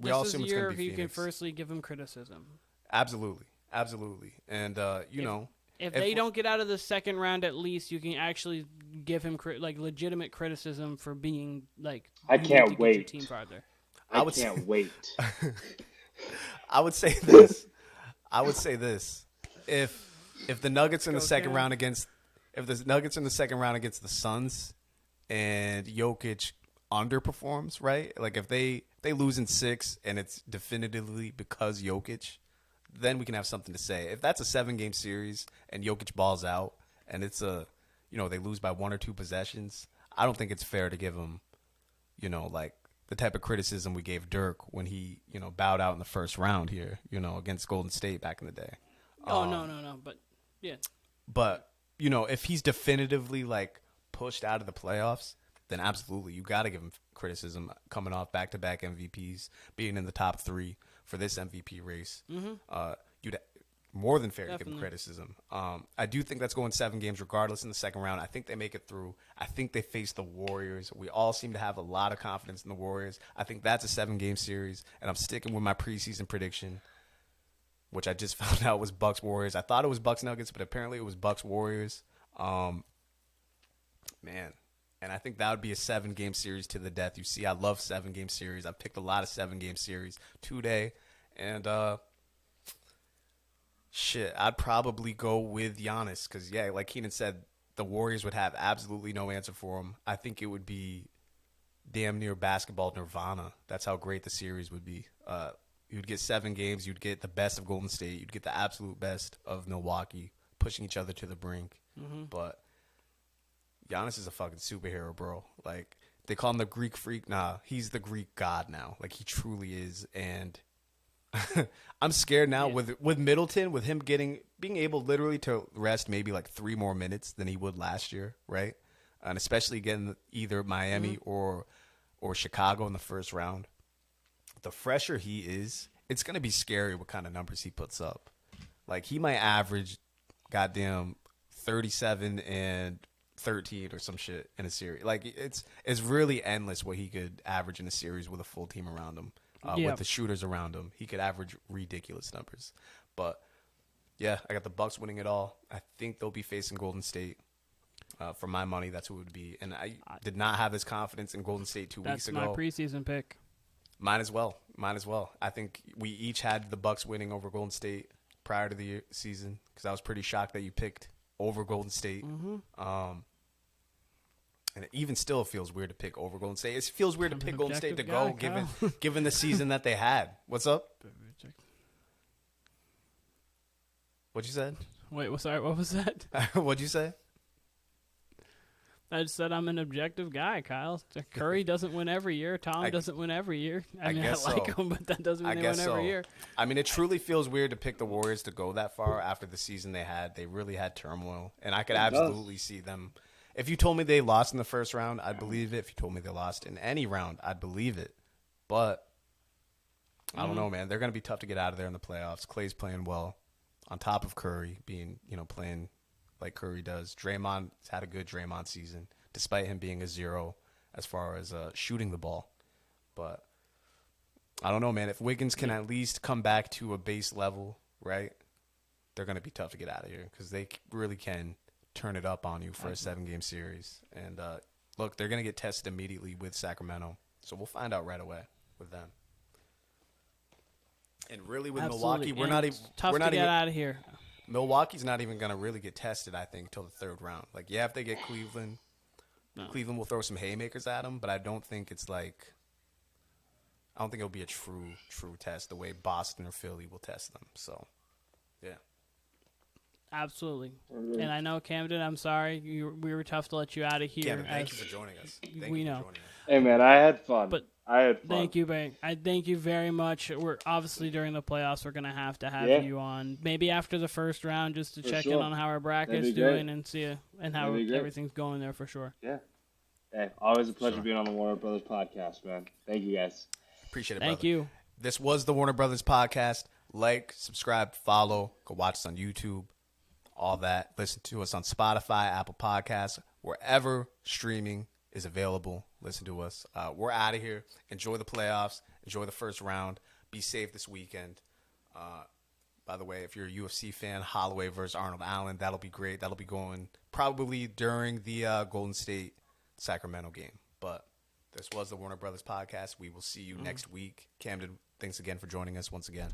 We all this is assume the it's year going to be you can Phoenix. firstly give him criticism. Absolutely. And If they don't get out of the second round, at least you can actually give him legitimate criticism for being like. I you need can't to get wait. Your team farther. I can't wait. I would say this. If the Nuggets in the Go second Cam. round against the Suns and Jokic underperforms, right? Like if they lose in 6 and it's definitively because Jokic, then we can have something to say. If that's a 7-game series and Jokic balls out and it's they lose by 1 or 2 possessions, I don't think it's fair to give him, the type of criticism we gave Dirk when he, bowed out in the first round here, against Golden State back in the day. No. But, yeah. But, if he's definitively, like, pushed out of the playoffs, then absolutely, you got to give him criticism coming off back-to-back MVPs, being in the top 3 for this MVP race. You'd more than fair to give him criticism. I do think that's going 7 games regardless in the second round. I think they make it through. I think they face the Warriors. We all seem to have a lot of confidence in the Warriors. I think that's a 7-game series, and I'm sticking with my preseason prediction, which I just found out was Bucks-Warriors. I thought it was Bucks-Nuggets, but apparently it was Bucks-Warriors. Man. And I think that would be a 7-game series to the death. You see, I love 7-game series. I've picked a lot of 7-game series today. And, I'd probably go with Giannis because, yeah, like Keenan said, the Warriors would have absolutely no answer for him. I think it would be damn near basketball nirvana. That's how great the series would be. You'd get 7 games. You'd get the best of Golden State. You'd get the absolute best of Milwaukee, pushing each other to the brink. But Giannis is a fucking superhero, bro. Like, they call him the Greek freak. Nah, he's the Greek god now. Like, he truly is. And I'm scared now with Middleton, with him being able literally to rest maybe like 3 more minutes than he would last year, right? And especially getting either Miami or Chicago in the first round. The fresher he is, it's going to be scary what kind of numbers he puts up. Like, he might average goddamn 37 and 13 or some shit in a series. Like, it's really endless what he could average in a series with a full team around him. With the shooters around him, he could average ridiculous numbers. But, yeah, I got the Bucks winning it all. I think they'll be facing Golden State. For my money, that's who it would be. And I did not have this confidence in Golden State 2 weeks ago. That's my preseason pick. Mine as well. I think we each had the Bucks winning over Golden State prior to the season because I was pretty shocked that you picked over Golden State. And it even still feels weird to pick over Golden State. It feels weird to pick Golden State to go given the season that they had. What's up? What'd you say? Wait, sorry, what was that? What'd you say? I just said I'm an objective guy, Kyle. Curry doesn't win every year. Tom doesn't win every year. I mean, I like him, but that doesn't mean they win every year. I mean, it truly feels weird to pick the Warriors to go that far after the season they had. They really had turmoil, and I could absolutely see them. If you told me they lost in the first round, I'd believe it. If you told me they lost in any round, I'd believe it. But I don't know, man. They're going to be tough to get out of there in the playoffs. Clay's playing well on top of Curry being, playing like Curry does. Draymond's had a good Draymond season, despite him being a 0 as far as shooting the ball. But I don't know, man. If Wiggins can at least come back to a base level, right, they're going to be tough to get out of here because they really can turn it up on you for a 7-game series. And look, they're going to get tested immediately with Sacramento. So we'll find out right away with them. And really with Milwaukee, we're not even tough to get out of here. Milwaukee's not even going to really get tested, I think, till the 3rd round. Like, yeah, if they get Cleveland, Cleveland will throw some haymakers at them, but I don't think it's like – I don't think it'll be a true test the way Boston or Philly will test them. So, yeah. Absolutely. And I know, Kamden, I'm sorry. We were tough to let you out of here. Kamden, thank you for joining us. We know. Hey, man, I had fun. But I had fun. Thank you, Bang. I thank you very much. We're obviously during the playoffs. We're gonna have you on maybe after the first round just to check in on how our bracket's doing and see and how everything's going there for sure. Yeah. Hey, always a pleasure being on the Warner Brothas podcast, man. Thank you, guys. Appreciate it. Thank brother. you. This was the Warner Brothas podcast. Like, subscribe, follow, go watch us on YouTube. All that. Listen to us on Spotify, Apple Podcasts, wherever streaming is available. Listen to us. We're out of here. Enjoy the playoffs. Enjoy the first round. Be safe this weekend. By the way, if you're a UFC fan, Holloway versus Arnold Allen, that'll be great. That'll be going probably during the Golden State Sacramento game. But this was the Warner Brothas podcast. We will see you next week. Kamden, thanks again for joining us once again.